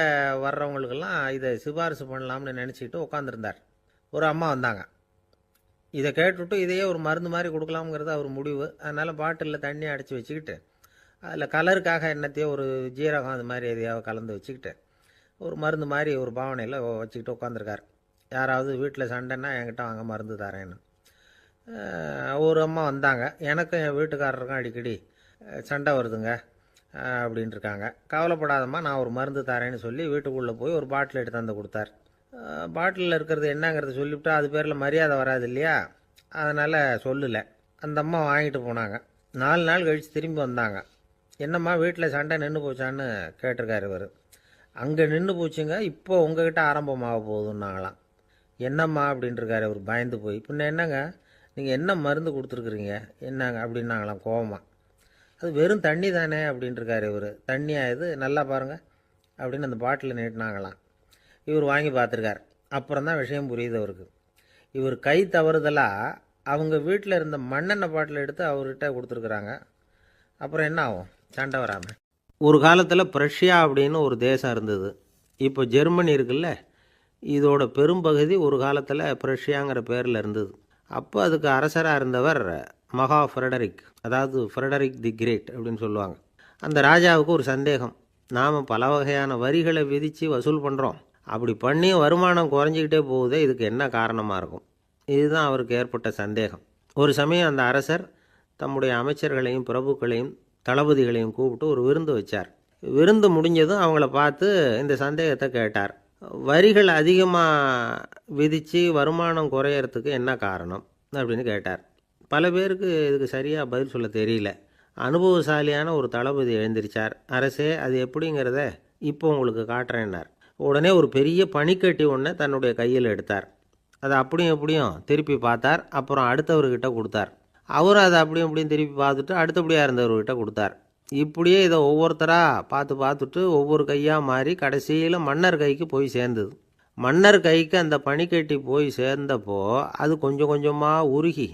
வர்றவங்களுக்கெல்லாம் இதை சிபாரிசு பண்ணலாம்னு நினச்சிக்கிட்டு உட்காந்துருந்தார். ஒரு அம்மா வந்தாங்க. இதை கேட்டுவிட்டு இதையே ஒரு மருந்து மாதிரி கொடுக்கலாம்ங்கிறது அவர் முடிவு. அதனால் பாட்டிலில் தண்ணியை அடைச்சி வச்சுக்கிட்டு அதில் கலருக்காக என்னத்தையோ ஒரு ஜீரகம் அது மாதிரி எதையாவது கலந்து வச்சுக்கிட்டு ஒரு மருந்து மாதிரி ஒரு பாவனையில் வச்சுக்கிட்டு உட்காந்துருக்கார். யாராவது வீட்டில் சண்டைன்னா என்கிட்ட வாங்க மருந்து தரேன்னு. ஒரு அம்மா வந்தாங்க. எனக்கும் என் வீட்டுக்காரருக்கும் அடிக்கடி சண்டை வருதுங்க அப்படின்ட்டு இருக்காங்க. கவலைப்படாதம்மா, நான் ஒரு மருந்து தரேன்னு சொல்லி வீட்டுக்குள்ளே போய் ஒரு பாட்டில் எடுத்து வந்து கொடுத்தார். பாட்டிலில் இருக்கிறது என்னங்கிறத சொல்லிவிட்டா அது பேரில் மரியாதை வராது இல்லையா, அதனால் சொல்லலை. அந்த அம்மா வாங்கிட்டு போனாங்க. 4 நாள் கழித்து திரும்பி வந்தாங்க. என்னம்மா வீட்டில் சண்டை நின்று போச்சான்னு கேட்டிருக்காரு இவர். அங்கே நின்று போச்சுங்க, இப்போ உங்ககிட்ட ஆரம்பமாக போகுதுன்னாங்களாம். என்னம்மா அப்படின்ட்டுருக்காரு அவர் பயந்து போய். பின்ன என்னங்க, நீங்கள் என்ன மருந்து கொடுத்துருக்குறீங்க என்னங்க அப்படின்னாங்களாம் கோவமாக. அது வெறும் தண்ணி தானே அப்படின்ட்டுருக்காரு இவர். தண்ணியாக இது, நல்லா பாருங்கள் அப்படின்னு அந்த பாட்டில் நீட்டினாங்களாம். இவர் வாங்கி பார்த்துருக்கார். அப்புறம் தான் விஷயம் புரியுது அவருக்கு. இவர் கை தவறுதலாக அவங்க வீட்டில் இருந்த மண்ணெண்ணெய் பாட்டில் எடுத்து அவர்கிட்ட கொடுத்துருக்குறாங்க. அப்புறம் என்ன ஆகும், சண்டை வராமல். ஒரு காலத்தில் பிரஷ்யா அப்படின்னு ஒரு தேசம் இருந்தது. இப்போ ஜெர்மனி இருக்குல்ல, இதோட பெரும்பகுதி ஒரு காலத்தில் பிரஷ்யாங்கிற பேரில் இருந்தது. அப்போ அதுக்கு அரசராக இருந்தவர் மகா ஃப்ரெடரிக், அதாவது ஃப்ரெடரிக் தி கிரேட் அப்படின்னு சொல்லுவாங்க. அந்த ராஜாவுக்கு ஒரு சந்தேகம். நாம் பல வகையான வரிகளை விதித்து வசூல் பண்ணுறோம், அப்படி பண்ணி வருமானம் குறைஞ்சிக்கிட்டே போகுதே, இதுக்கு என்ன காரணமாக இருக்கும்? இதுதான் அவருக்கு ஏற்பட்ட சந்தேகம். ஒரு சமயம் அந்த அரசர் தம்முடைய அமைச்சர்களையும் பிரபுக்களையும் தளபதிகளையும் கூப்பிட்டு ஒரு விருந்து வச்சார். விருந்து முடிஞ்சதும் அவங்கள பார்த்து இந்த சந்தேகத்தை கேட்டார். வரிகள் அதிகமாக விதித்து வருமானம் குறையறதுக்கு என்ன காரணம் அப்படின்னு கேட்டார். பல பேருக்கு இதுக்கு சரியாக பதில் சொல்ல தெரியல. அனுபவசாலியான ஒரு தளபதி எழுந்திருச்சார். அரசே, அது எப்படிங்கிறத இப்போ உங்களுக்கு காட்டுறேன்னார். உடனே ஒரு பெரிய பனிக்கட்டி ஒன்றை தன்னுடைய கையில் எடுத்தார். அதை அப்படியும் எப்படியும் திருப்பி பார்த்தார். அப்புறம் அடுத்தவர்கிட்ட கொடுத்தார். அவர் அதை அப்படியும் எப்படியும் திருப்பி பார்த்துட்டு அடுத்தபடியாக இருந்தவர்கிட்ட கொடுத்தார். இப்படியே இதை ஒவ்வொருத்தராக பார்த்துட்டு ஒவ்வொரு கையாக மாறி கடைசியில் மன்னர் கைக்கு போய் சேர்ந்தது. மன்னர் கைக்கு அந்த பனிக்கட்டி போய் சேர்ந்தப்போ அது கொஞ்சம் கொஞ்சமாக உருகி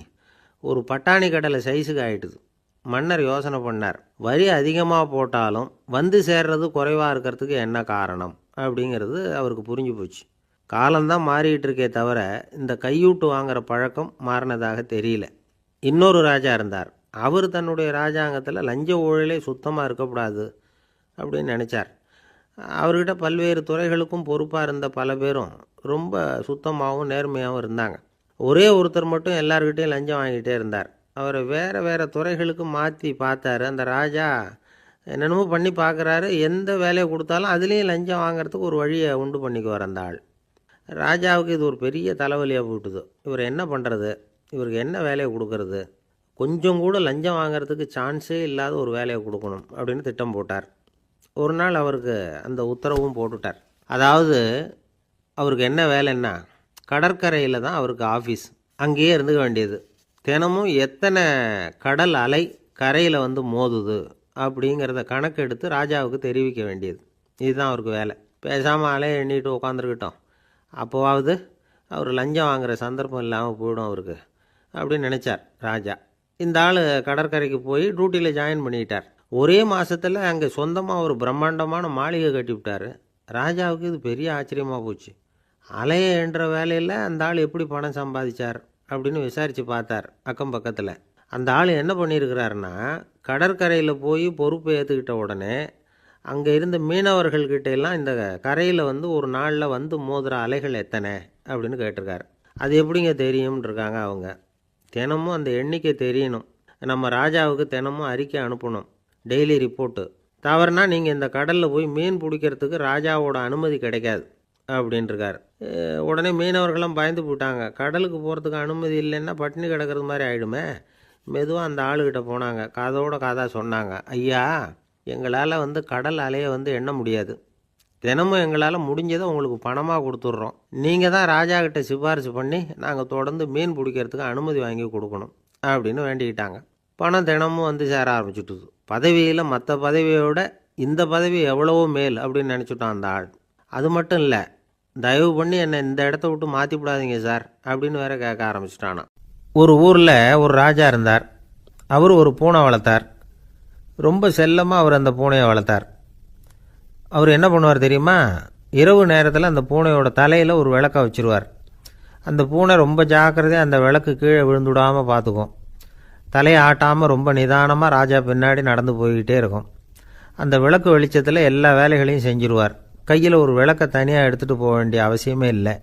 ஒரு பட்டாணி கடலை சைஸுக்கு ஆகிட்டுது. மன்னர் யோசனை பண்ணார், வரி அதிகமாக போட்டாலும் வந்து சேர்றது குறைவாக இருக்கிறதுக்கு என்ன காரணம் அப்படிங்கிறது அவருக்கு புரிஞ்சு போச்சு. காலம்தான் மாறிட்டு இருக்கே தவிர இந்த கையூட்டு வாங்குகிற பழக்கம் மாறினதாக தெரியல. இன்னொரு ராஜா இருந்தார். அவர் தன்னுடைய ராஜாங்கத்தில் லஞ்ச ஊழலே சுத்தமாக இருக்கக்கூடாது அப்படின்னு நினச்சார். அவர்கிட்ட பல்வேறு துறைகளுக்கும் பொறுப்பாக இருந்த பல பேரும் ரொம்ப சுத்தமாகவும் நேர்மையாகவும் இருந்தாங்க. ஒரே ஒருத்தர் மட்டும் எல்லார்கிட்டையும் லஞ்சம் வாங்கிட்டே இருந்தார். அவரை வேறு வேறு துறைகளுக்கு மாற்றி பார்த்தாரு. அந்த ராஜா என்னென்னமோ பண்ணி பார்க்குறாரு. எந்த வேலையை கொடுத்தாலும் அதுலேயும் லஞ்சம் வாங்கிறதுக்கு ஒரு வழியை உண்டு பண்ணிக்குவார் அந்த ஆள். ராஜாவுக்கு இது ஒரு பெரிய தலைவலியாக போட்டுது. இவர் என்ன பண்ணுறது, இவருக்கு என்ன வேலையை கொடுக்கறது, கொஞ்சம் கூட லஞ்சம் வாங்கிறதுக்கு சான்ஸே இல்லாத ஒரு வேலையை கொடுக்கணும் அப்படின்னு திட்டம் போட்டார். ஒரு நாள் அவருக்கு அந்த உத்தரவும் போட்டுட்டார். அதாவது அவருக்கு என்ன வேலைன்னா, கடற்கரையில் தான் அவருக்கு ஆஃபீஸ். அங்கேயே இருந்துக்க வேண்டியது. தினமும் எத்தனை கடல் அலை கரையில் வந்து மோதுது அப்படிங்கிறத கணக்கெடுத்து ராஜாவுக்கு தெரிவிக்க வேண்டியது. இதுதான் அவருக்கு வேலை. பேசாமல் அலையை எண்ணிட்டு உட்காந்துருக்கிட்டோம், அப்போவாவது அவர் லஞ்சம் வாங்குகிற சந்தர்ப்பம் இல்லாமல் போயிடும் அவருக்கு அப்படின்னு நினச்சார் ராஜா. இந்த ஆள் கடற்கரைக்கு போய் டியூட்டியில் ஜாயின் பண்ணிக்கிட்டார். ஒரே மாதத்தில் அங்கே சொந்தமாக ஒரு பிரம்மாண்டமான மாளிகை கட்டிவிட்டார். ராஜாவுக்கு இது பெரிய ஆச்சரியமாக போச்சு. அலையை என்ற வேலையில் அந்த ஆள் எப்படி பணம் சம்பாதிச்சார் அப்படின்னு விசாரித்து பார்த்தார் அக்கம் பக்கத்தில். அந்த ஆள் என்ன பண்ணியிருக்கிறாருன்னா, கடற்கரையில் போய் பொறுப்பை ஏற்றுக்கிட்ட உடனே அங்கே இருந்த மீனவர்கள்கிட்ட எல்லாம் இந்த கரையில் வந்து ஒரு நாளில் வந்து மோதுகிற அலைகள் எத்தனை அப்படின்னு கேட்டிருக்காரு. அது எப்படிங்க தெரியும்னு இருக்காங்க அவங்க. தினமும் அந்த எண்ணிக்கை தெரியணும். நம்ம ராஜாவுக்கு தினமும் அறிக்கை அனுப்பணும், டெய்லி ரிப்போர்ட்டு. தவறுனா நீங்கள் இந்த கடலில் போய் மீன் பிடிக்கிறதுக்கு ராஜாவோட அனுமதி கிடைக்காது அப்படின்ட்டுருக்கார். உடனே மீனவர்கள்லாம் பயந்து போட்டாங்க. கடலுக்கு போகிறதுக்கு அனுமதி இல்லைன்னா பட்டினி கிடக்கிறது மாதிரி ஆகிடுமே. மெதுவாக அந்த ஆளுகிட்ட போனாங்க. காதோட காதாக சொன்னாங்க, ஐயா, எங்களால் கடல் அலையை எண்ண முடியாது. தினமும் எங்களால் முடிஞ்சதை உங்களுக்கு பணமாக கொடுத்துட்றோம். நீங்கள் தான் ராஜா கிட்ட சிபாரிசு பண்ணி நாங்கள் தொடர்ந்து மீன் பிடிக்கிறதுக்கு அனுமதி வாங்கி கொடுக்கணும் அப்படின்னு வேண்டிக்கிட்டாங்க. பணம் தினமும் சேர ஆரம்பிச்சுட்டுது. பதவியில் மற்ற பதவியோட இந்த பதவி எவ்வளவோ மேல் அப்படின்னு நினச்சிட்டான் அந்த ஆள். அது மட்டும் இல்லை, தயவு பண்ணி என்னை இந்த இடத்த விட்டு மாற்றி விடாதீங்க சார் அப்படின்னு வேற கேட்க ஆரம்பிச்சிட்டானா. ஒரு ஊரில் ஒரு ராஜா இருந்தார். அவர் ஒரு பூனை வளர்த்தார். ரொம்ப செல்லமாக அவர் அந்த பூனையை வளர்த்தார். அவர் என்ன பண்ணுவார் தெரியுமா? இரவு நேரத்தில் அந்த பூனையோட தலையில் ஒரு விளக்கை வச்சுருவார். அந்த பூனை ரொம்ப ஜாக்கிரதையாக அந்த விளக்கு கீழே விழுந்துடாமல் பார்த்துக்கும். தலையை ஆட்டாமல் ரொம்ப நிதானமாக ராஜா பின்னாடி நடந்து போய்கிட்டே இருக்கும். அந்த விளக்கு வெளிச்சத்தில் எல்லா வேலைகளையும் செஞ்சுருவார். கையில் ஒரு விளக்கை தனியாக எடுத்துகிட்டு போக வேண்டிய அவசியமே இல்லை.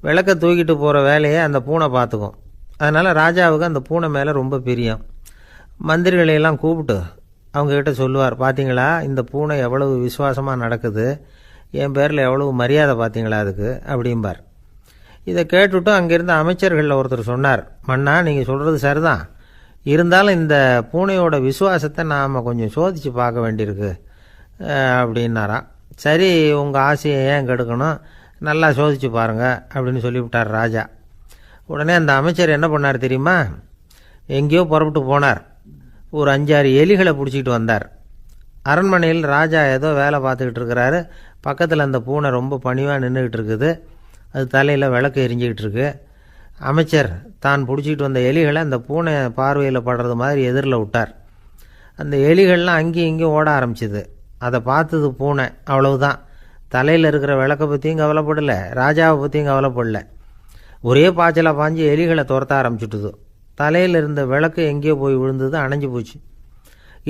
விளக்கை தூக்கிட்டு போகிற வேலையை அந்த பூனை பார்த்துக்கும். அதனால் ராஜாவுக்கு அந்த பூனை மேலே ரொம்ப பிரியம். மந்திரிகளையெல்லாம் கூப்பிட்டு அவங்கக்கிட்ட சொல்லுவார், பார்த்தீங்களா இந்த பூனை எவ்வளவு விசுவாசமாக நடக்குது, என் பேரில் எவ்வளவு மரியாதை பார்த்தீங்களா அதுக்கு அப்படிம்பார். இதை கேட்டுவிட்டு அங்கேருந்து அமைச்சர்களில் ஒருத்தர் சொன்னார், மன்னா நீங்கள் சொல்கிறது சரிதான், இருந்தாலும் இந்த பூனையோட விசுவாசத்தை நாம் கொஞ்சம் சோதித்து பார்க்க வேண்டியிருக்கு அப்படின்னாராம். சரி, உங்கள் ஆசையை ஏன் கெடுக்கணும், நல்லா சோதித்து பாருங்கள் அப்படின்னு சொல்லிவிட்டார் ராஜா. உடனே அந்த அமைச்சர் என்ன பண்ணார் தெரியுமா? எங்கேயோ புறப்பட்டு போனார். ஒரு 5-6 எலிகளை பிடிச்சிக்கிட்டு வந்தார். அரண்மனையில் ராஜா ஏதோ வேலை பார்த்துக்கிட்டு இருக்கிறாரு. பக்கத்தில் அந்த பூனை ரொம்ப பணிவாக நின்றுக்கிட்டு இருக்குது. அது தலையில் விளக்கு எரிஞ்சிக்கிட்டு இருக்கு. அமைச்சர் தான் பிடிச்சிக்கிட்டு வந்த எலிகளை அந்த பூனை பார்வையில் படுறது மாதிரி எதிரில் விட்டார். அந்த எலிகள்லாம் அங்கேயும் இங்கேயும் ஓட ஆரம்பிச்சிது. அதை பார்த்தது பூனை, அவ்வளவுதான். தலையில் இருக்கிற விளக்கை பற்றியும் கவலைப்படலை, ராஜாவை பற்றியும் கவலைப்படலை. ஒரே பாய்ச்சலாக பாஞ்சு எலிகளை துரத்த ஆரம்பிச்சுட்டுது. தலையில் இருந்த விளக்கு எங்கேயோ போய் விழுந்தது, அணைஞ்சு போச்சு.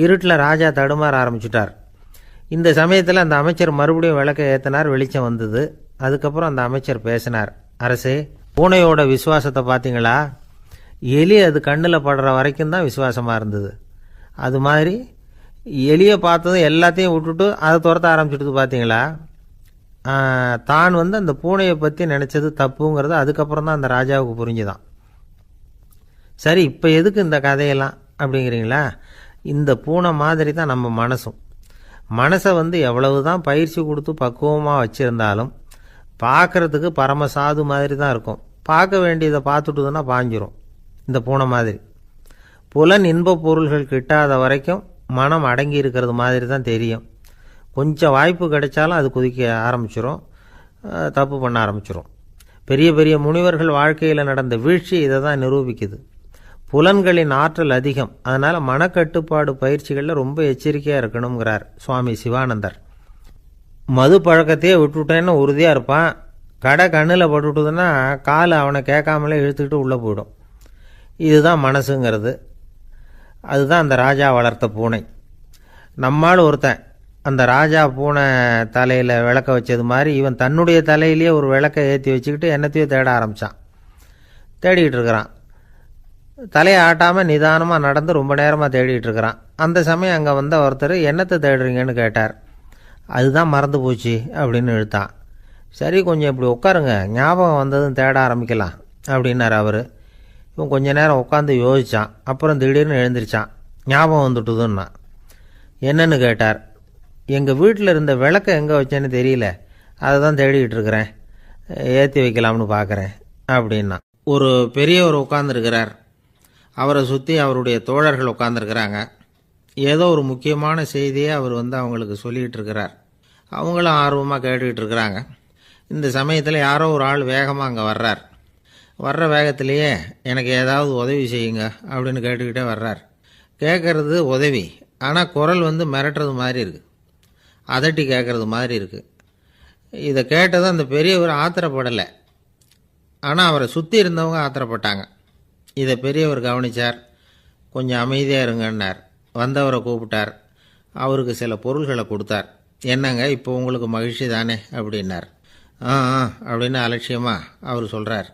இருட்டில் ராஜா தடுமாற ஆரம்பிச்சுட்டார். இந்த சமயத்தில் அந்த அமைச்சர் மறுபடியும் விளக்கை ஏற்றினார். வெளிச்சம் வந்தது. அதுக்கப்புறம் அந்த அமைச்சர் பேசினார், அரசே, பூனையோட விசுவாசத்தை பார்த்தீங்களா? எலி அது கண்ணில் படுற வரைக்கும் தான் விசுவாசமாக இருந்தது. அது மாதிரி எலியை பார்த்ததும் எல்லாத்தையும் விட்டுட்டு அதை துரத்த ஆரம்பிச்சுட்டு பார்த்தீங்களா? தான் அந்த பூனையை பற்றி நினச்சது தப்புங்கிறது அதுக்கப்புறம் தான் அந்த ராஜாவுக்கு புரிஞ்சுதான். சரி, இப்போ எதுக்கு இந்த கதையெல்லாம் அப்படிங்கிறீங்களா? இந்த பூனை மாதிரி தான் நம்ம மனசும். மனசை எவ்வளவு தான் பயிற்சி கொடுத்து பக்குவமாக வச்சுருந்தாலும் பார்க்குறதுக்கு பரமசாது மாதிரி தான் இருக்கும். பார்க்க வேண்டியதை பார்த்துட்டுதுன்னா பாஞ்சிரும். இந்த பூனை மாதிரி புலன் இன்ப பொருள்கள் கிட்டாத வரைக்கும் மனம் அடங்கி இருக்கிறது மாதிரி தான் தெரியும். கொஞ்சம் வாய்ப்பு கிடைச்சாலும் அது குதிக்க ஆரம்பிச்சிரும், தப்பு பண்ண ஆரம்பிச்சிரும். பெரிய பெரிய முனிவர்கள் வாழ்க்கையில் நடந்த வீழ்ச்சி இதை தான் நிரூபிக்குது. புலன்களின் ஆற்றல் அதிகம். அதனால் மனக்கட்டுப்பாடு பயிற்சிகளில் ரொம்ப எச்சரிக்கையாக இருக்கணுங்கிறார் சுவாமி சிவானந்தர். மது பழக்கத்தையே விட்டுவிட்டேன்னு உறுதியாக இருப்பான். கடை கண்ணில் பட்டுவிட்டதுன்னா கால் அவனை கேட்காமலே இழுத்துக்கிட்டு உள்ளே போயிடும். இதுதான் மனசுங்கிறது. அதுதான் அந்த ராஜா வளர்த்த பூனை. நம்மால் ஒருத்தன் அந்த ராஜா பூனை தலையில் விளக்க வச்சது மாதிரி இவன் தன்னுடைய தலையிலேயே ஒரு விளக்கை ஏற்றி வச்சுக்கிட்டு என்னத்தையோ தேட ஆரம்பித்தான். தேடிக்கிட்டு இருக்கிறான். தலையை ஆட்டாமல் நிதானமாக நடந்து ரொம்ப நேரமாக தேடிகிட்டு இருக்கிறான். அந்த சமயம் அங்கே வந்த ஒருத்தர், என்னத்தை தேடுறீங்கன்னு கேட்டார். அதுதான் மறந்து போச்சு அப்படின்னு இழுத்தான். சரி, கொஞ்சம் இப்படி உட்காருங்க, ஞாபகம் வந்ததும் தேட ஆரம்பிக்கலாம் அப்படின்னார் அவர். இவன் கொஞ்ச நேரம் உட்காந்து யோசித்தான். அப்புறம் திடீர்னு எழுந்திரிச்சான். ஞாபகம் வந்துட்டுதுன்னா. என்னன்னு கேட்டார். எங்கள் வீட்டில் இருந்த விளக்கை எங்கே வச்சேன்னு தெரியல, அதை தான் தேடிக்கிட்டு இருக்கிறேன், ஏற்றி வைக்கலாம்னு பார்க்குறேன் அப்படின்னா. ஒரு பெரியவர் உட்காந்துருக்கிறார். அவரை சுற்றி அவருடைய தோழர்கள் உட்காந்துருக்கிறாங்க. ஏதோ ஒரு முக்கியமான செய்தியை அவர் அவங்களுக்கு சொல்லிகிட்டு இருக்கிறார். அவங்களும் ஆர்வமாக கேட்டுக்கிட்டு இருக்கிறாங்க. இந்த சமயத்தில் யாரோ ஒரு ஆள் வேகமாக அங்கே வர்றார். வர்ற வேகத்திலேயே எனக்கு ஏதாவது உதவி செய்யுங்க அப்படின்னு கேட்டுக்கிட்டே வர்றார். கேட்குறது உதவி, ஆனால் குரல் மிரட்டுறது மாதிரி இருக்குது, அதட்டி கேட்குறது மாதிரி இருக்குது. இதை கேட்டதும் அந்த பெரியவர் ஆத்திரப்படலை, ஆனால் அவரை சுற்றி இருந்தவங்க ஆத்திரப்பட்டாங்க. இதை பெரியவர் கவனித்தார். கொஞ்சம் அமைதியாக இருங்கன்னார். வந்தவரை கூப்பிட்டார். அவருக்கு சில பொருள்களை கொடுத்தார். என்னங்க, இப்போ உங்களுக்கு மகிழ்ச்சி தானே அப்படின்னார். ஆ அப்படின்னு அலட்சியமாக அவர் சொல்கிறார்.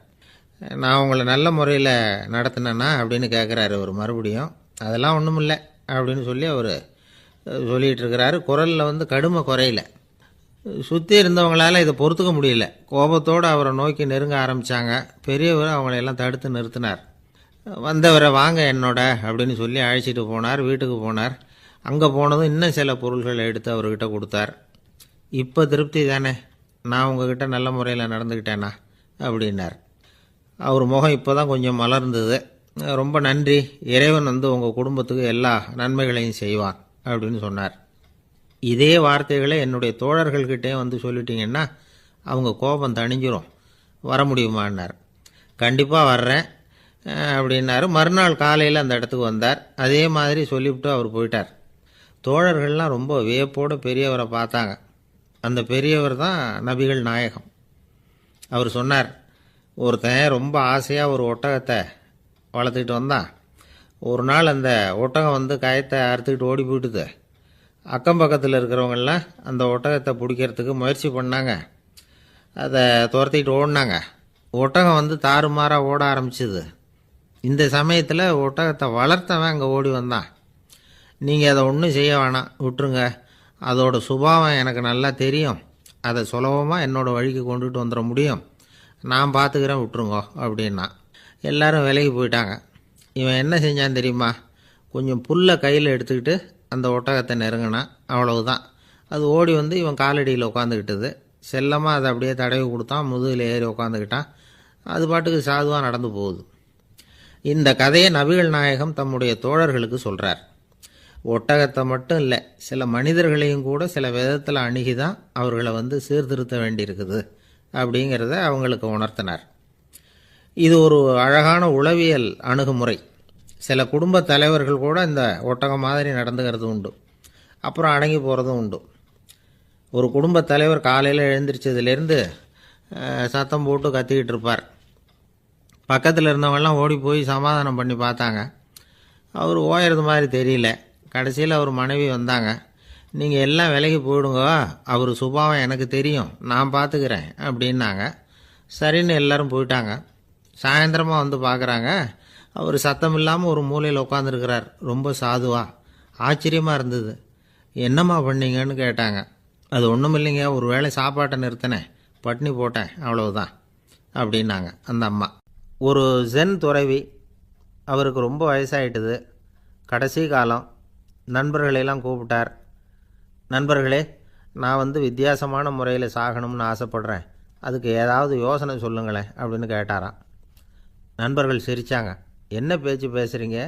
நான் உங்களை நல்ல முறையில் நடத்தினேன்னா அப்படின்னு கேட்குறாரு அவர் மறுபடியும். அதெல்லாம் ஒன்றும் இல்லை அப்படின்னு சொல்லி அவர் சொல்லிகிட்டு இருக்கிறாரு. குரலில் கடுமை குறையில. சுற்றி இருந்தவங்களால் இதை பொறுத்துக்க முடியல. கோபத்தோடு அவரை நோக்கி நெருங்க ஆரம்பித்தாங்க. பெரியவர் அவங்களையெல்லாம் தடுத்து நிறுத்தினார். வந்தவரை வாங்க என்னோட அப்படின்னு சொல்லி அழைச்சிட்டு போனார். வீட்டுக்கு போனார். அங்கே போனதும் இன்னும் சில பொருள்களை எடுத்து அவர்கிட்ட கொடுத்தார். இப்போ திருப்தி தானே, நான் உங்ககிட்ட நல்ல முறையில் நடந்துக்கிட்டேனா அப்படின்னார். அவர் முகம் இப்போ தான் கொஞ்சம் மலர்ந்தது. ரொம்ப நன்றி, இறைவன் உங்கள் குடும்பத்துக்கு எல்லா நன்மைகளையும் செய்வான் அப்படின்னு சொன்னார். இதே வார்த்தைகளை என்னுடைய தோழர்கள்கிட்டே சொல்லிட்டீங்கன்னா அவங்க கோபம் தணிஞ்சிரும், வர முடியுமான்னார். கண்டிப்பாக வர்றேன் அப்படின்னாரு. மறுநாள் காலையில் அந்த இடத்துக்கு வந்தார். அதே மாதிரி சொல்லிவிட்டு அவர் போயிட்டார். தோழர்கள்லாம் ரொம்ப வியப்போடு பெரியவரை பார்த்தாங்க. அந்த பெரியவர் தான் நபிகள் நாயகம். அவர் சொன்னார், ஒருத்தன் ரொம்ப ஆசையாக ஒரு ஒட்டகத்தை வளர்த்துக்கிட்டு வந்தான். ஒரு நாள் அந்த ஒட்டகம் கயத்தை அறுத்துக்கிட்டு ஓடி போயிட்டுது. அக்கம் பக்கத்தில் இருக்கிறவங்கெல்லாம் அந்த ஒட்டகத்தை பிடிக்கிறதுக்கு முயற்சி பண்ணாங்க. அதை துரத்திட்டு ஓடினாங்க. ஒட்டகம் தாறுமாறாக ஓட ஆரம்பிச்சிது. இந்த சமயத்தில் ஒட்டகத்தை வளர்த்தவன் அங்கே ஓடி வந்தான். நீங்கள் அதை ஒன்றும் செய்ய வேணாம், விட்டுருங்க. அதோட சுபாவம் எனக்கு நல்லா தெரியும். அதை சுலபமாக என்னோடய வழிக்கு கொண்டுட்டு வந்துட முடியும். நான் பார்த்துக்கிறேன், விட்டுருங்கோ அப்படின்னா. எல்லாரும் விலகி போயிட்டாங்க. இவன் என்ன செஞ்சான் தெரியுமா? கொஞ்சம் புல்லை கையில் எடுத்துக்கிட்டு அந்த ஒட்டகத்தை நெருங்கினான். அவ்வளவுதான். அது ஓடி இவன் காலடியில் உட்காந்துக்கிட்டது. செல்லமாக அதை அப்படியே தடவி கொடுத்தான். முதுகில் ஏறி உட்காந்துக்கிட்டான். அது பாட்டுக்கு சாதுவாக நடந்து போகுது. இந்த கதையை நபிகள் நாயகம் தம்முடைய தோழர்களுக்கு சொல்கிறார். ஒட்டகத்தை மட்டும் இல்லை, சில மனிதர்களையும் கூட சில விதத்தில் அணுகி தான் அவர்களை சீர்திருத்த வேண்டியிருக்குது அப்படிங்கிறத அவங்களுக்கு உணர்த்தினார். இது ஒரு அழகான உளவியல் அணுகுமுறை. சில குடும்ப தலைவர்கள் கூட இந்த ஒட்டகம் மாதிரி நடந்துக்கிறது உண்டு. அப்புறம் அடங்கி போகிறதும் உண்டு. ஒரு குடும்ப தலைவர் காலையில் எழுந்திரிச்சதுலேருந்து சத்தம் போட்டு கத்திக்கிட்டு இருப்பார். பக்கத்தில் இருந்தவங்கெல்லாம் ஓடி போய் சமாதானம் பண்ணி பார்த்தாங்க. அவர் ஓயறது மாதிரி தெரியல. கடைசியில் அவர் மனைவி வந்தாங்க. நீங்கள் எல்லாம் விலகி போயிடுங்க, அவர் சுபாவம் எனக்கு தெரியும், நான் பார்த்துக்கிறேன் அப்படின்னாங்க. சரின்னு எல்லோரும் போயிட்டாங்க. சாயந்தரமாக பார்க்குறாங்க, அவர் சத்தம் இல்லாமல் ஒரு மூலையில் உட்காந்துருக்கிறார். ரொம்ப சாதுவா. ஆச்சரியமாக இருந்தது. என்னம்மா பண்ணீங்கன்னு கேட்டாங்க. அது ஒன்றும் இல்லைங்க, ஒரு வேளை சாப்பாட்டை நிறுத்தினேன், பட்னி போட்டேன், அவ்வளவுதான் அப்படின்னாங்க அந்த அம்மா. ஒரு ஜென் துறவி, அவருக்கு ரொம்ப வயசாகிட்டுது. கடைசி காலம். நண்பர்களையெல்லாம் கூப்பிட்டார். நண்பர்களே, நான் வித்தியாசமான முறையில் சாகணும்னு ஆசைப்படுறேன், அதுக்கு ஏதாவது யோசனை சொல்லுங்களேன் அப்படின்னு கேட்டாராம். நண்பர்கள் சிரித்தாங்க. என்ன பேச்சு பேசுகிறீங்க?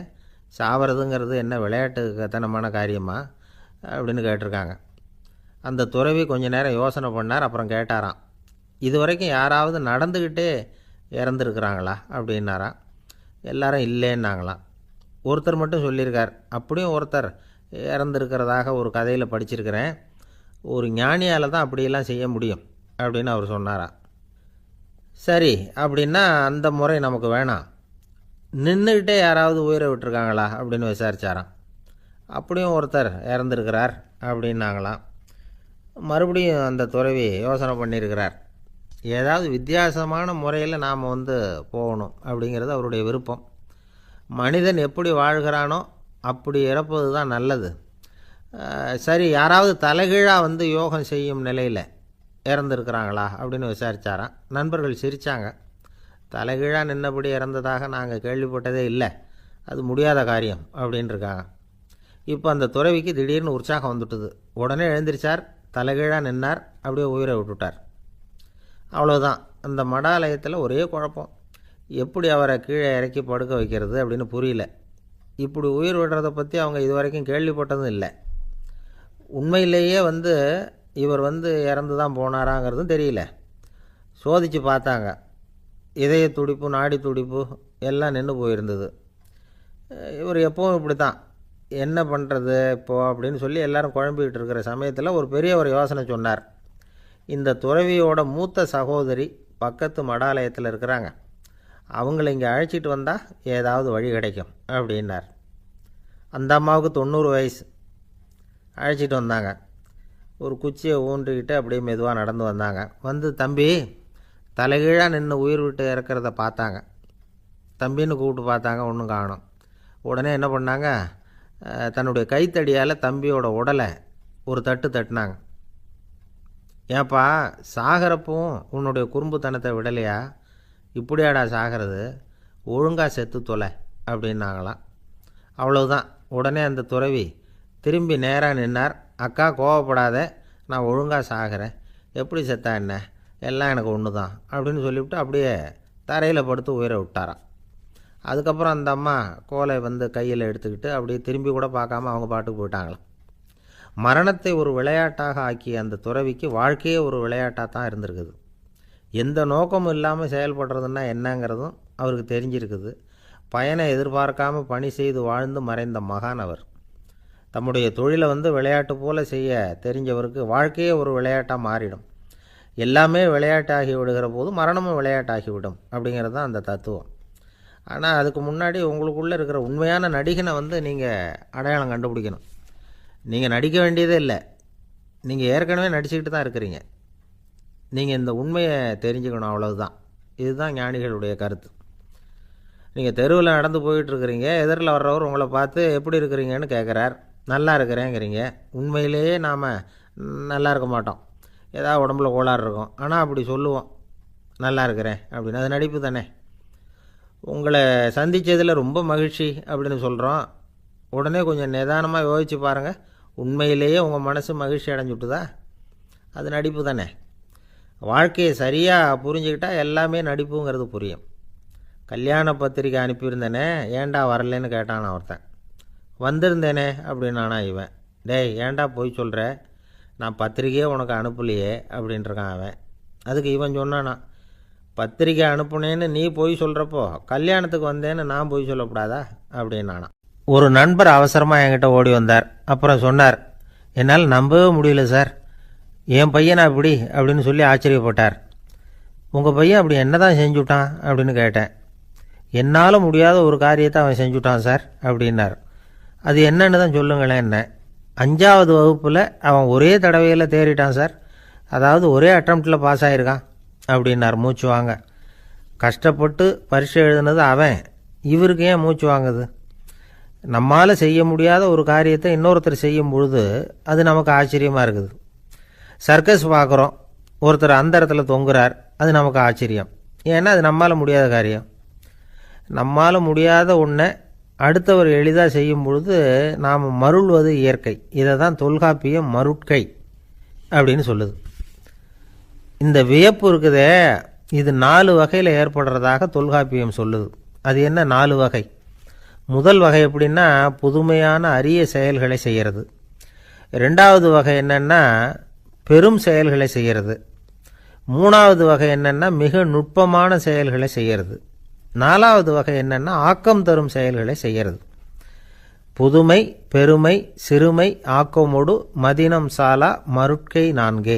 சாவறதுங்கிறது என்ன விளையாட்டு கத்தனமான காரியமா அப்படின்னு கேட்டிருக்காங்க. அந்த துறவி கொஞ்ச நேரம் யோசனை பண்ணார். அப்புறம் கேட்டாராம், இது வரைக்கும் யாராவது நடந்துக்கிட்டே இறந்துருக்குறாங்களா அப்படின்னாராம். எல்லாரும் இல்லைன்னாங்களாம். ஒருத்தர் மட்டும் சொல்லியிருக்கார். அப்படியும் ஒருத்தர் இறந்துருக்கிறதாக ஒரு கதையில் படிச்சிருக்கிறேன். ஒரு ஞானியால் தான் அப்படியெல்லாம் செய்ய முடியும் அப்படின்னு அவர் சொன்னாராம். சரி, அப்படின்னா அந்த முறை நமக்கு வேணாம். நின்றுக்கிட்டே யாராவது உயிரை விட்டுருக்காங்களா அப்படின்னு விசாரித்தாராம். அப்படியும் ஒருத்தர் இறந்துருக்கிறார் அப்படின்னாங்களாம். மறுபடியும் அந்த துறவி யோசனை பண்ணியிருக்கிறார். ஏதாவது வித்தியாசமான முறையில் நாம் போகணும் அப்படிங்கிறது அவருடைய விருப்பம். மனிதன் எப்படி வாழ்கிறானோ அப்படி இறப்பது தான் நல்லது. சரி, யாராவது தலைகீழாக யோகம் செய்யும் நிலையில் இறந்துருக்கிறாங்களா அப்படின்னு விசாரித்தாராம். நண்பர்கள் சிரித்தாங்க. தலைகீழாக நின்னபடி இறந்ததாக நாங்கள் கேள்விப்பட்டதே இல்லை, அது முடியாத காரியம் அப்படின்ட்டுருக்காங்க. இப்போ அந்த துறவிக்கு திடீர்னு உற்சாகம் வந்துட்டுது. உடனே எழுந்திரிச்சார், தலைகீழாக நின்னார், அப்படியே உயிரை விட்டுட்டார். அவ்வளோதான். அந்த மடாலயத்தில் ஒரே குழப்பம். எப்படி அவரை கீழே இறக்கி படுக்க வைக்கிறது அப்படின்னு புரியல. இப்படி உயிர் விடுறதை பற்றி அவங்க இது வரைக்கும் கேள்விப்பட்டதும் இல்லை. உண்மையிலேயே இவர் இறந்து தான் போனாராங்கிறதும் தெரியல. சோதித்து பார்த்தாங்க. இதய துடிப்பு, நாடி துடிப்பு எல்லாம் நின்று போயிருந்தது. இவர் எப்பவும் இப்படி தான், என்ன பண்ணுறது இப்போது அப்படின்னு சொல்லி எல்லாரும் குழம்பிக்கிட்டு இருக்கிற சமயத்தில் ஒரு பெரிய ஒரு யோசனை சொன்னார். இந்த துறவியோட மூத்த சகோதரி பக்கத்து மடாலயத்தில் இருக்கிறாங்க, அவங்கள இங்கே அழைச்சிட்டு வந்தால் ஏதாவது வழி கிடைக்கும் அப்படின்னார். அந்த அம்மாவுக்கு 90 வயசு. அழைச்சிட்டு வந்தாங்க. ஒரு குச்சியை ஊன்றிக்கிட்டு அப்படியே மெதுவாக நடந்து வந்தாங்க. தம்பி, தலைகீழாக நின்று உயிர் விட்டு இறக்கிறத பார்த்தாங்க. தம்பின்னு கூப்பிட்டு பார்த்தாங்க, ஒன்றும் காணோம். உடனே என்ன பண்ணாங்க, தன்னுடைய கைத்தடியால் தம்பியோட உடலை ஒரு தட்டு தட்டினாங்க. ஏப்பா சாகிறப்பவும் உன்னுடைய குறும்புத்தனத்தை விடலையா? இப்படியாடா சாகிறது? ஒழுங்காக செத்து தொலை அப்படின்னாங்களாம். அவ்வளவுதான். உடனே அந்த துறவி திரும்பி நேராக நின்னார். அக்கா கோவப்படாத, நான் ஒழுங்காக சாகிறேன், எப்படி செத்தா என்ன, எல்லாம் எனக்கு ஒன்று தான் அப்படின்னு சொல்லிவிட்டு அப்படியே தரையில் படுத்து உயிரை விட்டாராம். அதுக்கப்புறம் அந்த அம்மா கோலை வந்து கையில் எடுத்துக்கிட்டு அப்படியே திரும்பி கூட பார்க்காம அவங்க பாட்டுக்கு போயிட்டாங்களாம். மரணத்தை ஒரு விளையாட்டாக ஆக்கிய அந்த துறவிக்கு வாழ்க்கையே ஒரு விளையாட்டாக தான் இருந்திருக்குது. எந்த நோக்கமும் இல்லாமல் செயல்படுறதுன்னா என்னங்கிறதும் அவருக்கு தெரிஞ்சிருக்குது. பயனை எதிர்பார்க்காம பணி செய்து வாழ்ந்து மறைந்த மகான் அவர். தம்முடைய தொழிலை வந்து விளையாட்டு போல செய்ய தெரிஞ்சவருக்கு வாழ்க்கையே ஒரு விளையாட்டாக மாறிடும். எல்லாமே விளையாட்டாகி விடுகிற போது மரணமும் விளையாட்டாகிவிடும் அப்படிங்கிறது தான் அந்த தத்துவம். ஆனால் அதுக்கு முன்னாடி உங்களுக்குள்ளே இருக்கிற உண்மையான நடிகனை வந்து நீங்கள் அடையாளம் கண்டுபிடிக்கணும். நீங்கள் நடிக்க வேண்டியதே இல்லை, நீங்கள் ஏற்கனவே நடிச்சுக்கிட்டு தான் இருக்கிறீங்க. நீங்கள் இந்த உண்மையை தெரிஞ்சுக்கணும், அவ்வளவுதான். இதுதான் ஞானிகளுடைய கருத்து. நீங்கள் தெருவில் நடந்து போயிட்டுருக்கிறீங்க, எதிரில் வர்றவர் உங்களை பார்த்து எப்படி இருக்கிறீங்கன்னு கேட்குறார். நல்லா இருக்கிறேங்கிறீங்க. உண்மையிலேயே நாம் நல்லா இருக்க மாட்டோம், ஏதாவது உடம்புல கோளாறு இருக்கும். ஆனால் அப்படி சொல்லுவோம் நல்லா இருக்கிறேன் அப்படின்னு. அது நடிப்பு தானே. உங்களை சந்தித்ததில் ரொம்ப மகிழ்ச்சி அப்படின்னு சொல்கிறோம். உடனே கொஞ்சம் நிதானமாக யோசித்து பாருங்கள், உண்மையிலேயே உங்கள் மனசு மகிழ்ச்சி அடைஞ்சுட்டுதா? அது நடிப்பு தானே. வாழ்க்கையை சரியாக புரிஞ்சுக்கிட்டால் எல்லாமே நடிப்புங்கிறது புரியும். கல்யாண பத்திரிக்கை அனுப்பியிருந்தேனே, ஏன்டா வரலன்னு கேட்டான் ஒருத்தன். வந்திருந்தேனே அப்படின்னானா இவன். டேய், ஏன்டா போய் சொல்கிற, நான் பத்திரிக்கையே உனக்கு அனுப்பலையே அப்படின்ட்டுருக்கான் அவன். அதுக்கு இவன் சொன்னானா, பத்திரிக்கை அனுப்புனேன்னு நீ போய் சொல்கிறப்போ கல்யாணத்துக்கு வந்தேன்னு நான் போய் சொல்லக்கூடாதா அப்படின்னானா. ஒரு நண்பர் அவசரமாக என்கிட்ட ஓடி வந்தார். அப்புறம் சொன்னார், என்னால் நம்பவே முடியல சார், என் பையனா இப்படி அப்படின்னு சொல்லி ஆச்சரியப்பட்டார். உங்கள் பையன் அப்படி என்ன தான் செஞ்சுட்டான் அப்படின்னு கேட்டேன். என்னால் முடியாத ஒரு காரியத்தை அவன் செஞ்சுட்டான் சார் அப்படின்னார். அது என்னன்னு தான் சொல்லுங்களேன். என்ன, 5வது வகுப்பில் அவன் ஒரே தடவையில் தேறிட்டான் சார், அதாவது ஒரே அட்டம்ப்டில் பாஸ் ஆகிருக்கான் அப்படின்னார் மூச்சு வாங்க. கஷ்டப்பட்டு பரீட்சை எழுதுனது அவன், இவருக்கு ஏன் மூச்சு வாங்குது? நம்மால் செய்ய முடியாத ஒரு காரியத்தை இன்னொருத்தர் செய்யும் பொழுது அது நமக்கு ஆச்சரியமாக இருக்குது. சர்க்கஸ் பார்க்குறோம், ஒருத்தர் அந்த இடத்துல தொங்குறார், அது நமக்கு ஆச்சரியம். ஏன்னா அது நம்மால் முடியாத காரியம். நம்மால் முடியாத ஒன்றை அடுத்தவர் எளிதாக செய்யும் பொழுது நாம் மருள்வது இயற்கை. இதை தான் தொல்காப்பியம் மருட்கை அப்படின்னு சொல்லுது. இந்த வியப்பு இருக்குதே, இது 4 வகையில் ஏற்படுறதாக தொல்காப்பியம் சொல்லுது. அது என்ன 4 வகை? முதல் வகை எப்படின்னா, புதுமையான அரிய செயல்களை செய்கிறது. 2வது வகை என்னென்னா பெரும் செயல்களை செய்கிறது. 3வது வகை என்னென்னா மிக நுட்பமான செயல்களை செய்கிறது. 4வது வகை என்னென்னா ஆக்கம் தரும் செயல்களை செய்கிறது. புதுமை, பெருமை, சிறுமை, ஆக்கமோடு மதினம் சாலா மருட்கை 4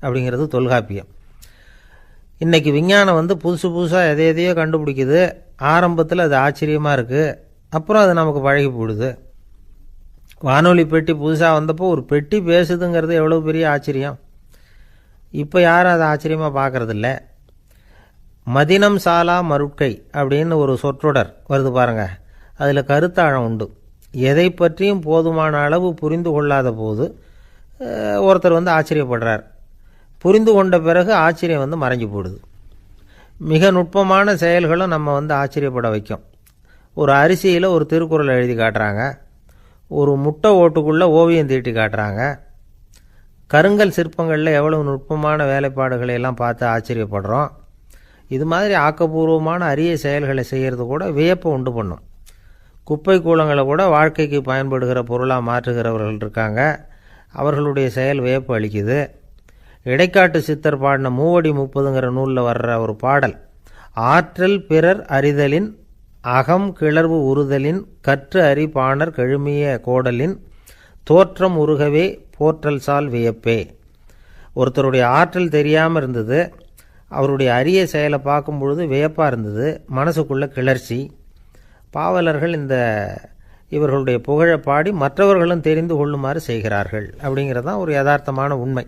அப்படிங்கிறது தொல்காப்பியம். இன்றைக்கி விஞ்ஞானம் வந்து புதுசு புதுசாக எதையோ கண்டுபிடிக்குது. ஆரம்பத்தில் அது ஆச்சரியமாக இருக்குது, அப்புறம் அது நமக்கு பழகி போடுது. வானொலி பெட்டி புதுசாக வந்தப்போ ஒரு பெட்டி பேசுதுங்கிறது எவ்வளோ பெரிய ஆச்சரியம். இப்போ யாரும் அதை ஆச்சரியமாக பார்க்குறதில்ல. மதினம் சாலா மருட்கை அப்படின்னு ஒரு சொற்றொடர் வருது பாருங்க, அதில் கருத்தாழம் உண்டு. எதை பற்றியும் போதுமான அளவு புரிந்து கொள்ளாத போது ஒருத்தர் வந்து ஆச்சரியப்படுறார். புரிந்து கொண்ட பிறகு ஆச்சரியம் வந்து மறைஞ்சு போடுது. மிக நுட்பமான செயல்களும் நம்ம வந்து ஆச்சரியப்பட வைக்கும். ஒரு அரிசியில் ஒரு திருக்குறள் எழுதி காட்டுறாங்க, ஒரு முட்டை ஓட்டுக்குள்ளே ஓவியம் தீட்டி காட்டுறாங்க. கருங்கல் சிற்பங்களில் எவ்வளவு நுட்பமான வேலைப்பாடுகளை எல்லாம் பார்த்து ஆச்சரியப்படுறோம். இது மாதிரி ஆக்கப்பூர்வமான அரிய செயல்களை செய்கிறது கூட வியப்பை உண்டு பண்ணும். குப்பை கூலங்களை கூட வாழ்க்கைக்கு பயன்படுகிற பொருளாக மாற்றுகிறவர்கள் இருக்காங்க, அவர்களுடைய செயல் வியப்பு அளிக்குது. இடைக்காட்டு சித்தர் பாடின 30 நூலில் வர்ற ஒரு பாடல், ஆற்றல் பிறர் அறிதலின் அகம் கிளர்வு உறுதலின் கற்று அறி பாணர் கெழுமிய கோடலின் தோற்றம் உருகவே போற்றல் சால் வியப்பே. ஒருத்தருடைய ஆற்றல் தெரியாமல் இருந்தது, அவருடைய அரிய செயலை பார்க்கும் பொழுது வியப்பாக இருந்தது, மனசுக்குள்ள கிளர்ச்சி. பாவலர்கள் இவர்களுடைய புகழை பாடி மற்றவர்களும் தெரிந்து கொள்ளுமாறு செய்கிறார்கள் அப்படிங்கிறது தான் ஒரு யதார்த்தமான உண்மை.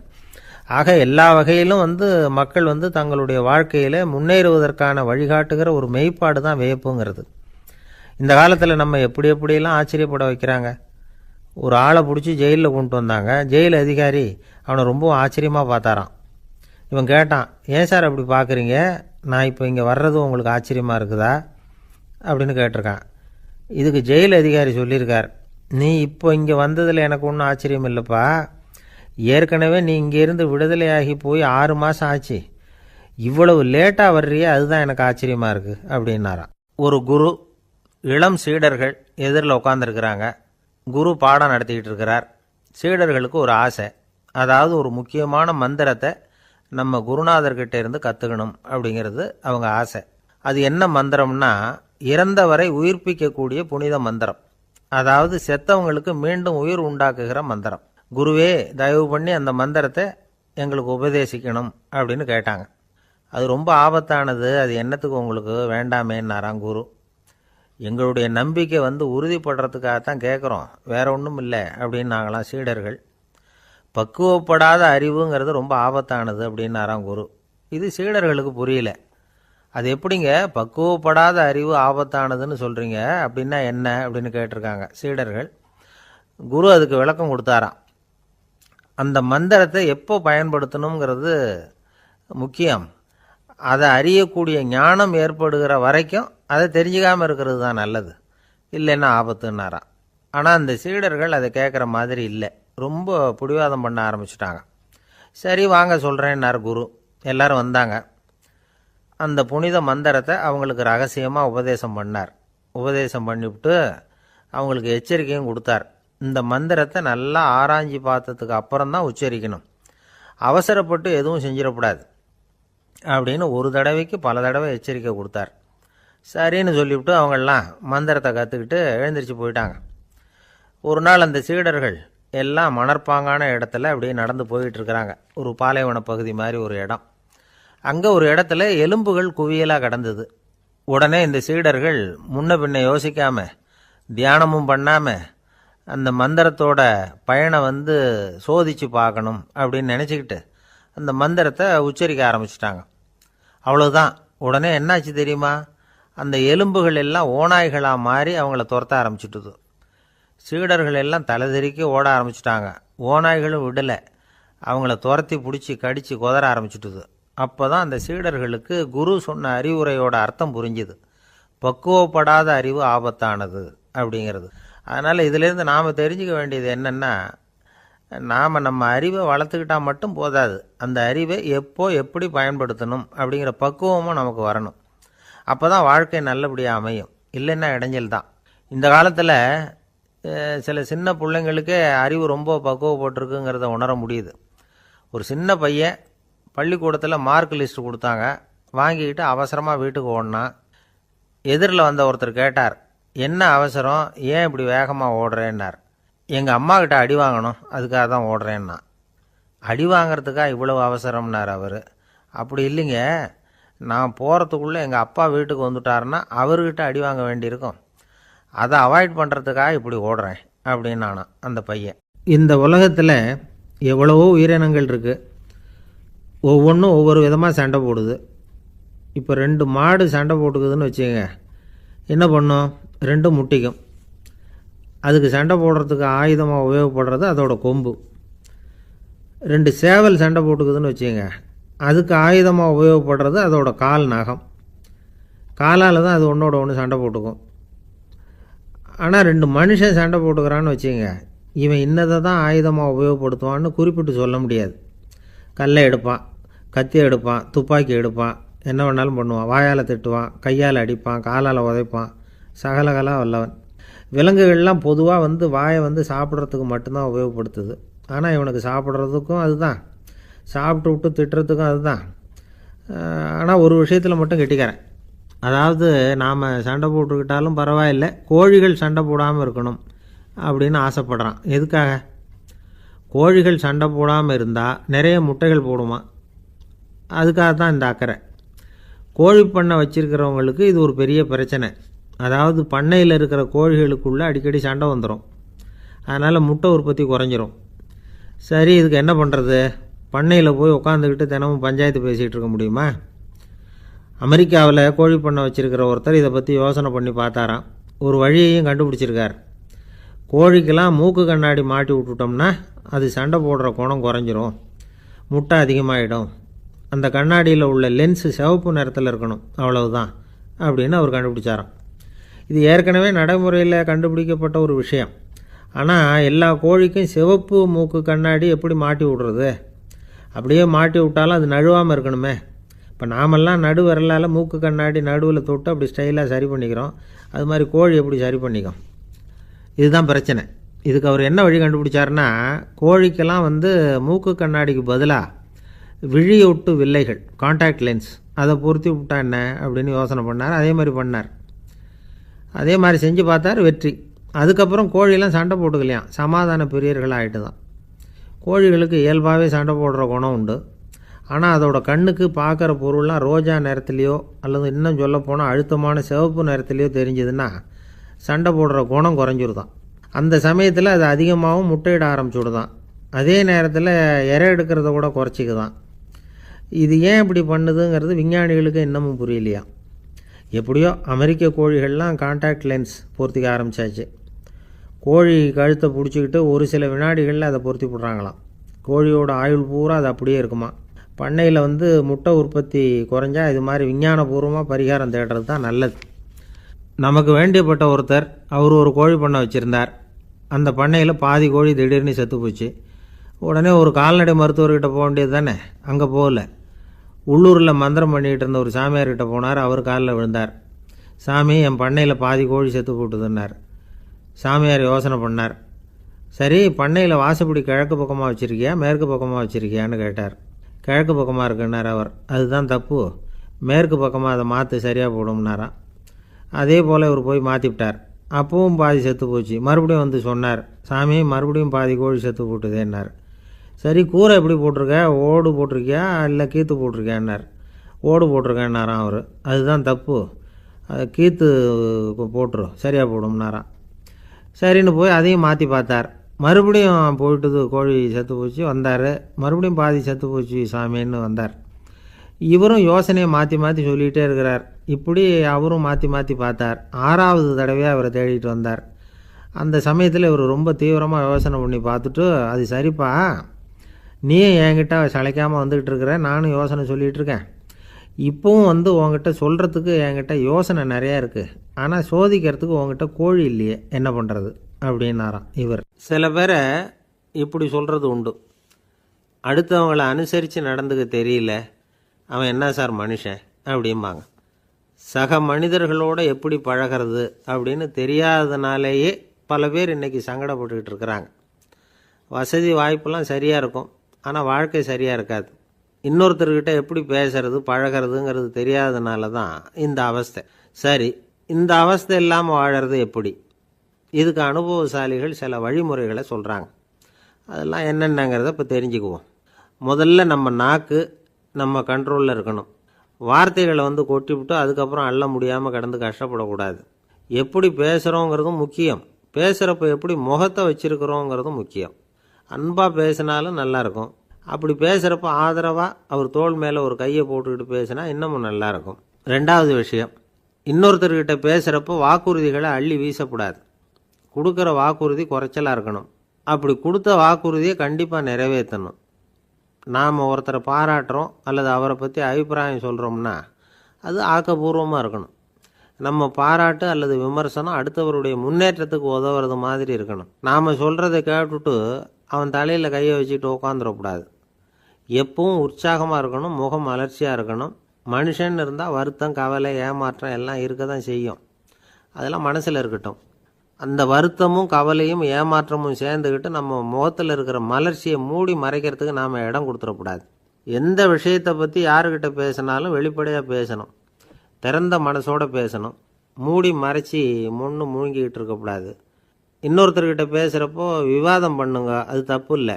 ஆக எல்லா வகையிலும் வந்து மக்கள் வந்து தங்களுடைய வாழ்க்கையில் முன்னேறுவதற்கான வழிகாட்டுகிற ஒரு மெய்ப்பாடு தான் வியப்புங்கிறது. இந்த காலத்தில் நம்ம எப்படியெல்லாம் ஆச்சரியப்பட வைக்கிறாங்க. ஒரு ஆளை பிடிச்சி ஜெயிலில் கொண்டு வந்தாங்க. ஜெயில் அதிகாரி அவனை ரொம்ப ஆச்சரியமாக பார்த்தாராம். இவன் கேட்டான், ஏன் சார் அப்படி பார்க்குறீங்க, நான் இப்போ இங்கே வர்றது உங்களுக்கு ஆச்சரியமாக இருக்குதா அப்படின்னு கேட்டிருக்கான். இதுக்கு ஜெயில் அதிகாரி சொல்லியிருக்கார், நீ இப்போ இங்கே வந்ததில் எனக்கு ஒன்றும் ஆச்சரியம் இல்லைப்பா, ஏற்கனவே நீ இங்கேருந்து விடுதலையாகி போய் 6 மாதம் ஆச்சு, இவ்வளவு லேட்டாக வர்றியே அதுதான் எனக்கு ஆச்சரியமாக இருக்குது அப்படின்னாராம். ஒரு குரு, இளம் சீடர்கள் எதிரில் உட்காந்துருக்கிறாங்க. குரு பாடம் நடத்திக்கிட்டு இருக்கிறார். சீடர்களுக்கு ஒரு ஆசை, அதாவது ஒரு முக்கியமான மந்திரத்தை நம்ம குருநாதர்கிட்ட இருந்து கற்றுக்கணும் அப்படிங்கிறது அவங்க ஆசை. அது என்ன மந்திரம்னா, இறந்தவரை உயிர்ப்பிக்கக்கூடிய புனித மந்திரம், அதாவது செத்தவங்களுக்கு மீண்டும் உயிர் உண்டாக்குகிற மந்திரம். குருவே, தயவு பண்ணி அந்த மந்திரத்தை எங்களுக்கு உபதேசிக்கணும் அப்படின்னு கேட்டாங்க. அது ரொம்ப ஆபத்தானது, அது என்னத்துக்கு உங்களுக்கு வேண்டாமேன்னாராம் குரு. எங்களுடைய நம்பிக்கை உறுதிப்படுறதுக்காகத்தான் கேட்குறோம், வேற ஒன்றும் இல்லை அப்படின்னாங்களாம் சீடர்கள். பக்குவப்படாத அறிவுங்கிறது ரொம்ப ஆபத்தானது அப்படின்னாராம் குரு. இது சீடர்களுக்கு புரியல. அது எப்படிங்க பக்குவப்படாத அறிவு ஆபத்தானதுன்னு சொல்கிறீங்க, அப்படின்னா என்ன அப்படின்னு கேட்டிருக்காங்க சீடர்கள். குரு அதுக்கு விளக்கம் கொடுத்தாராம். அந்த மந்திரத்தை எப்போ பயன்படுத்தணுங்கிறது முக்கியம், அதை அறியக்கூடிய ஞானம் ஏற்படுகிற வரைக்கும் அதை தெரிஞ்சுக்காமல் இருக்கிறது தான் நல்லது, இல்லைன்னா ஆபத்துன்னாராம். ஆனால் அந்த சீடர்கள் அதை கேட்குற மாதிரி இல்லை, ரொம்ப பிடிவாதம் பண்ண ஆரம்பிச்சிட்டாங்க. சரி வாங்க சொல்கிறேன்னார் குரு. எல்லாரும் வந்தாங்க. அந்த புனித மந்திரத்தை அவங்களுக்கு ரகசியமாக உபதேசம் பண்ணார். உபதேசம் பண்ணிவிட்டு அவங்களுக்கு எச்சரிக்கையும் கொடுத்தார். இந்த மந்திரத்தை நல்லா ஆராய்ச்சி பார்த்ததுக்கு அப்புறம்தான் உச்சரிக்கணும், அவசரப்பட்டு எதுவும் செஞ்சிடக்கூடாது அப்படின்னு ஒரு தடவைக்கு பல தடவை எச்சரிக்கை கொடுத்தார். சரின்னு சொல்லிவிட்டு அவங்கெல்லாம் மந்திரத்தை கற்றுக்கிட்டு எழுந்திரிச்சு போயிட்டாங்க. ஒரு நாள் அந்த சீடர்கள் எல்லாம் மணற்பாங்கான இடத்துல அப்படியே நடந்து போயிட்டு இருக்கிறாங்க. ஒரு பாலைவன பகுதி மாதிரி ஒரு இடம். அங்கே ஒரு இடத்துல எலும்புகள் குவியலாக கிடந்தது. உடனே இந்த சீடர்கள் முன்ன பின்ன யோசிக்காம, தியானமும் பண்ணாம, அந்த மந்திரத்தோட பயனை சோதிச்சு பார்க்கணும் அப்படின்னு நினச்சிக்கிட்டு அந்த மந்திரத்தை உச்சரிக்க ஆரம்பிச்சிட்டாங்க. அவ்வளோதான். உடனே என்னாச்சு தெரியுமா, அந்த எலும்புகள் எல்லாம் ஓநாய்களாக மாறி அவங்கள துரத்த ஆரம்பிச்சுட்டுது. சீடர்கள் எல்லாம் தலைதெறிக்க ஓட ஆரம்பிச்சிட்டாங்க. ஓநாய்களும் விடலை, அவங்கள துரத்தி பிடிச்சி கடித்து கொதற ஆரம்பிச்சுட்டுது. அப்போ தான் அந்த சீடர்களுக்கு குரு சொன்ன அறிவுரையோட அர்த்தம் புரிஞ்சுது. பக்குவப்படாத அறிவு ஆபத்தானது அப்படிங்கிறது. அதனால் இதிலேருந்து நாம் தெரிஞ்சுக்க வேண்டியது என்னென்னா, நாம் நம்ம அறிவை வளர்த்துக்கிட்டால் மட்டும் போதாது, அந்த அறிவை எப்போ எப்படி பயன்படுத்தணும் அப்படிங்கிற பக்குவமும் நமக்கு வரணும். அப்போ தான் வாழ்க்கை நல்லபடியாக அமையும், இல்லைன்னா இடைஞ்சல் தான். இந்த காலத்தில் சில சின்ன பிள்ளைங்களுக்கே அறிவு ரொம்ப பக்குவப்பட்டிருக்குங்கிறத உணர முடியுது. ஒரு சின்ன பையன் பள்ளிக்கூடத்தில் மார்க் லிஸ்ட் கொடுத்தாங்க, வாங்கிக்கிட்டு அவசரமாக வீட்டுக்கு ஓடினான். எதிரில் வந்த ஒருத்தர் கேட்டார், என்ன அவசரம், ஏன் இப்படி வேகமாக ஓடுறேன்னார். எங்கள் அம்மா கிட்ட அடி வாங்கணும், அதுக்காக தான் ஓடுறேன்னா. அடி வாங்கிறதுக்காக இவ்வளவு அவசரம்னார் அவர். அப்படி இல்லைங்க, நான் போகிறதுக்குள்ளே எங்கள் அப்பா வீட்டுக்கு வந்துட்டாருன்னா அவர்கிட்ட அடி வாங்க வேண்டியிருக்கும், அதை அவாய்ட் பண்ணுறதுக்காக இப்படி ஓடுறேன் அப்படின்னு நானா அந்த பையன். இந்த உலகத்தில் எவ்வளவோ உயிரினங்கள் இருக்குது, ஒவ்வொன்றும் ஒவ்வொரு விதமாக சண்டை போடுது. இப்போ 2 மாடு சண்டை போட்டுக்குதுன்னு வச்சுக்கோங்க, என்ன பண்ணும், 2 முட்டிக்கும். அதுக்கு சண்டை போடுறதுக்கு ஆயுதமாக உபயோகப்படுறது அதோட கொம்பு. 2 சேவல் சண்டை போட்டுக்குதுன்னு வச்சுக்கோங்க, அதுக்கு ஆயுதமாக உபயோகப்படுறது அதோட கால் நகம். காலால் தான் அது ஒன்றோட ஒன்று சண்டை போட்டுக்கும். ஆனால் 2 மனுஷன் சண்டை போட்டுக்கிறான்னு வச்சுக்கோங்க, இவன் இன்னதை தான் ஆயுதமாக உபயோகப்படுத்துவான்னு குறிப்பிட்டு சொல்ல முடியாது. கல்லை எடுப்பான், கத்தி எடுப்பான், துப்பாக்கி எடுப்பான், என்ன வேணாலும் பண்ணுவான். வாயால் திட்டுவான், கையால் அடிப்பான், காலால் உதைப்பான், சகலகலா வல்லவன். விலங்குகள்லாம் பொதுவாக வாயை சாப்பிட்றதுக்கு மட்டும்தான் உபயோகப்படுத்துது. ஆனால் இவனுக்கு சாப்பிட்றதுக்கும் அதுதான், சாப்பிட்டு விட்டு திட்டுறதுக்கும் அதுதான். ஆனால் ஒரு விஷயத்தில் மட்டும் கெட்டிக்கிறேன், அதாவது நாம் சண்டை போட்டுக்கிட்டாலும் பரவாயில்லை, கோழிகள் சண்டை போடாமல் இருக்கணும் அப்படின்னு ஆசைப்படுறான். எதுக்காக? கோழிகள் சண்டை போடாமல் இருந்தால் நிறைய முட்டைகள் போடுமா, அதுக்காக தான் இந்த அக்கறை. கோழி பண்ணை வச்சுருக்கிறவங்களுக்கு இது ஒரு பெரிய பிரச்சனை. அதாவது பண்ணையில் இருக்கிற கோழிகளுக்குள்ளே அடிக்கடி சண்டை வந்துடும், அதனால் முட்டை உற்பத்தி குறைஞ்சிரும். சரி, இதுக்கு என்ன பண்ணுறது? பண்ணையில் போய் உட்காந்துக்கிட்டு தினமும் பஞ்சாயத்து பேசிகிட்டு இருக்க முடியுமா? அமெரிக்காவில் கோழி பண்ணை வச்சுருக்கிற ஒருத்தர் இதை பற்றி யோசனை பண்ணி பார்த்தாராம். ஒரு வழியையும் கண்டுபிடிச்சிருக்கார். கோழிக்கெல்லாம் மூக்கு கண்ணாடி மாட்டி விட்டுட்டோம்னா அது சண்டை போடுற குணம் குறைஞ்சிரும், முட்டை அதிகமாகிடும் அந்த கண்ணாடியில் உள்ள லென்ஸு சிவப்பு நிறத்தில் இருக்கணும், அவ்வளவுதான் அப்படின்னு அவர் கண்டுபிடிச்சாராம். இது ஏற்கனவே நடைமுறையில் கண்டுபிடிக்கப்பட்ட ஒரு விஷயம். ஆனால் எல்லா கோழிக்கும் சிவப்பு மூக்கு கண்ணாடி எப்படி மாட்டி விடுறது? அப்படியே மாட்டி விட்டாலும் அது நழுவாமல் இருக்கணுமே. இப்போ நாமெல்லாம் நடு விரலால் மூக்கு கண்ணாடி நடுவில் தொட்டு அப்படி ஸ்டைலாக சரி பண்ணிக்கிறோம். அது மாதிரி கோழி எப்படி சரி பண்ணிக்கும்? இதுதான் பிரச்சனை. இதுக்கு அவர் என்ன வழி கண்டுபிடிச்சாருன்னா, கோழிக்கெல்லாம் மூக்கு கண்ணாடிக்கு பதிலாக விழியொட்டு வில்லைகள், காண்டாக்ட் லென்ஸ், அதை பொருத்தி விட்டா என்ன அப்படின்னு யோசனை பண்ணார். அதே மாதிரி பண்ணார். அதே மாதிரி செஞ்சு பார்த்தார், வெற்றி. அதுக்கப்புறம் கோழியெல்லாம் சண்டை போட்டுக்கலையாம், சமாதான பிரியர்கள் ஆகிட்டு தான். கோழிகளுக்கு இயல்பாகவே சண்டை போடுற குணம் உண்டு. ஆனால் அதோட கண்ணுக்கு பார்க்குற பொருள்லாம் ரோஜா நிறத்துலையோ அல்லது இன்னும் சொல்லப்போனால் அழுத்தமான சிவப்பு நிறத்துலையோ தெரிஞ்சதுன்னா சண்டை போடுற குணம் குறைஞ்சிருதான். அந்த சமயத்தில் அது அதிகமாகவும் முட்டையிட ஆரம்பிச்சுடுதான். அதே நேரத்தில் இறை எடுக்கிறத கூட குறைச்சிக்குதான். இது ஏன் இப்படி பண்ணுதுங்கிறது விஞ்ஞானிகளுக்கு இன்னமும் புரியலையா. எப்படியோ அமெரிக்க கோழிகள்லாம் காண்டாக்ட் லென்ஸ் பொருத்திக்க ஆரம்பித்தாச்சு. கோழி கழுத்தை பிடிச்சிக்கிட்டு ஒரு சில வினாடிகளில் அதை பொருத்தி விட்றாங்களாம். கோழியோட ஆயுள் பூரா அது அப்படியே இருக்குமா. பண்ணையில் முட்டை உற்பத்தி குறைஞ்சா இது மாதிரி விஞ்ஞானபூர்வமாக பரிகாரம் தேடுறது தான் நல்லது. நமக்கு வேண்டியப்பட்ட ஒருத்தர், அவர் ஒரு கோழி பண்ணை வச்சுருந்தார். அந்த பண்ணையில் பாதி கோழி திடீர்னு செத்து போச்சு. உடனே ஒரு கால்நடை மருத்துவர்கிட்ட போக வேண்டியது தானே. அங்கே போகல. உள்ளூரில் மந்திரம் பண்ணிகிட்டு இருந்த ஒரு சாமியார்கிட்ட போனார். அவர் காலில் விழுந்தார். சாமி, என் பண்ணையில் பாதி கோழி செத்து போட்டுதுன்னார். சாமியார் யோசனை பண்ணார். சரி, பண்ணையில் வாசப்படி கிழக்கு பக்கமாக வச்சுருக்கியா மேற்கு பக்கமாக வச்சுருக்கியான்னு கேட்டார். கிழக்கு பக்கமாக இருக்குன்னார் அவர். அதுதான் தப்பு, மேற்கு பக்கமாக அதை மாற்று, சரியாக போடும்னாராம். அதே போல் இவர் போய் மாற்றிவிட்டார். அப்பவும் பாதி செத்து போச்சு. மறுபடியும் சொன்னார், சாமி மறுபடியும் பாதி கோழி செத்து போட்டுதேன்னார். சரி, கூரை எப்படி போட்டிருக்க, ஓடு போட்டிருக்கியா இல்லை கீத்து போட்டிருக்கியான்னார். ஓடு போட்டிருக்கேன்னாராம் அவர். அதுதான் தப்பு, அதை கீத்து போட்டுரு, சரியாக போடும்னாராம். சரின்னு போய் அதையும் மாற்றி பார்த்தார். மறுபடியும் போயிட்டுது, கோழி செத்து போச்சு. வந்தார். மறுபடியும் பாதி செத்து போச்சு சாமின்னு வந்தார். இவரும் யோசனையை மாற்றி மாற்றி சொல்லிகிட்டே இருக்கிறார். இப்படி அவரும் மாற்றி மாற்றி பார்த்தார். 6வது தடவையாக அவரை தேடிட்டு வந்தார். அந்த சமயத்தில் இவர் ரொம்ப தீவிரமாக யோசனை பண்ணி பார்த்துட்டு, அது சரிப்பா, நீ என்கிட்ட சளைக்காமல் வந்துக்கிட்டு இருக்கிற, நானும் யோசனை சொல்லிகிட்டு இருக்கேன். இப்போவும் உங்ககிட்ட சொல்கிறதுக்கு என்கிட்ட யோசனை நிறையா இருக்குது. ஆனால் சோதிக்கிறதுக்கு உங்ககிட்ட கோழி இல்லையே, என்ன பண்ணுறது அப்படின்னாராம் இவர். சில பேரை இப்படி சொல்கிறது உண்டு. அடுத்தவங்களை அனுசரித்து நடந்துக்க தெரியல, அவன் என்ன சார் மனுஷன் அப்படிம்பாங்க. சக மனிதர்களோடு எப்படி பழகிறது அப்படின்னு தெரியாதனாலேயே பல பேர் இன்றைக்கி சங்கடப்பட்டுக்கிட்டு இருக்கிறாங்க. வசதி வாய்ப்பெல்லாம் சரியாக இருக்கும், ஆனால் வாழ்க்கை சரியாக இருக்காது. இன்னொருத்தர்கிட்ட எப்படி பேசுறது பழகிறதுங்கிறது தெரியாதனால தான் இந்த அவஸ்தை. சரி, இந்த அவஸ்தை இல்லாமல் வாழறது எப்படி? இதுக்கு அனுபவசாலிகள் சில வழிமுறைகளை சொல்கிறாங்க. அதெல்லாம் என்னென்னங்கிறத இப்போ தெரிஞ்சுக்குவோம். முதல்ல நம்ம நாக்கு நம்ம கண்ட்ரோலில் இருக்கணும். வார்த்தைகளை கொட்டிவிட்டு அதுக்கப்புறம் அள்ள முடியாமல் கடந்து கஷ்டப்படக்கூடாது. எப்படி பேசுகிறோங்கிறதும் முக்கியம். பேசுகிறப்ப எப்படி முகத்தை வச்சுருக்கிறோங்கிறதும் முக்கியம். அன்பாக பேசினாலும் நல்லாயிருக்கும். அப்படி பேசுகிறப்ப ஆதரவாக அவர் தோள் மேலே ஒரு கையை போட்டுக்கிட்டு பேசினா இன்னமும் நல்லாயிருக்கும். 2வது விஷயம், இன்னொருத்தர்கிட்ட பேசுகிறப்போ வாக்குறுதிகளை அள்ளி வீசக்கூடாது. கொடுக்குற வாக்குறுதி குறைச்சலாக இருக்கணும். அப்படி கொடுத்த வாக்குறுதியை கண்டிப்பாக நிறைவேற்றணும். நாம் ஒருத்தரை பாராட்டுறோம் அல்லது அவரை பற்றி அபிப்பிராயம் சொல்கிறோம்னா அது ஆக்கப்பூர்வமாக இருக்கணும். நம்ம பாராட்டு அல்லது விமர்சனம் அடுத்தவருடைய முன்னேற்றத்துக்கு உதவுறது மாதிரி இருக்கணும். நாம் சொல்கிறத கேட்டுட்டு அவன் தலையில் கையை வச்சுட்டு உட்காந்துடக்கூடாது. எப்பவும் உற்சாகமாக இருக்கணும், முகம் மலர்ச்சியாக இருக்கணும். மனுஷன் இருந்தால் வருத்தம், கவலை, ஏமாற்றம் எல்லாம் இருக்க தான் செய்யும். அதெல்லாம் மனசில் இருக்கட்டும். அந்த வருத்தமும் கவலையும் ஏமாற்றமும் சேர்ந்துக்கிட்டு நம்ம முகத்தில் இருக்கிற மலர்ச்சியை மூடி மறைக்கிறதுக்கு நாம் இடம் கொடுத்துடக்கூடாது. எந்த விஷயத்தை பற்றி யாருக்கிட்ட பேசினாலும் வெளிப்படையாக பேசணும். திறந்த மனசோடு பேசணும். மூடி மறைச்சி முழுங்கிக்கிட்டு இருக்கக்கூடாது. இன்னொருத்தர்கிட்ட பேசுகிறப்போ விவாதம் பண்ணுங்க, அது தப்பு இல்லை.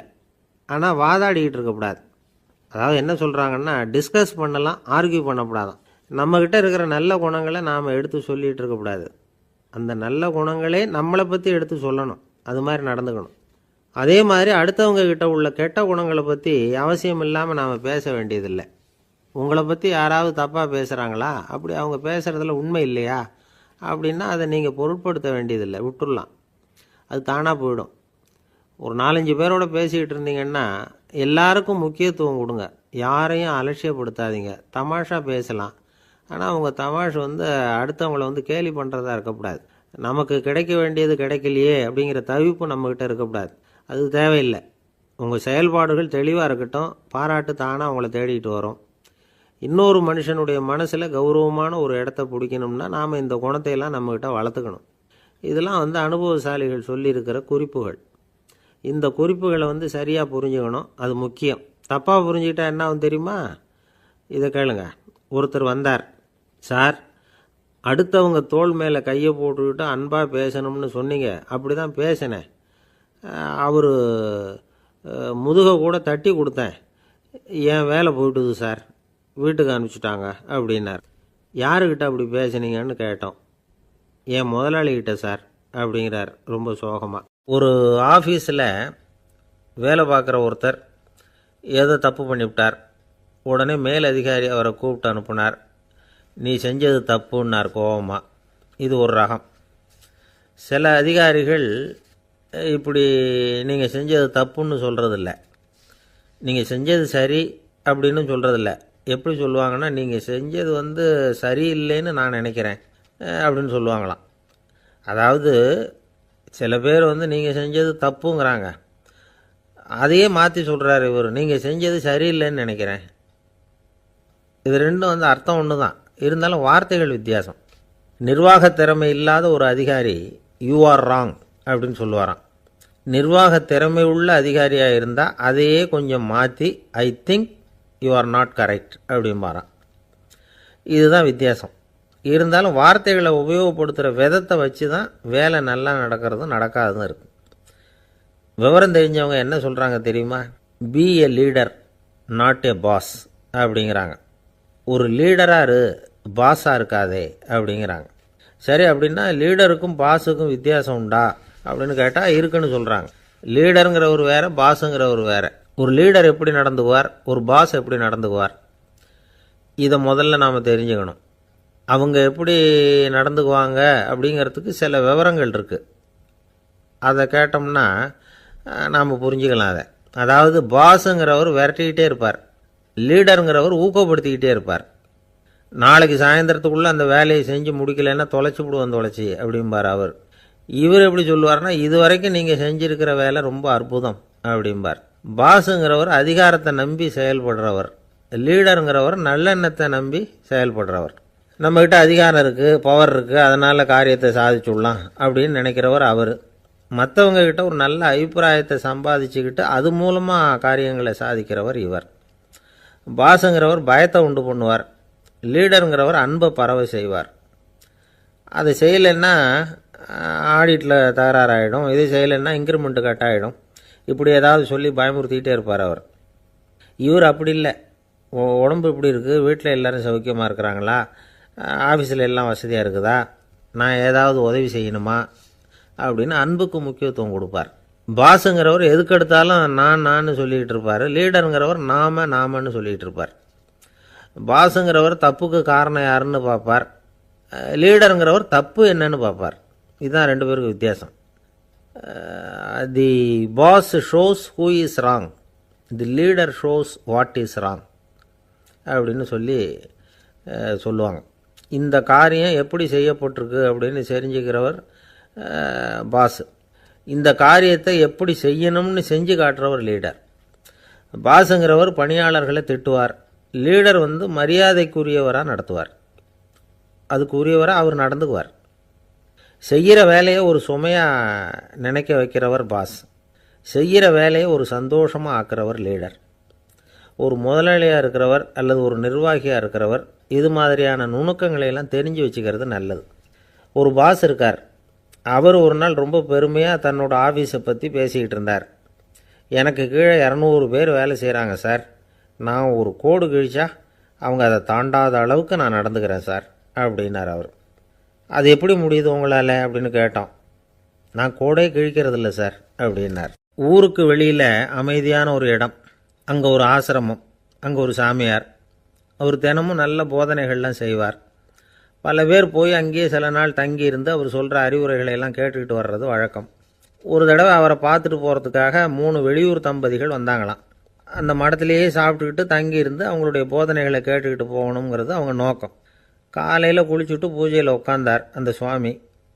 ஆனால் வாதாடிக்கிட்டு இருக்கக்கூடாது. அதாவது என்ன சொல்கிறாங்கன்னா, டிஸ்கஸ் பண்ணலாம், ஆர்கியூ பண்ணக்கூடாதான். நம்மக்கிட்ட இருக்கிற நல்ல குணங்களை நாம் எடுத்து சொல்லிகிட்டு இருக்கக்கூடாது. அந்த நல்ல குணங்களே நம்மளை பற்றி எடுத்து சொல்லணும். அது மாதிரி நடந்துக்கணும். அதே மாதிரி அடுத்தவங்க கிட்ட உள்ள கெட்ட குணங்களை பற்றி அவசியம் இல்லாமல் நாம் பேச வேண்டியதில்லை. உங்களை பற்றி யாராவது தப்பாக பேசுகிறாங்களா, அப்படி அவங்க பேசுகிறதுல உண்மை இல்லையா அப்படின்னா அதை நீங்கள் பொருட்படுத்த வேண்டியதில்லை, விட்டுடலாம். அது தானாக போயிடும். ஒரு 4-5 பேரோட பேசிக்கிட்டு இருந்தீங்கன்னா எல்லாருக்கும் முக்கியத்துவம் கொடுங்க. யாரையும் அலட்சியப்படுத்தாதீங்க. தமாஷா பேசலாம், ஆனால் அவங்க தமாஷ் அடுத்தவங்கள கேலி பண்ணுறதா இருக்கக்கூடாது. நமக்கு கிடைக்க வேண்டியது கிடைக்கலையே அப்படிங்கிற தவிப்பு நம்மக்கிட்ட இருக்கக்கூடாது. அது தேவையில்லை. உங்கள் செயல்பாடுகள் தெளிவாக இருக்கட்டும், பாராட்டு தானாக அவங்கள தேடிட்டு வரும். இன்னொரு மனுஷனுடைய மனசில் கௌரவமான ஒரு இடத்த பிடிக்கணும்னா நாம் இந்த குணத்தையெல்லாம் நம்மக்கிட்ட வளர்த்துக்கணும். இதெல்லாம் அனுபவசாலிகள் சொல்லியிருக்கிற குறிப்புகள். இந்த குறிப்புகளை சரியாக புரிஞ்சுக்கணும், அது முக்கியம். தப்பாக புரிஞ்சுக்கிட்டா என்ன ஆகும் தெரியுமா? இதை கேளுங்க. ஒருத்தர் வந்தார். சார், அடுத்தவங்க தோள் மேலே கையை போட்டுக்கிட்டு அன்பாக பேசணும்னு சொன்னீங்க. அப்படி தான் பேசினேன். அவர் முதுகை கூட தட்டி கொடுத்தேன். என் வேலை போயிட்டுது சார், வீட்டுக்கு அனுப்பிச்சிட்டாங்க அப்படின்னார். யாருக்கிட்ட அப்படி பேசுனீங்கன்னு கேட்டோம். என் முதலாளிகிட்ட சார் அப்படிங்கிறார் ரொம்ப சோகமாக. ஒரு ஆஃபீஸில் வேலை பார்க்குற ஒருத்தர் ஏதோ தப்பு பண்ணிவிட்டார். உடனே மேல் அதிகாரி அவரை கூப்பிட்டு அனுப்புனார். நீ செஞ்சது தப்புன்னார் கோபமாக. இது ஒரு ரகம். சில அதிகாரிகள் இப்படி நீங்கள் செஞ்சது தப்புன்னு சொல்கிறதில்ல, நீங்கள் செஞ்சது சரி அப்படின்னு சொல்கிறதில்ல. எப்படி சொல்லுவாங்கன்னா, நீங்கள் செஞ்சது சரியில்லைன்னு நான் நினைக்கிறேன் அப்படின்னு சொல்லுவாங்களாம். அதாவது சில பேர் நீங்கள் செஞ்சது தப்புங்கிறாங்க, அதையே மாற்றி சொல்கிறாரு இவர், நீங்கள் செஞ்சது சரியில்லைன்னு நினைக்கிறேன். இது ரெண்டும் அர்த்தம் ஒன்று தான், இருந்தாலும் வார்த்தைகள் வித்தியாசம். நிர்வாக திறமை இல்லாத ஒரு அதிகாரி யூ ஆர் ராங் அப்படின்னு சொல்லுவாராம். நிர்வாக திறமை உள்ள அதிகாரியாக இருந்தால் அதையே கொஞ்சம் மாற்றி I think you are not correct அப்படிம்பாராம். இதுதான் வித்தியாசம். இருந்தாலும் வார்த்தைகளை உபயோகப்படுத்துகிற விதத்தை வச்சு தான் வேலை நல்லா நடக்கிறதும் நடக்காததும் இருக்குது. விவரம் தெரிஞ்சவங்க என்ன சொல்கிறாங்க தெரியுமா? Be a leader not a boss அப்படிங்கிறாங்க. ஒரு லீடராக பாஸாக இருக்காதே அப்படிங்கிறாங்க. சரி, அப்படின்னா லீடருக்கும் பாஸுக்கும் வித்தியாசம் உண்டா அப்படின்னு கேட்டால் இருக்குன்னு சொல்கிறாங்க. லீடருங்கிறவர் வேறு, பாஸுங்கிறவர் வேறு. ஒரு லீடர் எப்படி நடந்துக்குவார், ஒரு பாஸ் எப்படி நடந்துக்குவார், இதை முதல்ல நாம் தெரிஞ்சுக்கணும். அவங்க எப்படி நடந்துக்குவாங்க அப்படிங்கிறதுக்கு சில விவரங்கள் இருக்குது. அதை கேட்டோம்னா நாம் புரிஞ்சுக்கலாம் அதை. அதாவது பாஸுங்கிறவர் விரட்டிக்கிட்டே இருப்பார், லீடருங்கிறவர் ஊக்கப்படுத்திக்கிட்டே இருப்பார். நாளைக்கு சாயந்தரத்துக்குள்ளே அந்த வேலையை செஞ்சு முடிக்கலைன்னா தொலைச்சி விடுவோம் தொலைச்சி அப்படிம்பார் அவர். இவர் எப்படி சொல்லுவார்னா, இது வரைக்கும் நீங்கள் செஞ்சுருக்கிற வேலை ரொம்ப அற்புதம் அப்படிம்பார். பாஸுங்கிறவர் அதிகாரத்தை நம்பி செயல்படுறவர், லீடருங்கிறவர் நல்லெண்ணத்தை நம்பி செயல்படுறவர். நம்மக்கிட்ட அதிகாரம் இருக்குது, பவர் இருக்குது, அதனால் காரியத்தை சாதிச்சுடலாம் அப்படின்னு நினைக்கிறவர் அவர். மற்றவங்கக்கிட்ட ஒரு நல்ல அபிப்பிராயத்தை சம்பாதிச்சுக்கிட்டு அது மூலமாக காரியங்களை சாதிக்கிறவர் இவர். பாஸுங்கிறவர் பயத்தை உண்டு பண்ணுவார், லீடருங்கிறவர் அன்பை பரவ செய்வார். அதை செய்யலைன்னா ஆடிட்டில் தகராறாயிடும், இது செய்யலைன்னா இன்க்ரிமெண்ட்டு கட் ஆகிடும், இப்படி ஏதாவது சொல்லி பயமுறுத்திக்கிட்டே இருப்பார் அவர். இவர் அப்படி இல்லை. உடம்பு இப்படி இருக்குது, வீட்டில் எல்லோரும் சௌக்கியமாக இருக்கிறாங்களா, ஆஃபீஸில் எல்லாம் வசதியாக இருக்குதா, நான் ஏதாவது உதவி செய்யணுமா அப்படின்னு அன்புக்கு முக்கியத்துவம் கொடுப்பார். பாஸுங்கிறவர் எதுக்கெடுத்தாலும் நான் சொல்லிக்கிட்டு இருப்பார், லீடருங்கிறவர் நாமன்னு சொல்லிக்கிட்டு இருப்பார். பாஸுங்கிறவர் தப்புக்கு காரணம் யாருன்னு பார்ப்பார், லீடருங்கிறவர் தப்பு என்னன்னு பார்ப்பார். இதுதான் ரெண்டு பேருக்கு வித்தியாசம். The boss shows who is wrong, the leader shows what is wrong அப்படின்னு சொல்லுவாங்க. இந்த காரியம் எப்படி செய்யப்பட்டிருக்கு அப்படின்னு தெரிஞ்சுக்கிறவர் பாஸ். இந்த காரியத்தை எப்படி செய்யணும்னு செஞ்சு காட்டுறவர் லீடர். பாஸுங்கிறவர் பணியாளர்களை திட்டுவார், லீடர் மரியாதைக்குரியவராக நடத்துவார், அதுக்குரியவராக அவர் நடந்துக்குவார். செய்கிற வேலையை ஒரு சுமையாக நினைக்க வைக்கிறவர் பாஸ், செய்கிற வேலையை ஒரு சந்தோஷமாக ஆக்கிறவர் லீடர். ஒரு முதலாளியாக இருக்கிறவர் அல்லது ஒரு நிர்வாகியாக இருக்கிறவர் இது மாதிரியான நுணுக்கங்களையெல்லாம் தெரிஞ்சு வச்சுக்கிறது நல்லது. ஒரு பாஸ் இருக்கார், அவர் ஒரு நாள் ரொம்ப பெருமையாக தன்னோட ஆஃபீஸை பற்றி பேசிக்கிட்டு இருந்தார். எனக்கு கீழே 200 பேர் வேலை செய்கிறாங்க சார், நான் ஒரு கோடு கிழிச்சா அவங்க அதை தாண்டாத அளவுக்கு நான் நடந்துக்கிறேன் சார் அப்படின்னார் அவர். அது எப்படி முடியுது உங்களால் அப்படின்னு கேட்டோம். நான் கோடே கிழிக்கிறதில்ல சார் அப்படின்னார். ஊருக்கு வெளியில் அமைதியான ஒரு இடம், அங்கே ஒரு ஆசிரமம், அங்கே ஒரு சாமியார், அவர் தினமும் நல்ல போதனைகள்லாம் செய்வார். பல பேர் போய் அங்கேயே சில நாள் தங்கி இருந்து அவர் சொல்கிற அறிவுரைகளை எல்லாம் கேட்டுக்கிட்டு வர்றது வழக்கம். ஒரு தடவை அவரை பார்த்துட்டு போகிறதுக்காக 3 வெளியூர் தம்பதிகள் வந்தாங்களாம். அந்த மடத்திலேயே சாப்பிட்டுக்கிட்டு தங்கியிருந்து அவங்களுடைய போதனைகளை கேட்டுக்கிட்டு போகணுங்கிறது அவங்க நோக்கம். காலையில் குளிச்சுட்டு பூஜையில் உட்காந்தார் அந்த சுவாமி.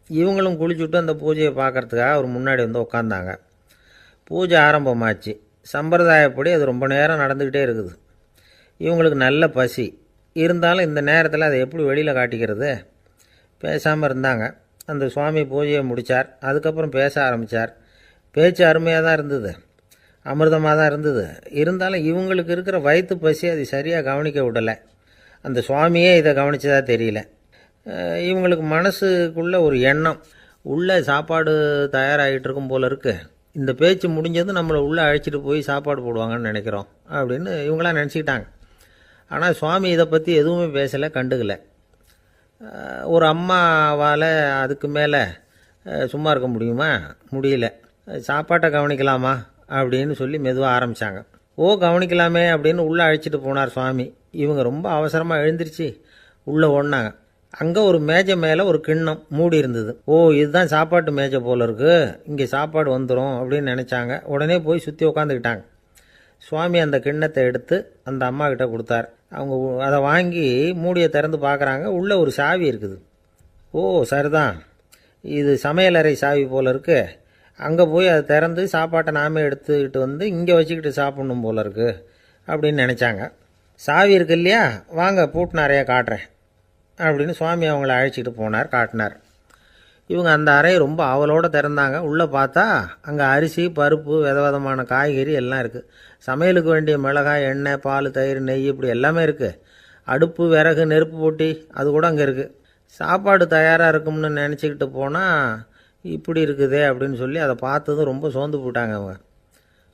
இவங்களும் குளிச்சுட்டு அந்த பூஜையை பார்க்குறதுக்காக அவர் முன்னாடி வந்து உட்காந்தாங்க. பூஜை ஆரம்பமாச்சு. சம்பிரதாயப்படி அது ரொம்ப நேரம் நடந்துக்கிட்டே இருக்குது. இவங்களுக்கு நல்ல பசி இருந்தாலும் இந்த நேரத்தில் அதை எப்படி வெளியில் காட்டிக்கிறது? பேசாமல் இருந்தாங்க. அந்த சுவாமி பூஜையை முடித்தார். அதுக்கப்புறம் பேச ஆரம்பித்தார். பேச்சு அருமையாக தான் இருந்தது, அமிர்தமாக தான் இருந்தது. இருந்தாலும் இவங்களுக்கு இருக்கிற வயிற்று பசி அது சரியாக கவனிக்க விடலை. அந்த சுவாமியே இதை கவனித்ததாக தெரியல. இவங்களுக்கு மனசுக்குள்ளே ஒரு எண்ணம், உள்ளே சாப்பாடு தயாராகிட்டு இருக்கும் போல இருக்குது, இந்த பேச்சு முடிஞ்சது நம்மளை உள்ளே அழைச்சிட்டு போய் சாப்பாடு போடுவாங்கன்னு நினைக்கிறோம் அப்படின்னு இவங்களாம் நினச்சிக்கிட்டாங்க. ஆனால் சுவாமி இதை பற்றி எதுவுமே பேசலை, கண்டுக்கலை. ஒரு அம்மாவால் அதுக்கு மேலே சும்மா இருக்க முடியுமா? முடியல. சாப்பாட்டை கவனிக்கலாமா அப்படின்னு சொல்லி மெதுவாக ஆரம்பித்தாங்க. கவனிக்கலாமே அப்படின்னு உள்ளே அழைச்சிட்டு போனார் சுவாமி. இவங்க ரொம்ப அவசரமாக எழுந்திரிச்சு உள்ளே ஓடினாங்க. அங்கே ஒரு மேஜை மேலே ஒரு கிண்ணம் மூடி இருந்தது. இதுதான் சாப்பாட்டு மேஜை போல இருக்குது, இங்கே சாப்பாடு வந்துடும் அப்படின்னு நினச்சாங்க. உடனே போய் சுற்றி உட்காந்துக்கிட்டாங்க. சுவாமி அந்த கிண்ணத்தை எடுத்து அந்த அம்மா கிட்ட கொடுத்தார். அவங்க அதை வாங்கி மூடியை திறந்து பார்க்குறாங்க. உள்ளே ஒரு சாவி இருக்குது. சரிதான், இது சமையலறை சாவி போல் இருக்குது. அங்கே போய் அதை திறந்து சாப்பாட்டை நாமே எடுத்துக்கிட்டு வந்து இங்கே வச்சுக்கிட்டு சாப்பிட்ணும் போல இருக்குது அப்படின்னு நினச்சாங்க. சாவி இருக்கு இல்லையா, வாங்க பூட்டு நிறையா காட்டுறேன் அப்படின்னு சுவாமி அவங்கள அழைச்சிட்டு போனார், காட்டினார். இவங்க அந்த அறையை ரொம்ப ஆவலோடு திறந்தாங்க. உள்ளே பார்த்தா அங்கே அரிசி, பருப்பு, விதவிதமான காய்கறி எல்லாம் இருக்குது. சமையலுக்கு வேண்டிய மிளகாய், எண்ணெய், பால், தயிர், நெய் இப்படி எல்லாமே இருக்குது. அடுப்பு, விறகு, நெருப்பு போட்டி அது கூட அங்கே இருக்குது. சாப்பாடு தயாராக இருக்கும்னு நினச்சிக்கிட்டு போனால் இப்படி இருக்குதே அப்படின்னு சொல்லி அதை பார்த்ததும் ரொம்ப சோர்ந்து போட்டாங்க அவங்க.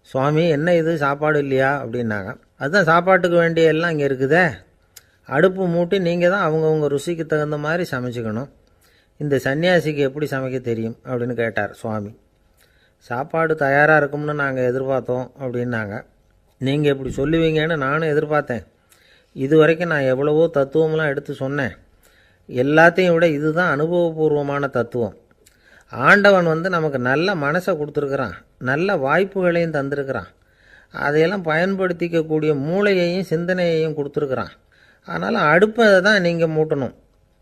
சுவாமி, என்ன இது சாப்பாடு இல்லையா அப்படின்னாங்க. அதுதான் சாப்பாட்டுக்கு வேண்டிய எல்லாம் இங்கே இருக்குதே. அடுப்பு மூட்டி நீங்கள் தான் அவங்கவுங்க ருசிக்கு தகுந்த மாதிரி சமைச்சிக்கணும். இந்த சன்னியாசிக்கு எப்படி சமைக்க தெரியும் அப்படின்னு கேட்டார் சுவாமி. சாப்பாடு தயாராக இருக்கும்னு நாங்கள் எதிர்பார்த்தோம் அப்படின்னாங்க. நீங்கள் இப்படி சொல்லுவீங்கன்னு நானும் எதிர்பார்த்தேன். இது வரைக்கும் நான் எவ்வளவோ தத்துவம்லாம் எடுத்து சொன்னேன். எல்லாத்தையும் விட இதுதான் அனுபவபூர்வமான தத்துவம். ஆண்டவன் நமக்கு நல்ல மனசை கொடுத்துருக்குறான், நல்ல வாய்ப்புகளையும் தந்திருக்கிறான், அதையெல்லாம் பயன்படுத்திக்கக்கூடிய மூளையையும் சிந்தனையையும் கொடுத்துருக்குறான். அதனால் அடுப்பை தான் நீங்கள் மூட்டணும்.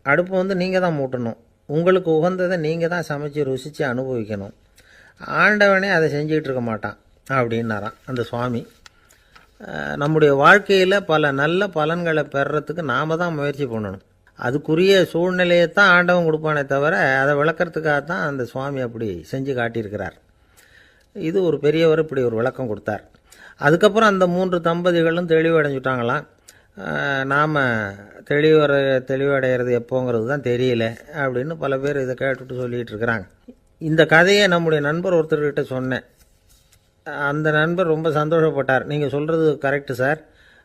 அடுப்பை நீங்கள் தான் மூட்டணும். உங்களுக்கு உகந்ததை நீங்கள் தான் சமைச்சு ருசித்து அனுபவிக்கணும். ஆண்டவனே அதை செஞ்சிகிட்டு இருக்க மாட்டான் அப்படின்னாராம் அந்த சுவாமி. நம்முடைய வாழ்க்கையில் பல நல்ல பலன்களை பெறுறதுக்கு நாம் தான் முயற்சி பண்ணணும். அதுக்குரிய சூழ்நிலையை தான் ஆண்டவன் கொடுப்பானே தவிர அதை விளக்கிறதுக்காக தான் அந்த சுவாமி அப்படி செஞ்சு காட்டியிருக்கிறார். இது ஒரு பெரியவர் இப்படி ஒரு விளக்கம் கொடுத்தார். அதுக்கப்புறம் அந்த 3 தம்பதிகளும் தெளிவடைஞ்சுட்டாங்களாம். நாம் தெளிவடைகிறது எப்போங்கிறது தான் தெரியல அப்படின்னு பல பேர் இதை கேட்டுட்டு சொல்லிகிட்டு இருக்கிறாங்க. இந்த கதையை நம்முடைய நண்பர் ஒருத்தர்கிட்ட சொன்னேன். அந்த நண்பர் ரொம்ப சந்தோஷப்பட்டார். நீங்கள் சொல்கிறது கரெக்டு சார்,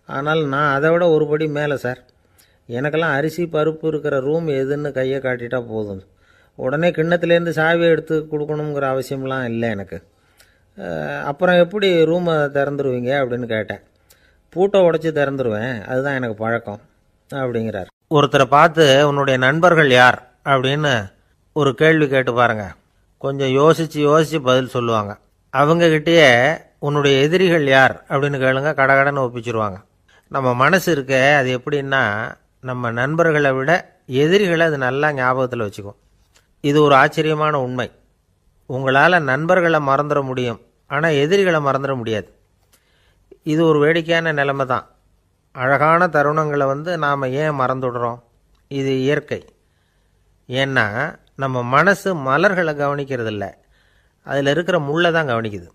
ஆனால் நான் அதை விட ஒரு படி மேலே சார். எனக்கெல்லாம் அரிசி, பருப்பு இருக்கிற ரூம் எதுன்னு கையை காட்டிட்டா போதும். உடனே கிண்ணத்துலேருந்து சாவியை எடுத்து கொடுக்கணுங்கிற அவசியம்லாம் இல்லை எனக்கு. அப்புறம் எப்படி ரூமை திறந்துருவீங்க அப்படின்னு கேட்டேன். பூட்டை உடச்சி திறந்துருவேன், அதுதான் எனக்கு பழக்கம் அப்படிங்கிறார். ஒருத்தரை பார்த்து உன்னுடைய நண்பர்கள் யார் அப்படின்னு ஒரு கேள்வி கேட்டு பாருங்க. கொஞ்சம் யோசித்து பதில் சொல்லுவாங்க. அவங்கக்கிட்டேயே உன்னுடைய எதிரிகள் யார் அப்படின்னு கேளுங்க, கடகடன்னு ஒப்பிச்சிருவாங்க. நம்ம மனசு இருக்க அது எப்படின்னா, நம்ம நண்பர்களை விட எதிரிகளை அது நல்லா ஞாபகத்தில் வச்சுக்கும். இது ஒரு ஆச்சரியமான உண்மை. உங்களால் நண்பர்களை மறந்துட முடியும், ஆனால் எதிரிகளை மறந்துட முடியாது. இது ஒரு வேடிக்கையான நிலைமை தான். அழகான தருணங்களை நாம் ஏன் மறந்துடுறோம்? இது இயற்கை. ஏன்னா நம்ம மனசு மலர்களை கவனிக்கிறதில்ல, அதில் இருக்கிற முள்ளை தான் கவனிக்குது.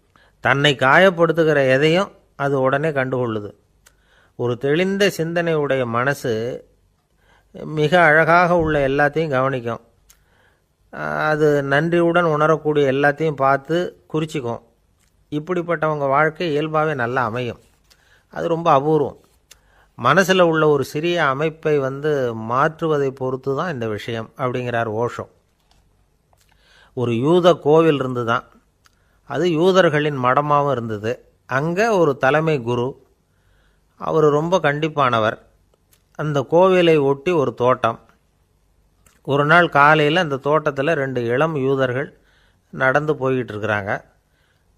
தன்னை காயப்படுத்துகிற எதையும் அது உடனே கண்டுகொள்ளுது. ஒரு தெளிந்த சிந்தனை உடைய மனசு மிக அழகாக உள்ள எல்லாத்தையும் கவனிக்கும். அது நன்றியுடன் உணரக்கூடிய எல்லாத்தையும் பார்த்து குறிச்சிக்கும். இப்படிப்பட்டவங்க வாழ்க்கை இயல்பாகவே நல்லா அமையும். அது ரொம்ப அபூர்வம். மனசில் உள்ள ஒரு சிறிய அமைப்பை மாற்றுவதை பொறுத்து தான் இந்த விஷயம் அப்படிங்கிறார் ஓஷோ. ஒரு யூத கோவில் இருந்து தான், அது யூதர்களின் மடமாகவும் இருந்தது. அங்கே ஒரு தலைமை குரு, அவர் ரொம்ப கண்டிப்பானவர். அந்த கோவிலை ஒட்டி ஒரு தோட்டம். ஒரு நாள் காலையில் அந்த தோட்டத்தில் 2 இளம் யூதர்கள் நடந்து போய்கிட்டு இருக்கிறாங்க.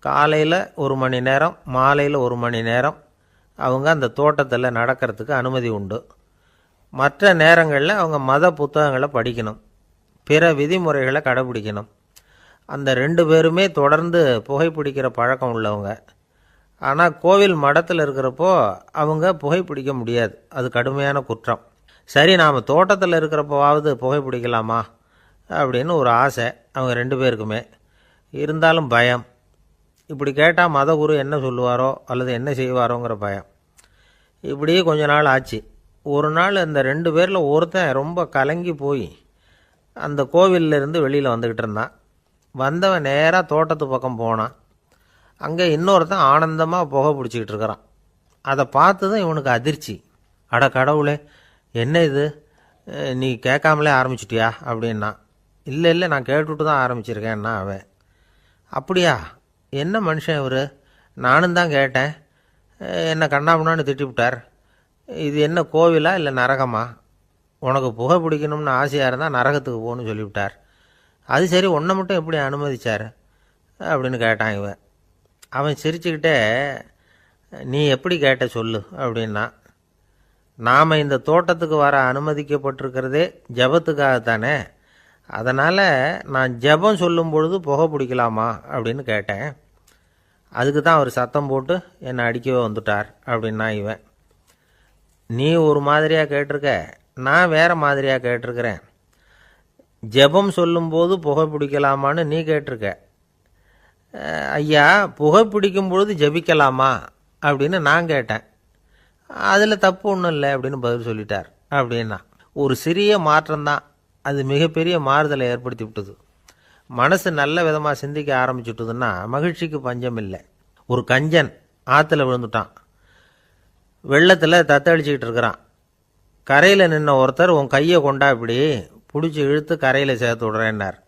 காலையில் 1 மணி நேரம், மாலையில் 1 மணி நேரம் அவங்க அந்த தோட்டத்தில் நடக்கிறதுக்கு அனுமதி உண்டு. மற்ற நேரங்களில் அவங்க மத புத்தகங்களை படிக்கணும், பிற விதிமுறைகளை கடைபிடிக்கணும். அந்த 2 பேருமே தொடர்ந்து புகைப்பிடிக்கிற பழக்கம் உள்ளவங்க. ஆனால் கோவில் மடத்தில் இருக்கிறப்போ அவங்க புகைப்பிடிக்க முடியாது, அது கடுமையான குற்றம். சரி, நாம் தோட்டத்தில் இருக்கிறப்போவாவது புகைப்பிடிக்கலாமா அப்படின்னு ஒரு ஆசை அவங்க 2 பேருக்குமே. இருந்தாலும் பயம். இப்படி கேட்டால் மதகுரு என்ன சொல்லுவாரோ அல்லது என்ன செய்வாரோங்கிற பயம். இப்படியே கொஞ்ச நாள் ஆச்சு. ஒரு நாள் அந்த 2 பேரில் ஒருத்தன் ரொம்ப கலங்கி போய் அந்த கோவிலிருந்து வெளியில் வந்துக்கிட்டு இருந்தான். வந்தவன் நேராக தோட்டத்து பக்கம் போனான். அங்கே இன்னொருத்தன் ஆனந்தமாக புகை பிடிச்சிக்கிட்டு இருக்கிறான். அதை பார்த்து தான் இவனுக்கு அதிர்ச்சி. அட கடவுளே, என்ன இது, நீ கேட்காமலே ஆரம்பிச்சிட்டியா அப்படின்னா. இல்லை இல்லை, நான் கேட்டுவிட்டு தான் ஆரம்பிச்சிருக்கேன்னா அவன். அப்படியா, என்ன மனுஷன் இவர், நானும் தான் கேட்டேன், என்ன கண்ணாபுண்ணான்னு திட்டிவிட்டார். இது என்ன கோவிலா இல்லை நரகமா? உனக்கு புகை பிடிக்கணும்னு ஆசையாக இருந்தால் நரகத்துக்கு போகணும்னு சொல்லிவிட்டார். அது சரி, உன்னை மட்டும் எப்படி அனுமதிச்சார் அப்படின்னு கேட்டான் இவன். அவன் சிரிச்சுக்கிட்டே, நீ எப்படி கேட்ட சொல்லு அப்படின்னா. நாம் இந்த தோட்டத்துக்கு வர அனுமதிக்கப்பட்டிருக்கிறதே ஜபத்துக்காகத்தானே, அதனால் நான் ஜபம் சொல்லும் பொழுது புகை பிடிக்கலாமா அப்படின்னு கேட்டேன். அதுக்கு தான் அவர் சத்தம் போட்டு என்னை அடிக்கவே வந்துட்டார் அப்படின்னா இவன். நீ ஒரு மாதிரியாக கேட்டிருக்க, நான் வேறு மாதிரியாக கேட்டிருக்கிறேன். ஜெபம் சொல்லும்போது புகை பிடிக்கலாமான்னு நீ கேட்டிருக்க. ஐயா, புகை பிடிக்கும் பொழுது ஜபிக்கலாமா அப்படின்னு நான் கேட்டேன். அதில் தப்பு ஒன்றும் இல்லை அப்படின்னு பதில் சொல்லிட்டார் அப்படின்னா. ஒரு சிறிய மாற்றம்தான் அது மிகப்பெரிய மாறுதலை ஏற்படுத்தி விட்டது. மனசு நல்ல விதமாக சிந்திக்க ஆரம்பிச்சுட்டுதுன்னா மகிழ்ச்சிக்கு பஞ்சம் இல்லை. ஒரு கஞ்சன் ஆற்றுல விழுந்துட்டான். வெள்ளத்தில் தத்தளிச்சுக்கிட்டு இருக்கிறான். கரையில் நின்ன ஒருத்தர், உன் கையை கொண்டா இப்படி பிடிச்சி இழுத்து கரையில் சேர்த்து விட்றேன்னார்.